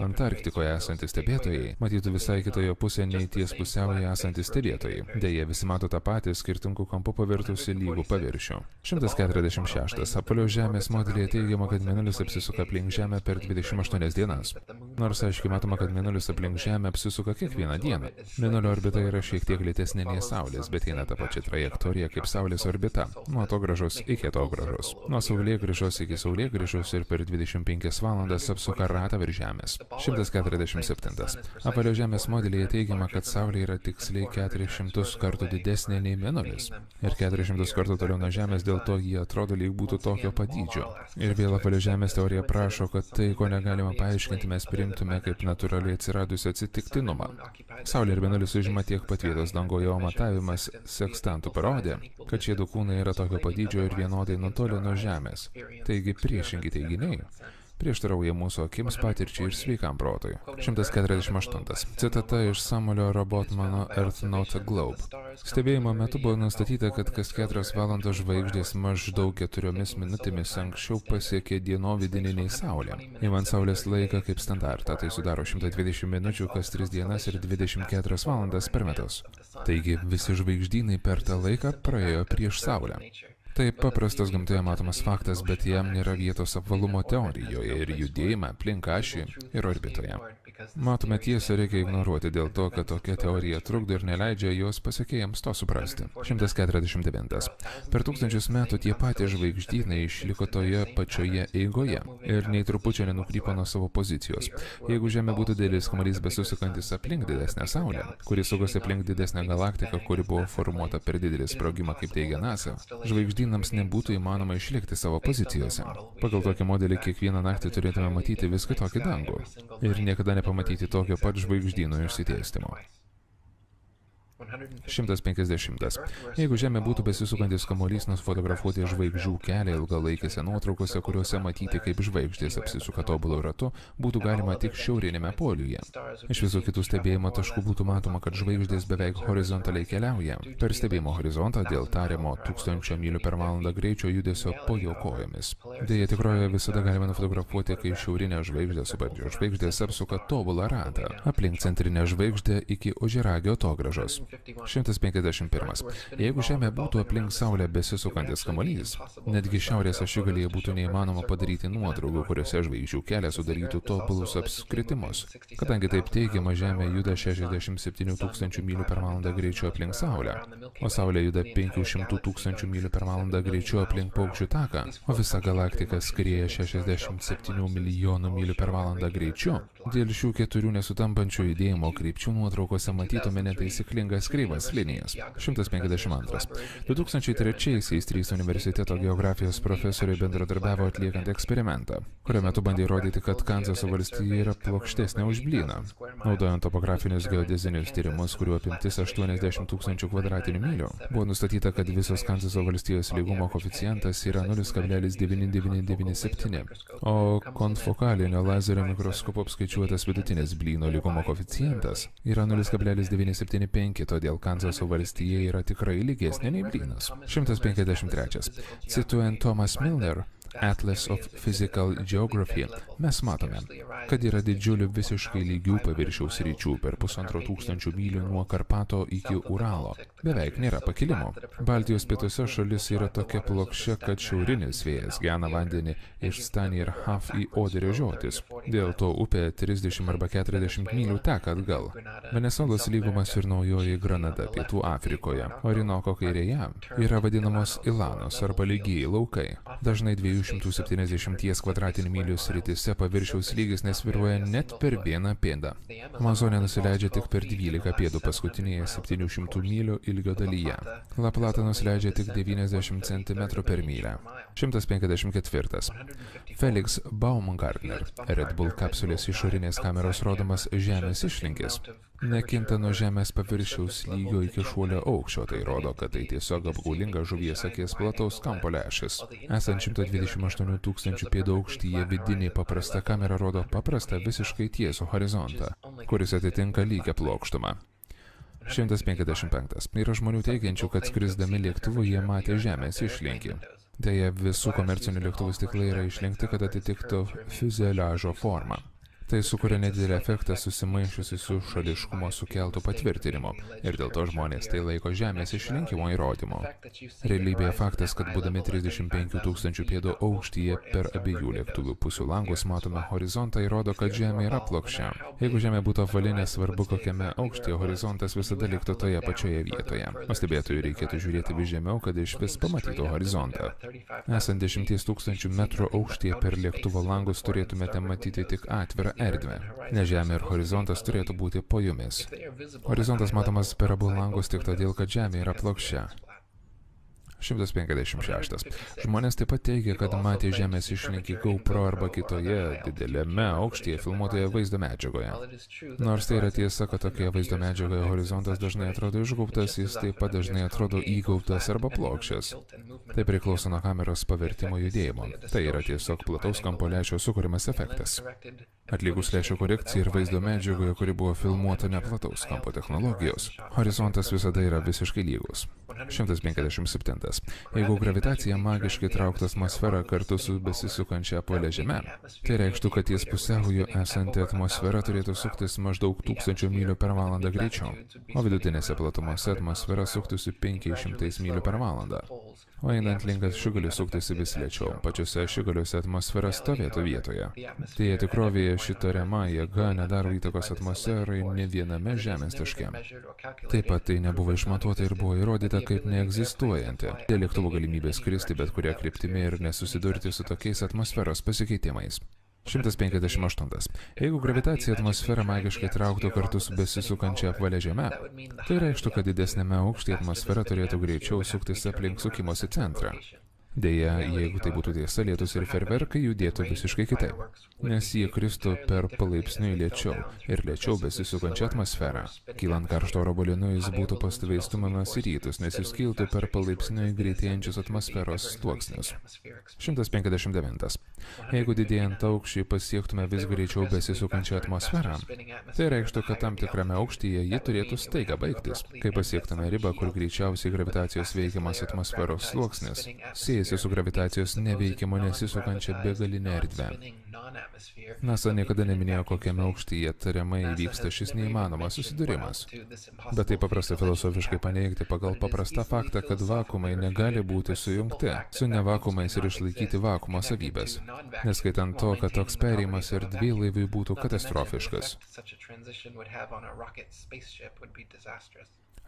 Antarktikoje esantys stebėtojai matytų visai kitoje pusėje nei ties pusiaujoje esantys stebėtojai. Deja, visi mato tą patį skirtingų kampų pavirtusi lygų paviršių. 146. Apvalio Žemės modelyje teigiama, kad mėnulis apsisuka aplink Žemę per 28 dienas. Nors aiškiai matoma, kad mėnulis aplink Žemę apsisuka kiekvieną dieną. Mėnulio orbita yra šiek tiek lėtesnė nei Saulės, bet eina tą pačią trajektoriją kaip Saulės orbita, nuo atogrąžos iki atogrąžos. Nuo saulėgrįžos iki saulėgrįžos ir per 25 valandas apsuka ratą virš Žemės. 147. Apvalio Žemės modelyje teigiama, kad Saulė yra tiksliai 400 kartų didesnė nei mėnulis. Ir 400 kartų toliau nuo Žemės, dėl to jie atrodo lyg būtų tokio pat dydžio. Ir vėl apvalio Žemės teorija prašo, kad tai, ko negalima paaiškinti, mes priimtume kaip natūraliai atsiradusią atsitiktinumą. Saulė ir mėnulis užima tiek pat vietos dangoje, o matavimas sekstantų parodė, kad šie du kūnai yra tokio pat dydžio ir vienodai nutolę nuo Žemės. Taigi priešingi teiginiai prieštarauja mūsų akims, patirčiai ir sveikam protui. 148. Citata iš Samuelio Robotmano Earth Note Globe. Stebėjimo metu buvo nustatyta, kad kas 4 valandos žvaigždės maždaug 4 minutėmis anksčiau pasiekė dienovidinį nei Saulė. Įmant Saulės laiką kaip standartą, tai sudaro 120 minučių kas 3 dienas ir 24 valandas per metus. Taigi visi žvaigždynai per tą laiką praėjo prieš Saulę. Tai paprastas gamtoje matomas faktas, bet jam nėra vietos apvalumo teorijoje ir judėjime aplink ašį ir orbitoje. Matome tiesą reikia ignoruoti dėl to, kad tokia teorija trukdo ir neleidžia jos pasekėjams to suprasti. 149. Per tūkstančius metų tie patys žvaigždynai išliko toje pačioje eigoje ir nei trupučio nenukrypo nuo savo pozicijos. Jeigu Žemė būtų didelis kamuolys besisukantis aplink didesnę Saulę, kuri sukosi aplink didesnę galaktiką, kuri buvo formuota per didelį sprogimą, kaip teigia NASA, žvaigždynams nebūtų įmanoma išlikti savo pozicijose. Pagal tokį modelį kiekvieną naktį turėtume matyti vis kitokį dangų ir niekada nepamatyti tokio pat žvaigždyno išsidėstymo. 150. Jeigu Žemė būtų besisukantis kamuolys, nufotografuoti žvaigždžių kelią ilgalaikėse nuotraukose, kuriuose matyti, kaip žvaigždės apsisuka tobulų ratu, būtų galima tik šiaurinėme poliuje. Iš visų kitų stebėjimo taškų būtų matoma, kad žvaigždės beveik horizontaliai keliauja per stebėjimo horizontą dėl tariamo 1000 mylių per valandą greičio judesio po jo kojomis. Deja, tikroje visada galima nufotografuoti, kai šiaurinė žvaigždė supančios žvaigždės apsuka tobulą ratą aplink centrinę žvaigždę iki ožiaragio atogrąžos. 151. Jeigu Žemė būtų aplink Saulę besisukantis kamuolys, netgi šiaurės ašigalyje būtų neįmanoma padaryti nuotraukų, kuriuose žvaigždžių kelias sudarytų tobulus apskritimus. Kadangi taip teigiama, Žemė juda 67 000 mylių per valandą greičiu aplink Saulę, o Saulė juda 500 000 mylių per valandą greičiu aplink Paukščių taką, o visa galaktika skrieja 67 milijonų mylių per valandą greičiu. Dėl šių keturių nesutampančių judėjimo krypčių nuotraukose matytume netaisyklingas kreivas linijas. 152. 2003-aisiais 3 universiteto geografijos profesoriai bendradarbiavo atliekant eksperimentą, kurio metu bandė įrodyti, kad Kanzaso valstija yra plokštesnė už blyną. Naudojant topografinius geodezinius tyrimus, kuriuo apimtis 80 000 kvadratinių mylių, buvo nustatyta, kad visos Kanzaso valstijos lygumo koeficientas yra 0,9997, o konfokalinio lazerio mikroskopu apskaičiuotas vidutinis blyno lygumo koeficientas yra 0,975, todėl Kanzaso valstija yra tikrai lygesnė nei blynas. 153. Cituojant Thomas Milner, Atlas of Physical Geography, mes matome, kad yra didžiulių visiškai lygių paviršiaus ryčių per 1500 mylių nuo Karpato iki Uralo. Beveik nėra pakilimo. Baltijos pietuose šalis yra tokia plokščia, kad šiaurinis vėjas gena vandenį iš Stani ir Haf į Oderio žiotis. Dėl to upė 30 arba 40 mylių teka atgal. Venezuelos lygumas ir Naujoji Granada Pietų Afrikoje, Orinoko kairėje, yra vadinamos Ilanos arba lygieji laukai. Dažnai 270 kvadratinių mylių srityse paviršiaus lygis nesviruoja net per vieną pėdą. Amazonė nusileidžia tik per 12 pėdų paskutinėje 700 mylių ilgio dalyje. La Plata nusileidžia tik 90 cm per mylę. 154. Felix Baumgartner, Red Bull kapsulės išorinės kameros rodomas Žemės išlinkis, nekinta nuo Žemės paviršiaus lygio iki šuolio aukščio, tai rodo, kad tai tiesiog apgaulinga žuvies akies plataus kampo lęšis. Esant 128 000 pėdų aukštyje, vidinė paprasta kamera rodo paprastą visiškai tiesų horizontą, kuris atitinka lygią plokštumą. 155. Yra žmonių teigiančių, kad skrisdami lėktuvu jie matė Žemės išlinkį. Deja, visų komercinių lėktuvų stiklai yra išlenkti, kad atitiktų fiuzeliažo formą. Tai sukuria nedidelį efektą susimaišiusi su šališkumo sukeltų patvirtinimu ir dėl to žmonės tai laiko Žemės išlinkimo įrodymu. Realybėje faktas, kad būdami 35 000 pėdų aukštyje per abiejų lėktuvų pusių langus matome horizontą, įrodo, kad Žemė yra plokščia. Jeigu Žemė būtų apvali, nesvarbu kokiame aukštyje, horizontas visada liktų toje pačioje vietoje. O stebėtojui reikėtų žiūrėti vis žemiau, kad iš vis pamatytų horizontą. Esant 10 000 metrų aukštyje per lėktuvo langus turėtumėte matyti tik atvirą erdvę, nes Žemė ir horizontas turėtų būti po jumis. Horizontas matomas per abu langus tik todėl, kad Žemė yra plokščia. 156. Žmonės taip pat teigia, kad matė Žemės išlinkį GoPro arba kitoje dideliame aukštyje filmuotoje vaizdo medžiagoje. Nors tai yra tiesa, kad tokioje vaizdo medžiagoje horizontas dažnai atrodo išgaubtas, jis taip pat dažnai atrodo įgaubtas arba plokščias. Tai priklauso nuo kameros pavertimo judėjimo. Tai yra tiesiog plataus kampo lęšio sukuriamas efektas. Atlikus lęšio korekciją ir vaizdo medžiagoje, kuri buvo filmuota neplataus kampo technologijos, horizontas visada yra visiškai lygus. 157. Jeigu gravitacija magiškai trauktų atmosferą kartu su besisukančia apvalia Žeme, tai reikštų, kad ties pusiaujo esanti atmosfera turėtų suktis maždaug 1000 mylių per valandą greičiau, o vidutinėse platumose atmosfera suktųsi 500 mylių per valandą. O einant link ašigalių suktųsi vis lėčiau, pačiose ašigaliuose atmosfera stovėtų vietoje. Tai tikrovėje ši tariama jėga nedaro įtakos atmosferai ne viename Žemės taške. Taip pat tai nebuvo išmatuota ir buvo įrodyta kaip neegzistuojanti. Dėl lėktuvo galimybės skristi bet kuria kryptimi ir nesusidurti su tokiais atmosferos pasikeitimais. 158. Jeigu gravitacija atmosferą magiškai trauktų kartu su besisukančia apvalia Žeme, tai reikštų, kad didesnėme aukštyje atmosfera turėtų greičiau suktis aplink sukimosi centrą. Deja, jeigu tai būtų tiesa, lietus ir ferverkai judėtų visiškai kitaip, nes jie kristų per palaipsniui lėčiau ir lėčiau besisukančią atmosferą. Kylant karšto oro balinu, jis būtų pastoviai stumiamas į rytus, nes jis kiltų per palaipsniui greitėjančius atmosferos sluoksnius. 159. Jeigu didėjant aukščiui pasiektume vis greičiau besisukančią atmosferą, tai reikštų, kad tam tikrame aukštyje ji turėtų staiga baigtis. Kai pasiektume ribą, kur greičiausiai gravitacijos veikiamas atmosferos sluoksnis siejasi susijusi su gravitacijos neveikimu nesisukančia begalinė erdvė. NASA niekada neminėjo, kokiame aukštyje tariamai vyksta šis neįmanomas susidūrimas. Bet tai paprasta filosofiškai paneigti pagal paprastą faktą, kad vakuumai negali būti sujungti su nevakuumais ir išlaikyti vakuumo savybės. Neskaitant to, kad toks perėjimas erdvėlaiviui būtų katastrofiškas.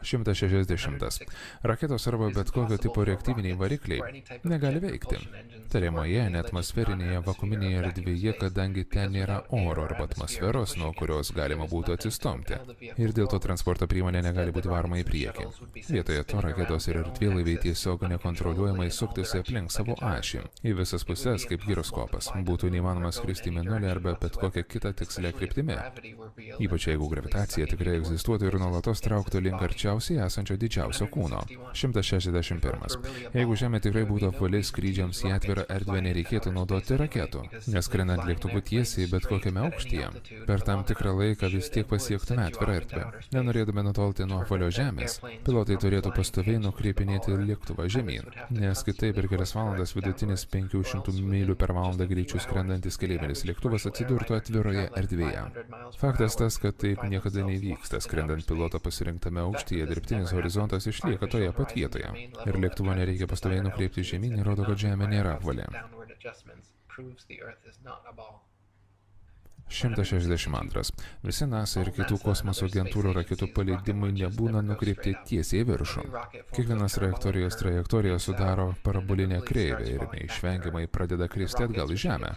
160. Raketos arba bet kokio tipo reaktyviniai varikliai negali veikti. Tariamoje neatmosferinėje vakuuminėje erdvėje, kadangi ten nėra oro arba atmosferos, nuo kurios galima būtų atsistomti. Ir dėl to transporto priemonė negali būti varoma į priekį. Vietoje to raketos ir erdvėlaiviai tiesiog nekontroliuojamai suktųsi aplink savo ašį. Į visas pusės, kaip giroskopas, būtų neįmanoma skristi į Mėnulį arba bet kokią kitą tikslę kryptimi. Ypač jeigu gravitacija tikrai egzistuotų ir nuolatos trauktų link arčiausiai esančio didžiausio kūno. 161. Jeigu Žemė tikrai būtų apvali, skrydžiams į atvirą erdvę nereikėtų naudoti raketų, nes skrendant lėktuvu tiesiai bet kokiame aukštyje, per tam tikrą laiką vis tiek pasiektume atvirą erdvę. Nenorėdami nutolti nuo apvalios Žemės, pilotai turėtų pastoviai nukreipinėti lėktuvą žemyn, nes kitaip per kelias valandas vidutinis 500 mylių per valandą greičiu skrendantis keleivinis lėktuvas atsidurtų atviroje erdvėje. Faktas tas, kad taip niekada nevyksta. Skrendant piloto pasirinktame aukštyje, dirbtinis horizontas išlieka toje pat vietoje. Ir lėktuvo nereikia pastoviai nukreipti žemyn ir rodo, kad Žemė nėra apvali. 162. Visi NASA ir kitų kosmoso agentūrų raketų paleidimai nebūna nukreipti tiesiai į viršų. Kiekvienas trajektorija sudaro parabolinę kreivę ir neišvengiamai pradeda kristi atgal į Žemę.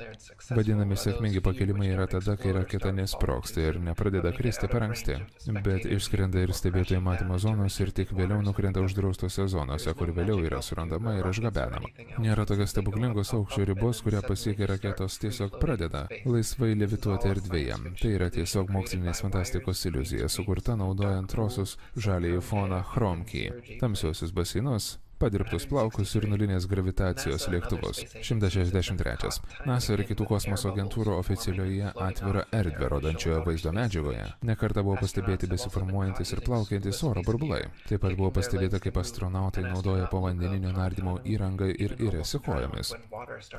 Vadinami sėkmingi pakilimai yra tada, kai raketa nesprogsta ir nepradeda kristi per anksti, bet išskrenda ir stebėtojų matymo zonos ir tik vėliau nukrenta uždraustose zonose, kur vėliau yra surandama ir išgabenama. Nėra tokios stebuklingos aukščio ribos, kurią pasiekia raketos, tiesiog pradeda laisvai levituoti erdvėje. Tai yra tiesiog mokslinės fantastikos iliuzija, sukurta naudojant rosus žaliąjį foną chromkį, tamsiuosius baseinus, padirbtus plaukus ir nulinės gravitacijos lėktuvus. 163. NASA ir kitų kosmoso agentūrų oficialioje atvirą erdvę rodančioje vaizdo medžiagoje nekartą buvo pastebėti besiformuojantis ir plaukiantis oro burbulai. Taip pat buvo pastebėta, kaip astronautai naudoja povandeninio nardymo įrangą ir iriasi kojomis.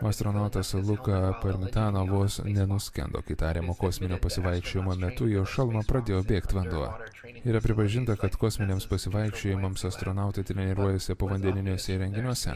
Astronautas Luca Parmitano vos nenuskendo, kai tariamo kosminio pasivaikščiojimo metu jo šalmą pradėjo bėgti vanduo. Yra pripažinta, kad kosminiams pasivaikščiojimams astronautai treniruojasi povandeniniuose įrenginiuose,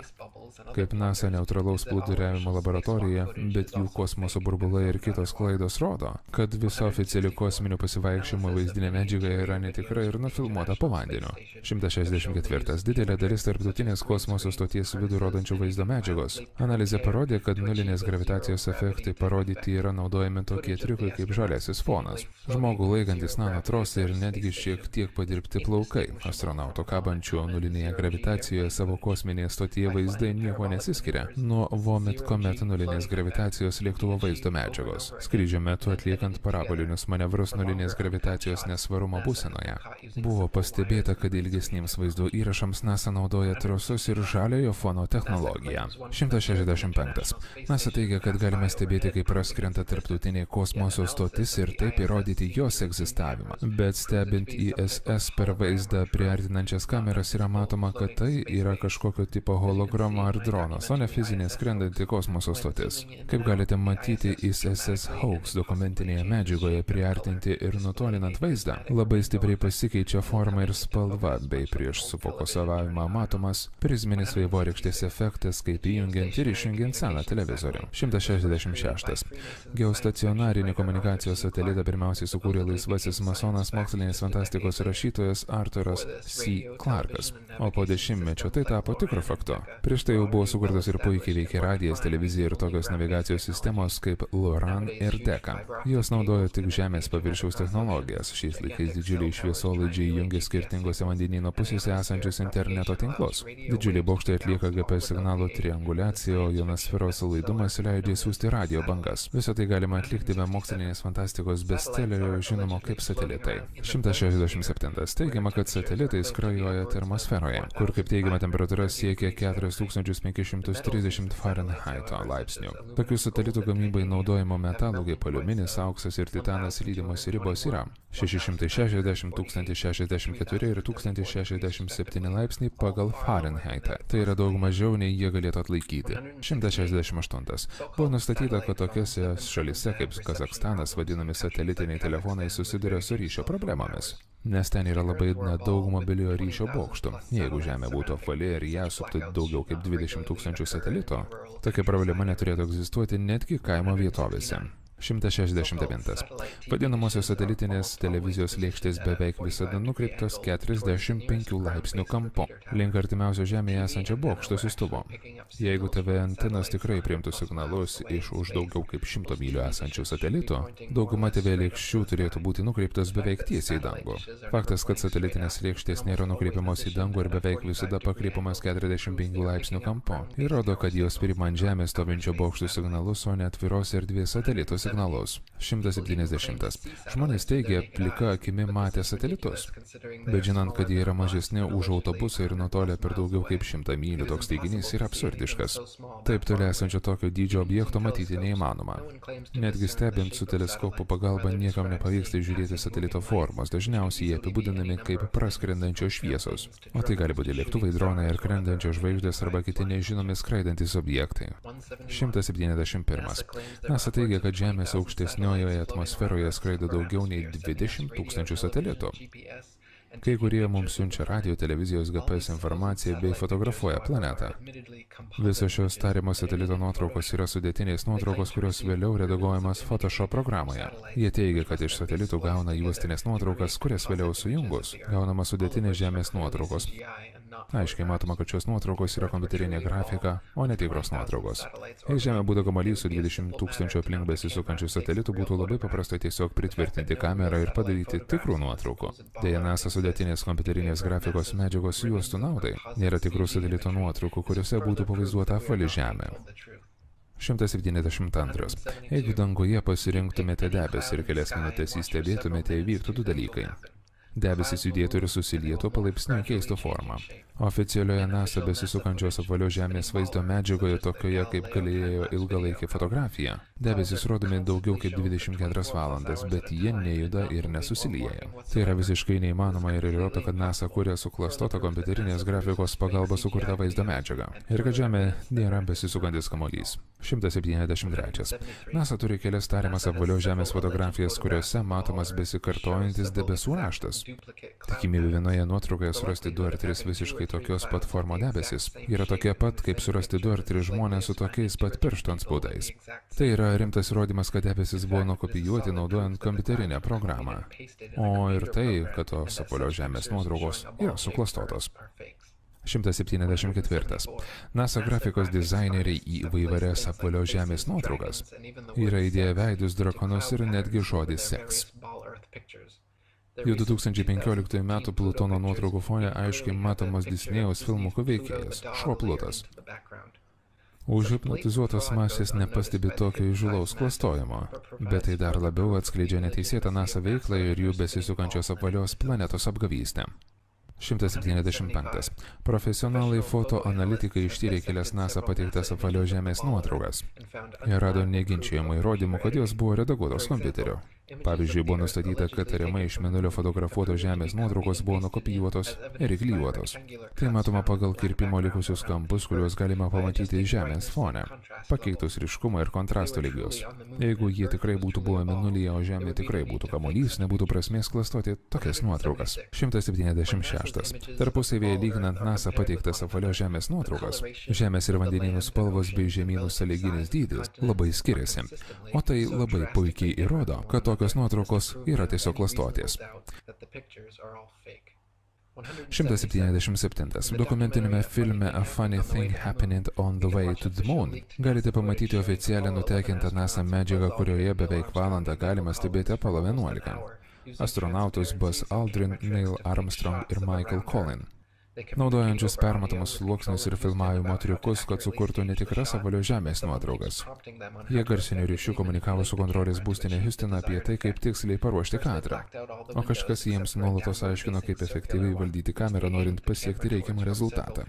kaip NASA neutralaus plūduriavimo laboratorija, bet jų kosmoso burbulai ir kitos klaidos rodo, kad visa oficiali kosminių pasivaikščiojimų vaizdinė medžiaga yra netikra ir nufilmuota po vandeniu. 164. Didelė dalis tarptautinės kosmoso stoties vidų rodančių vaizdo medžiagos. Analizė parodė, kad nulinės gravitacijos efektai parodyti yra naudojami tokie triukai kaip žaliasis fonas, žmogų laikantis nanotrosai ir netgi šiek tiek padirbti plaukai. Astronauto kabančių nulinėje gravitacijoje savo kosminėje stotyje vaizdai nieko nesiskiria nuo Vomit Comet nulinės gravitacijos lėktuvo vaizdo medžiagos. Skrydžio metu atliekant parabolinius manevrus nulinės gravitacijos nesvarumo būsenoje. Buvo pastebėta, kad ilgesniems vaizdo įrašams NASA naudoja trosus ir žaliojo fono technologiją. 165. NASA teigia, kad galime stebėti, kaip praskrenta tarptautinė kosmoso stotis ir taip įrodyti jos egzistavimą. Bet stebint ISS per vaizdą priartinančias kameras yra matoma, kad tai yra kažkokio tipo holograma ar dronas, o ne fizinė skrendanti kosmoso stotis. Kaip galite matyti, ISS Hoax dokumentinėje medžiagoje priartinti ir nutolinant vaizdą labai stipriai pasikeičia forma ir spalva, bei prieš sufokusavimą matomas prizminis vaivorykštės efektas, kaip įjungiant ir išjungiant seną televizorių. 166. Geostacionarinį komunikacijos satelitą pirmiausiai sukūrė laisvasis masonas mokslinės fantastikos rašytojas Arturas C. Clarkas, o po dešimtmečio tai tapo tikru faktu. Prieš tai jau buvo sukurtas ir puikiai veikia radijas, televizija ir tokios navigacijos sistemos kaip Loran ir Decca. Jos naudojo tik Žemės paviršiaus technologijas. Šiais laikais didžiuliai šviesolaidžiai jungia skirtingose vandenyno pusėse esančius interneto tinklus. Didžiuliai bokštai atlieka GPS signalų trianguliaciją, o ionosferos laidumas leidžia siųsti radio bangas. Visą tai galima atlikti be mokslinės fantastikos bestsellerio žinomo kaip satelitai. 167. Teigiama, kad satelitai skrajoja termosferoje, kur, kaip teigiama, temperatūra siekia 4530 Fahrenheito laipsnių. Tokių satelitų gamybai naudojimo metalų kaip aliuminis, auksas ir titanas lydimos ribos yra 660, 1064 ir 1067 laipsniai pagal Fahrenheitą. Tai yra daug mažiau, nei jie galėtų atlaikyti. 168. Buvo nustatyta, kad tokiose šalyse kaip Kazakstanas vadinami satelitiniai telefonai susiduria su ryšio problemomis, nes ten yra labai nedaug mobiliojo ryšio bokštų. Jeigu Žemė būtų apvali ir ją suptų daugiau kaip 20 000 satelito, tokia problema neturėtų egzistuoti netgi kaimo vietovėse. 169. Vadinamosios satelitinės televizijos lėkštės beveik visada nukreiptos 45 laipsnių kampu link artimiausio Žemėje esančio bokšto siųstuvo. Jeigu TV antenas tikrai priimtų signalus iš už daugiau kaip 100 mylių esančių satelitų, dauguma TV lėkščių turėtų būti nukreiptos beveik tiesiai į dangų. Faktas, kad satelitinės lėkštės nėra nukreipiamos į dangų ir beveik visada pakreipiamas 45 laipsnių kampu, įrodo, kad jos priima ant Žemės stovinčio bokštų signalus, o ne atviros erdvės satelitų signalus. 170. Žmonės teigia, plika akimi matė satelitus, bet žinant, kad jie yra mažesni už autobusą ir nutolę per daugiau kaip 100 mylių, toks teiginys yra absurdiškas. Taip toli esančio tokio dydžio objekto matyti neįmanoma. Netgi stebint su teleskopo pagalba niekam nepavyksta žiūrėti satelito formos, dažniausiai jie apibūdinami kaip praskrendančios šviesos. O tai gali būti lėktuvai, dronai ir krendančios žvaigždės arba kiti nežinomi skraidantis objektai. 171. NASA teigia, kad Žemės aukštesniojoje atmosferoje skraido daugiau nei 20 000 satelitų. Kai kurie mums siunčia radio, televizijos, GPS informaciją bei fotografuoja planetą. Visos šios tariamo satelito nuotraukos yra sudėtinės nuotraukos, kurios vėliau redaguojamas Photoshop programoje. Jie teigia, kad iš satelitų gauna juostinės nuotraukas, kurias vėliau sujungus gaunama sudėtinės Žemės nuotraukos. Aiškiai matoma, kad šios nuotraukos yra kompiuterinė grafika, o ne tikros nuotraukos. Jei Žemė būtų kamuolys su 20 000 aplink besisukančių satelitų, būtų labai paprasta tiesiog pritvirtinti kamerą ir padaryti tikrų nuotraukų. Deja, NASA sudėtinės kompiuterinės grafikos medžiagos juostų naudai. Nėra tikrų satelito nuotraukų, kuriuose būtų pavaizduota apvali Žemė. 172. Jeigu danguje pasirinktumėte debesį ir kelias minutės įstebėtumėte, įvyktų du dalykai. Debesis judėtų ir susilietų, palaipsniui keistų formą. Oficialioje NASA besisukančios apvalios Žemės vaizdo medžiagoje, tokioje kaip Galilėjo ilgalaikė fotografija, debesis rodomi daugiau kaip 24 valandas, bet jie nejuda ir nesusilieja. Tai yra visiškai neįmanoma ir įrodo, kad NASA kuria suklastotą kompiuterinės grafikos pagalba sukurtą vaizdo medžiagą. Ir kad Žemė nėra besisukantis kamuolys. 173. NASA turi kelias tariamas apvalios Žemės fotografijas, kuriuose matomas besikartojantis debesų raštas. Tikimybė vienoje nuotraukoje surasti 2 ar 3 visiškai tokios pat formo debesis yra tokia pat, kaip surasti 2 ar 3 žmonės su tokiais pat pirštų antspaudais. Tai yra rimtas įrodymas, kad debesis buvo nukopijuoti naudojant kompiuterinę programą. O ir tai, kad tos apvalios Žemės nuotraukos yra suklastotos. 174. NASA grafikos dizaineriai į įvairias apvalios Žemės nuotraukas yra įdėję veidus, drakonus ir netgi žodį seks. Jau 2015 metų Plutono nuotraukų fone aiškiai matomas Disnėjaus filmukų veikėjas – šuo Plutas. Užhipnotizuotos masės nepastebi tokio įžūlaus klastojimo, bet tai dar labiau atskleidžia neteisėtą NASA veiklą ir jų besisukančios apvalios planetos apgavystę. 175. Profesionalai fotoanalitikai ištyrė kelias NASA pateiktas apvalios Žemės nuotraukas. Jie rado neginčiojamų įrodymų, kad jos buvo redaguotos kompiuteriu. Pavyzdžiui, buvo nustatyta, kad tariamai iš mėnulio fotografuotos Žemės nuotraukos buvo nukopijuotos ir įklijuotos. Tai matoma pagal kirpimo likusius kampus, kuriuos galima pamatyti Žemės fone, pakeitus ryškumą ir kontrasto lygius. Jeigu jie tikrai būtų buvę mėnulyje, o Žemė tikrai būtų kamuolys, nebūtų prasmės klastoti tokias nuotraukas. 176. Tarpusavėje lyginant NASA pateiktas apvalios Žemės nuotraukas, Žemės ir vandenynų spalvos bei žemynų sąlyginis dydis labai skiriasi. O tai labai puikiai įrodo, kad tokios nuotraukos yra tiesiog klastotės. 177. Dokumentinėme filme A Funny Thing Happening on the Way to the Moon galite pamatyti oficialią nutekintą NASA medžiagą, kurioje beveik valandą galima stebėti Apollo 11. Astronautus Buzz Aldrin, Neil Armstrong ir Michael Collin. naudojančius permatomus sluoksnius ir filmavimo triukus, kad sukurtų netikras apvalios žemės nuotraukas. Jie garsiniu ryšiu komunikavo su kontrolės būstinė Houstone apie tai, kaip tiksliai paruošti kadrą. O kažkas jiems nuolatos aiškino, kaip efektyviai valdyti kamerą, norint pasiekti reikiamą rezultatą.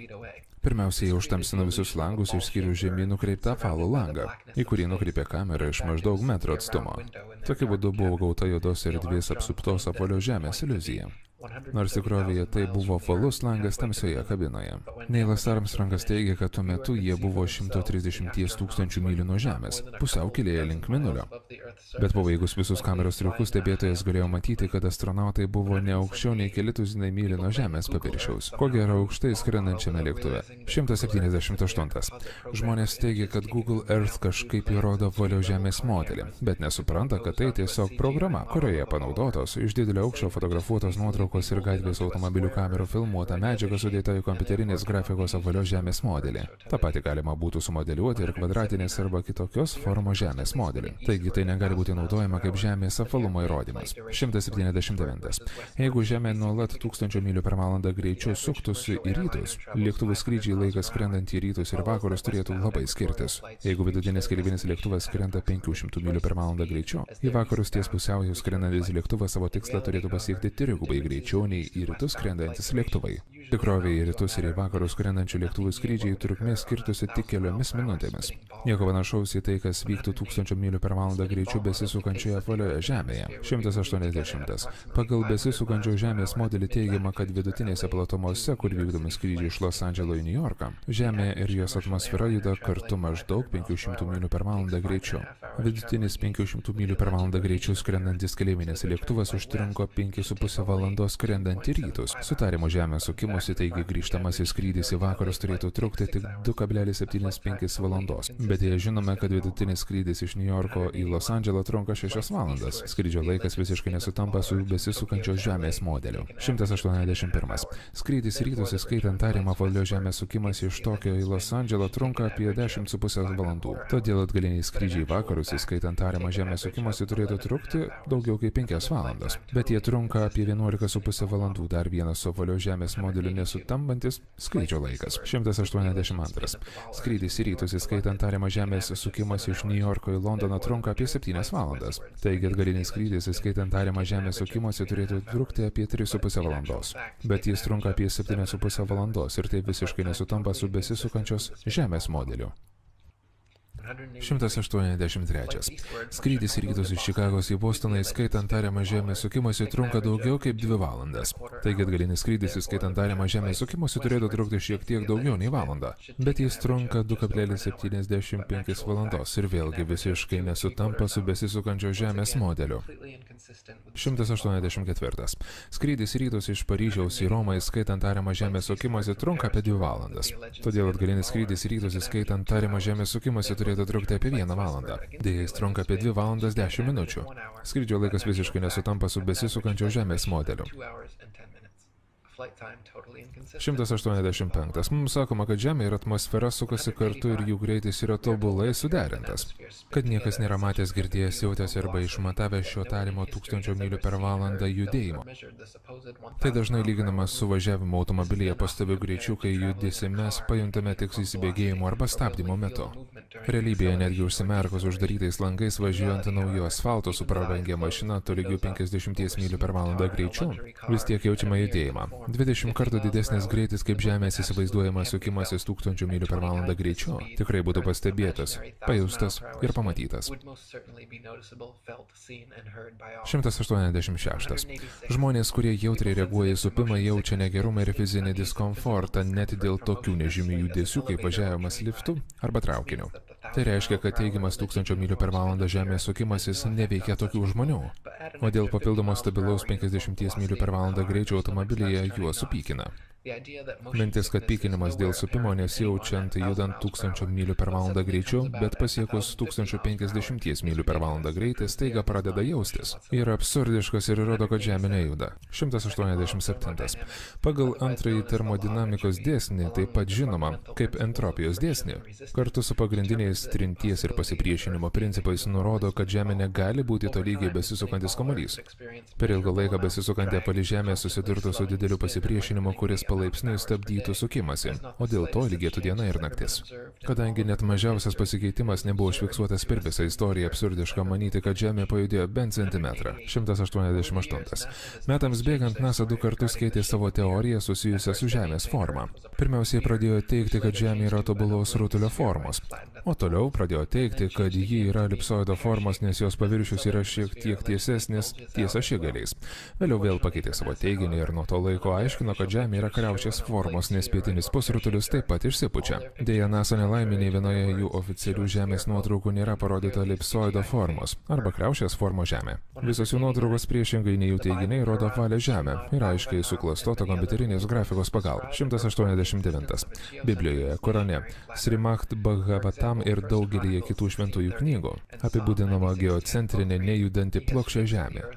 Pirmiausia, jie užtamsino visus langus, išskyrus žemyn nukreiptą apvalų langą, į kurį nukreipė kamerą iš maždaug metro atstumo. Tokiu būdu buvo gauta juodos erdvės apsuptos apvalios žemės iliuzija. Nors tikrovėje tai buvo apvalus langas tamsioje kabinoje. Neilas Armstrongas teigia, kad tuo metu jie buvo 130 tūkstančių mylių nuo Žemės, pusiaukelėje link Mėnulio. Bet pabaigus visus kameros triukus, stebėtojas galėjo matyti, kad astronautai buvo ne aukščiau nei keli tuzinai mylių nuo Žemės paviršiaus, ko gero aukštai skrendančiame lėktuve. 178. Žmonės teigia, kad Google Earth kažkaip įrodo apvalios Žemės modelį, bet nesupranta, kad tai tiesiog programa, kurioje panaudotos iš didelio aukščio fotografuotos nuotraukos ir gatvės automobilių kamerų filmuota medžiaga sudėta į kompiuterinės grafikos apvalios Žemės modelį. Ta pati galima būtų sumodeliuoti ir kvadratinės arba kitokios formos Žemės modelį. Taigi tai negali būti naudojama kaip Žemės apvalumo įrodymas. 179. Jeigu Žemė nuolat 1000 mylių per valandą greičiu suktųsi į rytus, lėktuvų skrydžiai laikas skrendant į rytus ir vakarus turėtų labai skirtis. Jeigu vidutinis keleivinis lėktuvas skrenda 500 mylių per valandą greičiu, į vakarus ties pusiauju skrendantis lėktuvas savo tikslą turėtų pasiekti trigubai greičiau nei į rytus skrendantis lėktuvai. Tikrovėje į rytus ir į vakarus skrendančių lėktuvų skrydžiai trukmė skirtusi tik keliomis minutėmis. Nieko panašaus į tai, kas vyktų 1000 mylių per valandą greičiu besisukančioje apvalioje Žemėje. 180. Pagal besisukančio Žemės modelį teigiama, kad vidutinėse platumose, kur vykdomi skrydžiai iš Los Andželo į New Yorką, Žemė ir jos atmosfera juda kartu maždaug 500 mylių per valandą greičiu. Vidutinis 500 mylių per valandą greičiu skrendantis keleivinis lėktuvas užtrunko 5,5 valandos skrendant į rytus. Su tariamu Žemės sukimusi, taigi grįžtamasis skrydis į vakarus turėtų trukti tik 2,75 valandos. Bet jei žinome, kad vidutinis skrydis iš New Yorko į Los Andželą trunka 6 valandas. Skrydžio laikas visiškai nesutampa su besisukančios Žemės modeliu. 181. Skrydis į rytus, įskaitant tariamą apvalios Žemės sukimas iš Tokio į Los Andželą, trunka apie 10,5 valandų. Todėl atgaliniai skrydžiai į vakarus, įskaitant tariamą Žemės sukimąsi, turėtų trukti daugiau kaip 5 valandas. Bet jie trunka apie 11,5 valandų. Dar vienas su apvalios Žemės modeliu nesutampantis skrydžio laikas. 182. Skrydis į rytus, įskaitant tariamą Žemės sukimas iš New Yorko į Londoną, trunka apie 7 valandas. Taigi atgalinis skrydis, įskaitant tariamą Žemės sukimąsi, turėtų trukti apie 3,5 valandos. Bet jis trunka apie 7,5 valandos ir tai visiškai nesutampa su besisukančios Žemės modeliu. 183. Skrydis į rytus iš Čikagos į Bostoną, įskaitant tariamą Žemės sukimąsi, trunka daugiau kaip 2 valandas. Taigi atgalinis skrydis, įskaitant tariamą Žemės sukimąsi, turėtų trukti šiek tiek daugiau nei valandą. Bet jis trunka 2,75 valandos ir vėlgi visiškai nesutampa su besisukančio Žemės modeliu. 184. Skrydis į rytus iš Paryžiaus į Romą, įskaitant tariamą Žemės sukimąsi, trunka apie 2 valandas. Todėl atgalinis skrydis į rytus, įskaitant tariamą Žemės sukimąsi, turėtų trukti apie 1 valandą. Deja, jis trunka apie 2 valandas 10 minučių. Skrydžio laikas visiškai nesutampa su besisukančio Žemės modeliu. 185. Mums sakoma, kad Žemė ir atmosfera sukasi kartu ir jų greitis yra tobulai suderintas. Kad niekas nėra matęs, girdėjęs, jautęs arba išmatavęs šio tarimo 1000 mylių per valandą judėjimo. Tai dažnai lyginama su važiavimu automobilyje pastoviu greičiu, kai judėsi mes pajuntame tik įsibėgėjimo arba stabdymo metu. Realybėje netgi užsimerkus uždarytais langais važiuojant nauju asfaltu su prabangia mašina tolygiu 50 mylių per valandą greičiu, vis tiek jaučiama judėjimą. 20 kartų didesnis greitis kaip Žemės įsivaizduojamas sukimasis 1000 mylių per valandą greičiu tikrai būtų pastebėtas, pajustas ir pamatytas. 186. Žmonės, kurie jautriai reaguoja į supimą, jaučia negerumą ir fizinį diskomfortą net dėl tokių nežymių judesių kaip važiavimas liftu arba traukiniu. Tai reiškia, kad teigiamas 1000 mylių per valandą Žemės sukimasis neveikia tokių žmonių, o dėl papildomo stabilaus 50 mylių per valandą greičio automobilyje juos supykina. Mintis, kad pykinimas dėl supimo nesijaučiant judant 1000 mylių per valandą greičiu, bet pasiekus 1050 mylių per valandą greitį staiga pradeda jaustis, yra absurdiškas ir rodo, kad Žemė nejuda. 187. Pagal antrąjį termodinamikos dėsnį, taip pat žinoma kaip entropijos dėsnį, kartu su pagrindiniais trinties ir pasipriešinimo principais nurodo, kad Žemė negali būti tolygiai besisukantis kamuolys. Per ilgą laiką besisukanti apvali Žemė susidurtų su dideliu pasipriešinimu, kuris palaipsniui stabdytų sukimasi, o dėl to ilgėtų diena ir naktis. Kadangi net mažiausias pasikeitimas nebuvo užfiksuotas per visą istoriją, absurdiška manyti, kad Žemė pajudėjo bent centimetrą. 188. Metams bėgant NASA 2 kartus keitė savo teoriją susijusią su Žemės forma. Pirmiausiai pradėjo teigti, kad Žemė yra tobulos rutulio formos, o toliau pradėjo teigti, kad ji yra elipsoido formos, nes jos paviršius yra šiek tiek tiesesnis ties ašigaliais. Vėliau vėl pakeitė savo teiginį ir nuo to laiko aiškino, kad Žemė yra kriaušės formos, nes pietinis pusrutulius taip pat išsipučia. Deja, NASA nelaimė vienoje jų oficialių Žemės nuotraukų nėra parodyta elipsoido formos arba kriaušės formos Žemė. Visos jų nuotraukos priešingai nei jų teiginiai rodo apvalią Žemę ir aiškiai suklastota kompiuterinės grafikos pagalba. 189. Biblijoje, Korane, Srimad Bhagavatam ir daugelį kitų šventųjų knygų apibūdinama geocentrinė nejudanti plokščia Žemė.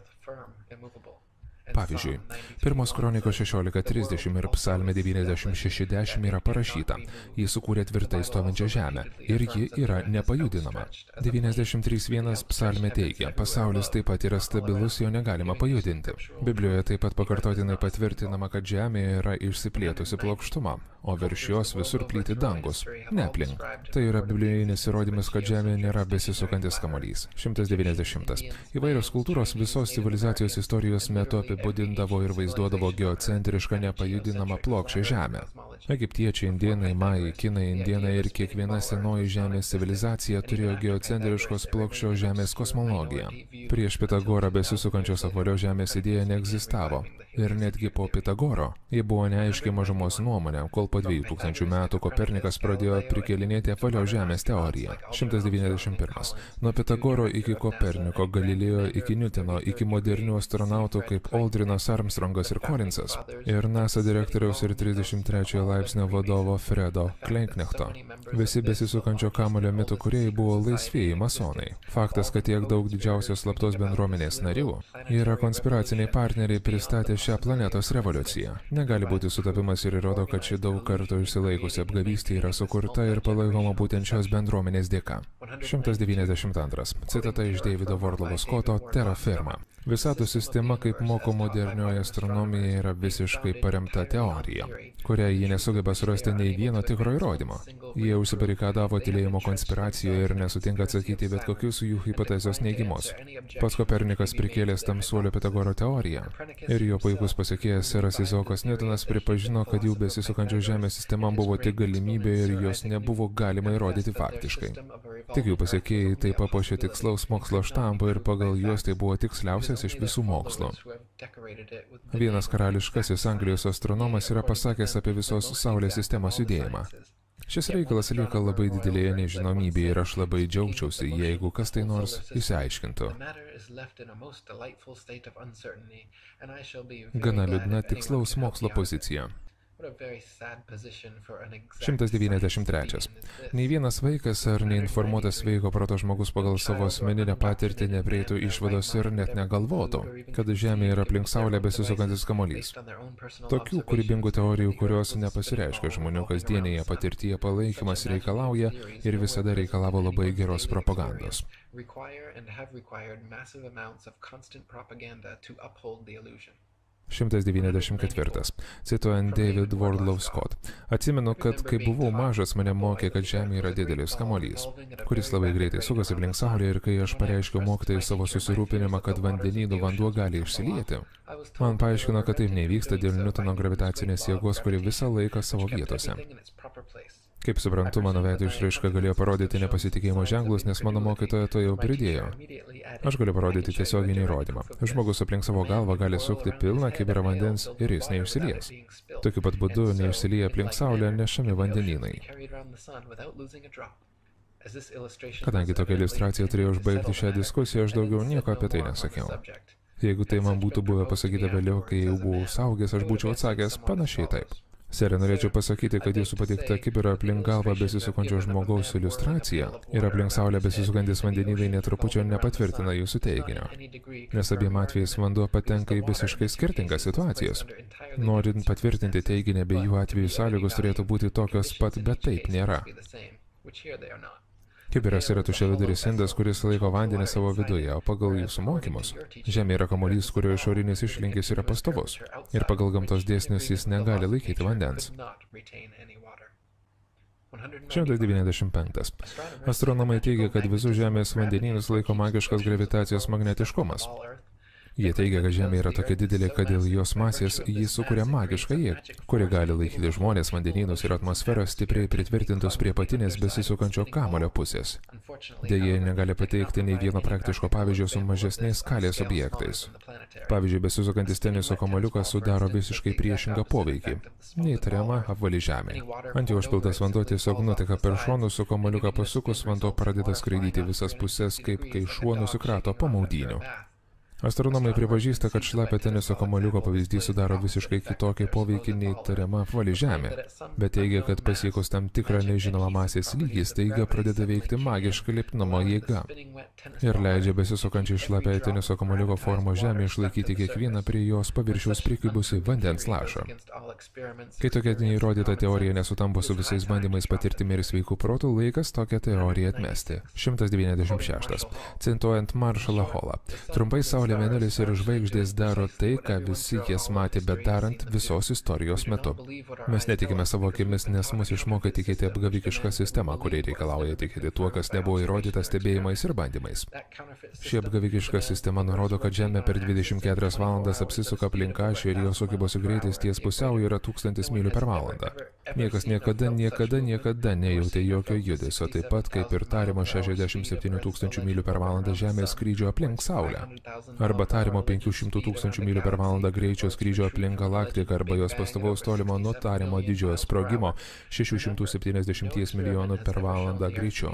Pavyzdžiui, 1 Kronikos 16:30 ir Psalmė 96:10 yra parašyta: Jis sukūrė tvirtai stovinčią žemę ir ji yra nepajudinama. 93:1 Psalmė teigia: pasaulis taip pat yra stabilus, jo negalima pajudinti. Biblijoje taip pat pakartotinai patvirtinama, kad žemė yra išsiplėtusi plokštuma, o virš jos visur plyti dangus, ne aplink. Tai yra biblijinis įrodymas, kad žemė nėra besisukantis kamuolys. 190. Įvairios kultūros visos civilizacijos istorijos metu apibūdindavo ir vaizduodavo geocentrišką nepajudinamą plokščią žemę. Egiptiečiai, indėnai, majai, kinai, indėnai ir kiekviena senoji žemės civilizacija turėjo geocentriškos plokščios žemės kosmologiją. Prieš Pitagorą besisukančios apvalios žemės idėja neegzistavo. Ir netgi po Pitagoro ji buvo neaiškiai mažumos nuomonė, kol po 2000 metų Kopernikas pradėjo prikelinėti apvalios žemės teoriją. 191. Nuo Pitagoro iki Koperniko, Galilėjo iki Niutino, iki modernių astronautų kaip Aldrinas, Armstrongas ir Collinsas, ir NASA direktoriaus ir 33 laipsnio vadovo Fredo Kleinknechto. Visi besisukančio kamulio mitų kūrėjai buvo laisvieji masonai. Faktas, kad tiek daug didžiausios slaptos bendruomenės narių yra konspiraciniai partneriai pristatė šią planetos revoliuciją. Negali būti sutapimas ir įrodo, kad ši daug kartų išsilaikusi apgavystė yra sukurta ir palaikoma būtent šios bendruomenės dėka. 192. Citata iš Davido Worlovo Scotto Terra Firma. Visatos sistema, kaip moko modernioji astronomija, yra visiškai paremta teorija, kurią ji nesugeba surasti nei vieno tikro įrodymo. Jie užsibarikadavo tylėjimo konspiracijoje ir nesutinka atsakyti bet kokius jų hipotezijos neigimus. Pats Kopernikas prikėlęs tamsuolio Pitagoro teoriją ir jo puikus pasiekėjas seras Izaokas Niutonas pripažino, kad jų besisukančios žemės sistema buvo tik galimybė ir jos nebuvo galima įrodyti faktiškai. Tik jų pasiekėjai tai papuošė tikslaus mokslo štampą ir pagal juos tai buvo tiksliausias iš visų mokslo. Vienas karališkasis Anglijos astronomas yra pasakęs apie visos Saulės sistemos judėjimą. Šis reikalas lieka labai didelėje nežinomybėje ir aš labai džiaugčiausi, jeigu kas tai nors išsiaiškintų. Gana liūdna tikslaus mokslo pozicija. 193. Nei vienas vaikas ar neinformuotas sveiko proto žmogus pagal savo asmeninę patirtį neprieitų išvados ir net negalvotų, kad Žemė yra aplink Saulę besisukantis kamuolys. Tokių kūrybingų teorijų, kurios nepasireiškia žmonių kasdienėje patirtyje, palaikymas reikalauja ir visada reikalavo labai geros propagandos. 194. Cituojant David Worlow Scott. Atsimenu, kad kai buvau mažas, mane mokė, kad Žemė yra didelis kamuolys, kuris labai greitai sukasi aplink Saulę, ir kai aš pareiškiau mokytojai savo susirūpinimą, kad vandenynų vanduo gali išsilieti, man paaiškino, kad taip nevyksta dėl Niutono gravitacinės jėgos, kuri visą laiką savo vietose. Kaip suprantu, mano veido išraiška galėjo parodyti nepasitikėjimo ženklus, nes mano mokytoja to jau pridėjo. Aš galiu parodyti tiesioginį įrodymą. Žmogus aplink savo galvą gali sukti pilną kibirą vandens ir jis neišsilies. Tokiu pat būdu neišsilieja aplink Saulę nešami vandenynai. Kadangi tokia iliustracija turėjo užbaigti šią diskusiją, aš daugiau nieko apie tai nesakiau. Jeigu tai man būtų buvę pasakyta vėliau, kai jau buvau saugęs, aš būčiau atsakęs panašiai taip. Sere, norėčiau pasakyti, kad jūsų pateikta kibiro aplink galvą besisukančio žmogaus iliustracija ir aplink Saulę besisukantis vandenynai netrupučio nepatvirtina jūsų teiginio, nes abiem atvejais vanduo patenka į visiškai skirtingas situacijas. Norint patvirtinti teiginį, abiejų atvejų sąlygos turėtų būti tokios pat, bet taip nėra. Kibiras yra tuščiaviduris indas, kuris laiko vandenį savo viduje, o pagal jūsų mokymus Žemė yra kamuolys, kurio išorinis išlinkis yra pastovus. Ir pagal gamtos dėsnius jis negali laikyti vandens. 195. Astronomai teigia, kad visus Žemės vandenynus laiko magiškas gravitacijos magnetiškumas. Jie teigia, kad Žemė yra tokia didelė, kad dėl jos masės jį sukuria magišką jėgą, kuri gali laikyti žmonės, vandenynus ir atmosferą stipriai pritvirtintus prie patinės besisukančio kamulio pusės. Deja, negali pateikti nei vieno praktiško pavyzdžio su mažesniais skalės objektais. Pavyzdžiui, besisukantis teniso kamuoliukas sudaro visiškai priešingą poveikį, neįtariama apvali Žemė. Ant jo užpiltas vanduo tiesiog nuteka per šonus, su kamuoliuką pasukus vanduo pradeda skraidyti visas pusės, kaip kai šuo nusikrato po maudynių. Astronomai pripažįsta, kad šlapio teniso kamuoliuko pavyzdys sudaro visiškai kitokį poveikį nei tariama apvali Žemė, bet teigia, kad pasiekus tam tikrą nežinomą masės lygį, staiga pradeda veikti magiška lipnumo jėga ir leidžia besisukančiai šlapiai teniso kamuoliuko formo Žemė išlaikyti kiekvieną prie jos paviršiaus prikibusi vandens lašą. Kai tokia neįrodyta teorija nesutampa su visais bandymais patirtimi ir sveikų protų, laikas tokią teoriją atmesti. 196. Cituojant Marshallą Hallą. Trumpai Saulė, Mėnulis ir žvaigždės daro tai, ką visi jas matė, bet darant visos istorijos metu. Mes netikime savo akimis, nes mus išmokė tikėti apgavikišką sistemą, kuri reikalauja tikėti tuo, kas nebuvo įrodyta stebėjimais ir bandymais. Ši apgavikiška sistema nurodo, kad Žemė per 24 valandas apsisuka aplink ašį ir jos sukibosi greitis ties pusiaujo yra 1000 mylių per valandą. Niekas niekada nejautė jokio judesio, taip pat kaip ir tarimo 67 000 mylių per valandą Žemės skrydžio aplink Saulę. Arba tarimo 500 000 mylių per valandą greičio skrydžio aplink galaktiką, arba jos pastovaus tolimo nuo tarimo didžiojo sprogimo 670 milijonų per valandą greičiu.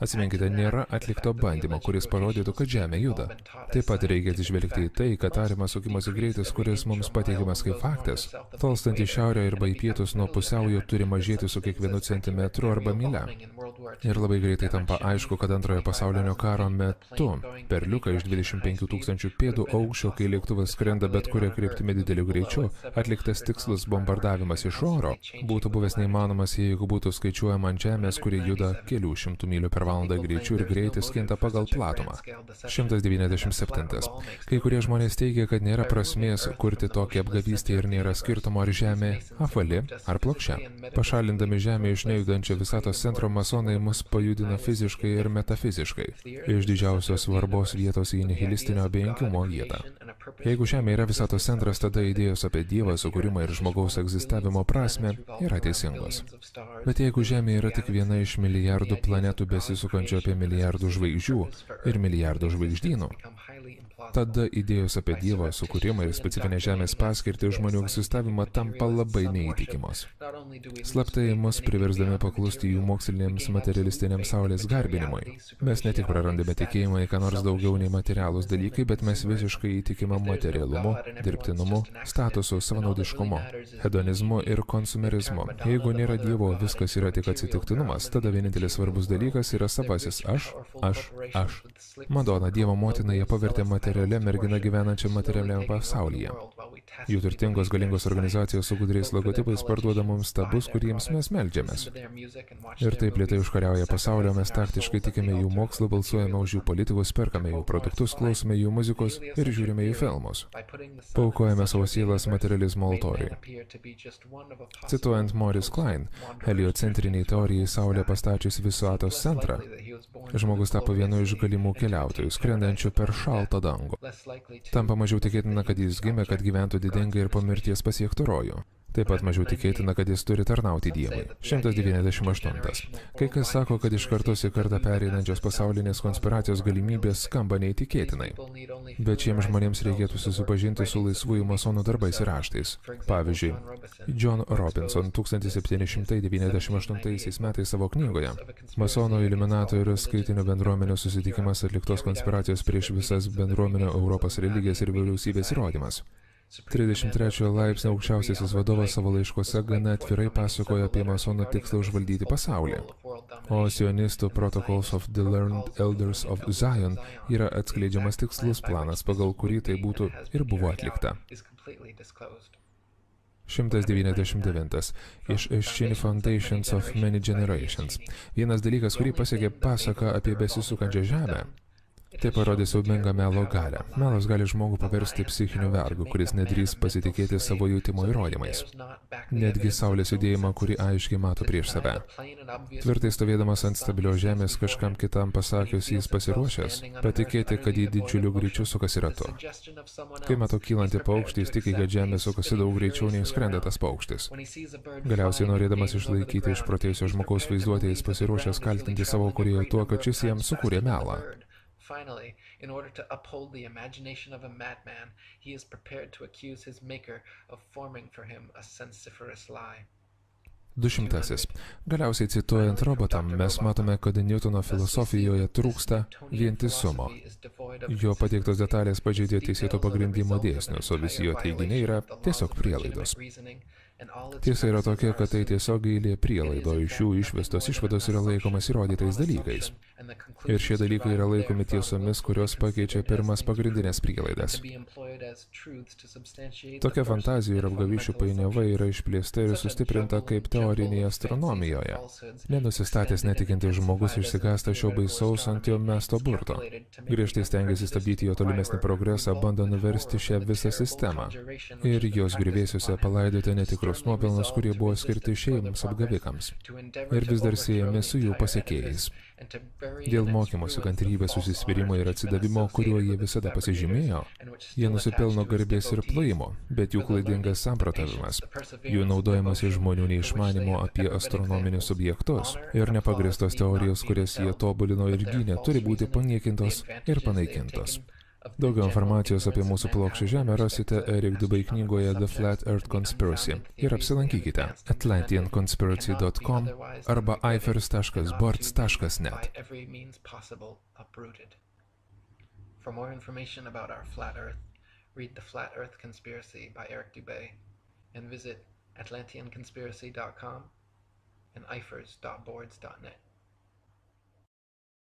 Atsiminkite, nėra atlikto bandymo, kuris parodytų, kad Žemė juda. Taip pat reikia atsižvelgti į tai, kad tariamas sukimosi greitis, kuris mums pateikiamas kaip faktas, tolstant į šiaurę arba į pietus nuo pusiaujo turi mažėti su kiekvienu centimetru arba mylia. Ir labai greitai tampa aišku, kad Antrojo pasaulinio karo metu per liuką iš 25 000 pėdų aukščio, kai lėktuvas skrenda bet kuria kryptimi dideliu greičiu, atliktas tikslus bombardavimas iš oro būtų buvęs neįmanomas, jeigu būtų skaičiuojama ant Žemės, kuri juda kelių šimtų mylių per valandą greičiu ir greitis kinta pagal platumą. 197. Kai kurie žmonės teigia, kad nėra prasmės kurti tokią apgavystę ir nėra skirtumo, ar Žemė apvali ar plokščia. Pašalindami Žemę iš nejudančio visatos centro, masonai mus pajudina fiziškai ir metafiziškai, iš didžiausios svarbos vietos į nihilistinio abejingumo vietą. Jeigu Žemė yra visatos centras, tada idėjos apie Dievą, sukūrimą ir žmogaus egzistavimo prasme yra teisingos. Bet jeigu Žemė yra tik viena iš milijardų planetų besisukančių apie milijardų žvaigždžių ir milijardų žvaigždynų, tada idėjos apie Dievo sukūrimą ir specifinę Žemės paskirtį žmonių egzistavimą tampa labai neįtikimos. Slaptai mus priversdami paklusti jų moksliniams materialistiniams saulės garbinimui. Mes ne tik prarandame tikėjimą į ką nors daugiau nei materialūs dalykai, bet mes visiškai įtikime materialumu, dirbtinumu, statusu, savanaudiškumu, hedonizmu ir konsumerizmu. Jeigu nėra Dievo, viskas yra tik atsitiktinumas, tada vienintelis svarbus dalykas yra savasis aš. Madona, Dievo motina, jie pavertė materialia mergina gyvenančia materialiame pasaulyje. Jų turtingos galingos organizacijos su gudriais logotipais parduoda mums stabus, kuriems mes meldžiamės. Ir taip lėtai užkariauja pasaulio, mes taktiškai tikime jų mokslu, balsuojame už jų politikus, perkame jų produktus, klausome jų muzikos ir žiūrime jų filmus. Paukojame savo sielas materializmo altoriui. Cituojant Morris Klein, heliocentriniai teorijai Saulė pastačius visatos centrą, žmogus tapo vienu iš galimų keliautojų, skrendančių per šaltą dangų. Tampa mažiau tikėtina, kad jis gimė, kad gyventų didingai ir po mirties pasiektų rojų. Taip pat mažiau tikėtina, kad jis turi tarnauti Dievui. 198. Kai kas sako, kad iš kartos į kartą pereinančios pasaulinės konspiracijos galimybės skamba neįtikėtinai. Bet šiems žmonėms reikėtų susipažinti su laisvųjų masonų darbais ir raštais. Pavyzdžiui, John Robinson 1798 metais savo knygoje Masonų iliuminato ir skaitinių bendruomenių susitikimas atliktos konspiracijos prieš visas bendruomenių Europos religijas ir vyriausybės įrodymas. 33 laipsnio aukščiausiasis vadovas savo laiškuose gana atvirai pasakojo apie masonų tikslą užvaldyti pasaulį. O sionistų Protocols of the Learned Elders of Zion yra atskleidžiamas tikslus planas, pagal kurį tai būtų ir buvo atlikta. 199 iš Shin Foundations of Many Generations. Vienas dalykas, kurį pasiekė pasaka apie besisukančią žemę. Tai parodė siaubingą melo galią. Melas gali žmogų paversti psichiniu vergu, kuris nedrįs pasitikėti savo jautimo įrodymais. Netgi saulės judėjimą, kurį aiškiai mato prieš save. Tvirtai stovėdamas ant stabilios žemės kažkam kitam pasakius, jis pasiruošęs patikėti, kad į didžiulių greičių sukasi ratu. Kai mato kylantį paukštį, jis tiki, kad žemė sukasi daug greičiau nei skrenda tas paukštis. Galiausiai, norėdamas išlaikyti išprotėjusio žmogaus vaizduotę, jis pasiruošęs kaltinti savo kūrėją tuo, kad šis jam sukūrė melą. Finally, in order to uphold the imagination of a madman, he is prepared to accuse his maker of forming for him a sensiferous lie. 200. Galiausiai cituojant robotam, mes matome, kad Newtono filosofijoje trūksta vientisumo. Jo pateiktos detalės pažeidė teisėto pagrindimo dėsnius, o visi jo teiginiai yra tiesiog prielaidos. Tiesa yra tokia, kad tai tiesiog eilė prielaido, iš jų išvestos išvados yra laikomas įrodytais dalykais. Ir šie dalykai yra laikomi tiesomis, kurios pakeičia pirmas pagrindinės prielaidas. Tokia fantazija ir apgavyšių painiava yra išplėsta ir sustiprinta kaip teorinėje astronomijoje. Nenusistatęs netikintis žmogus išsigąsta šio baisaus ant jo mesto burto. Griežtai stengiasi stabdyti jo tolimesnį progresą, bando nuversti šią visą sistemą. Ir jos griuvėsiuose palaidoti netikrus nuopelnus, kurie buvo skirti šeimams apgavikams. Ir vis dar siejami su jų pasekėjais. Dėl mokymosi, kantrybės, užsispyrimo ir atsidavimo, kuriuo jie visada pasižymėjo, jie nusipelno garbės ir plojimo, bet jų klaidingas samprotavimas, jų naudojimas iš žmonių neišmanimo apie astronominius objektus ir nepagristos teorijos, kurias jie tobulino ir gynė, turi būti paniekintos ir panaikintos. Daugiau informacijos apie mūsų plokščią žemę rasite Eric Dubay knygoje The Flat Earth Conspiracy ir apsilankykite atlanteanconspiracy.com arba ifers.boards.net. For more information about our flat earth, read The Flat Earth Conspiracy by Eric Dubay and visit atlanteanconspiracy.com and ifers.boards.net.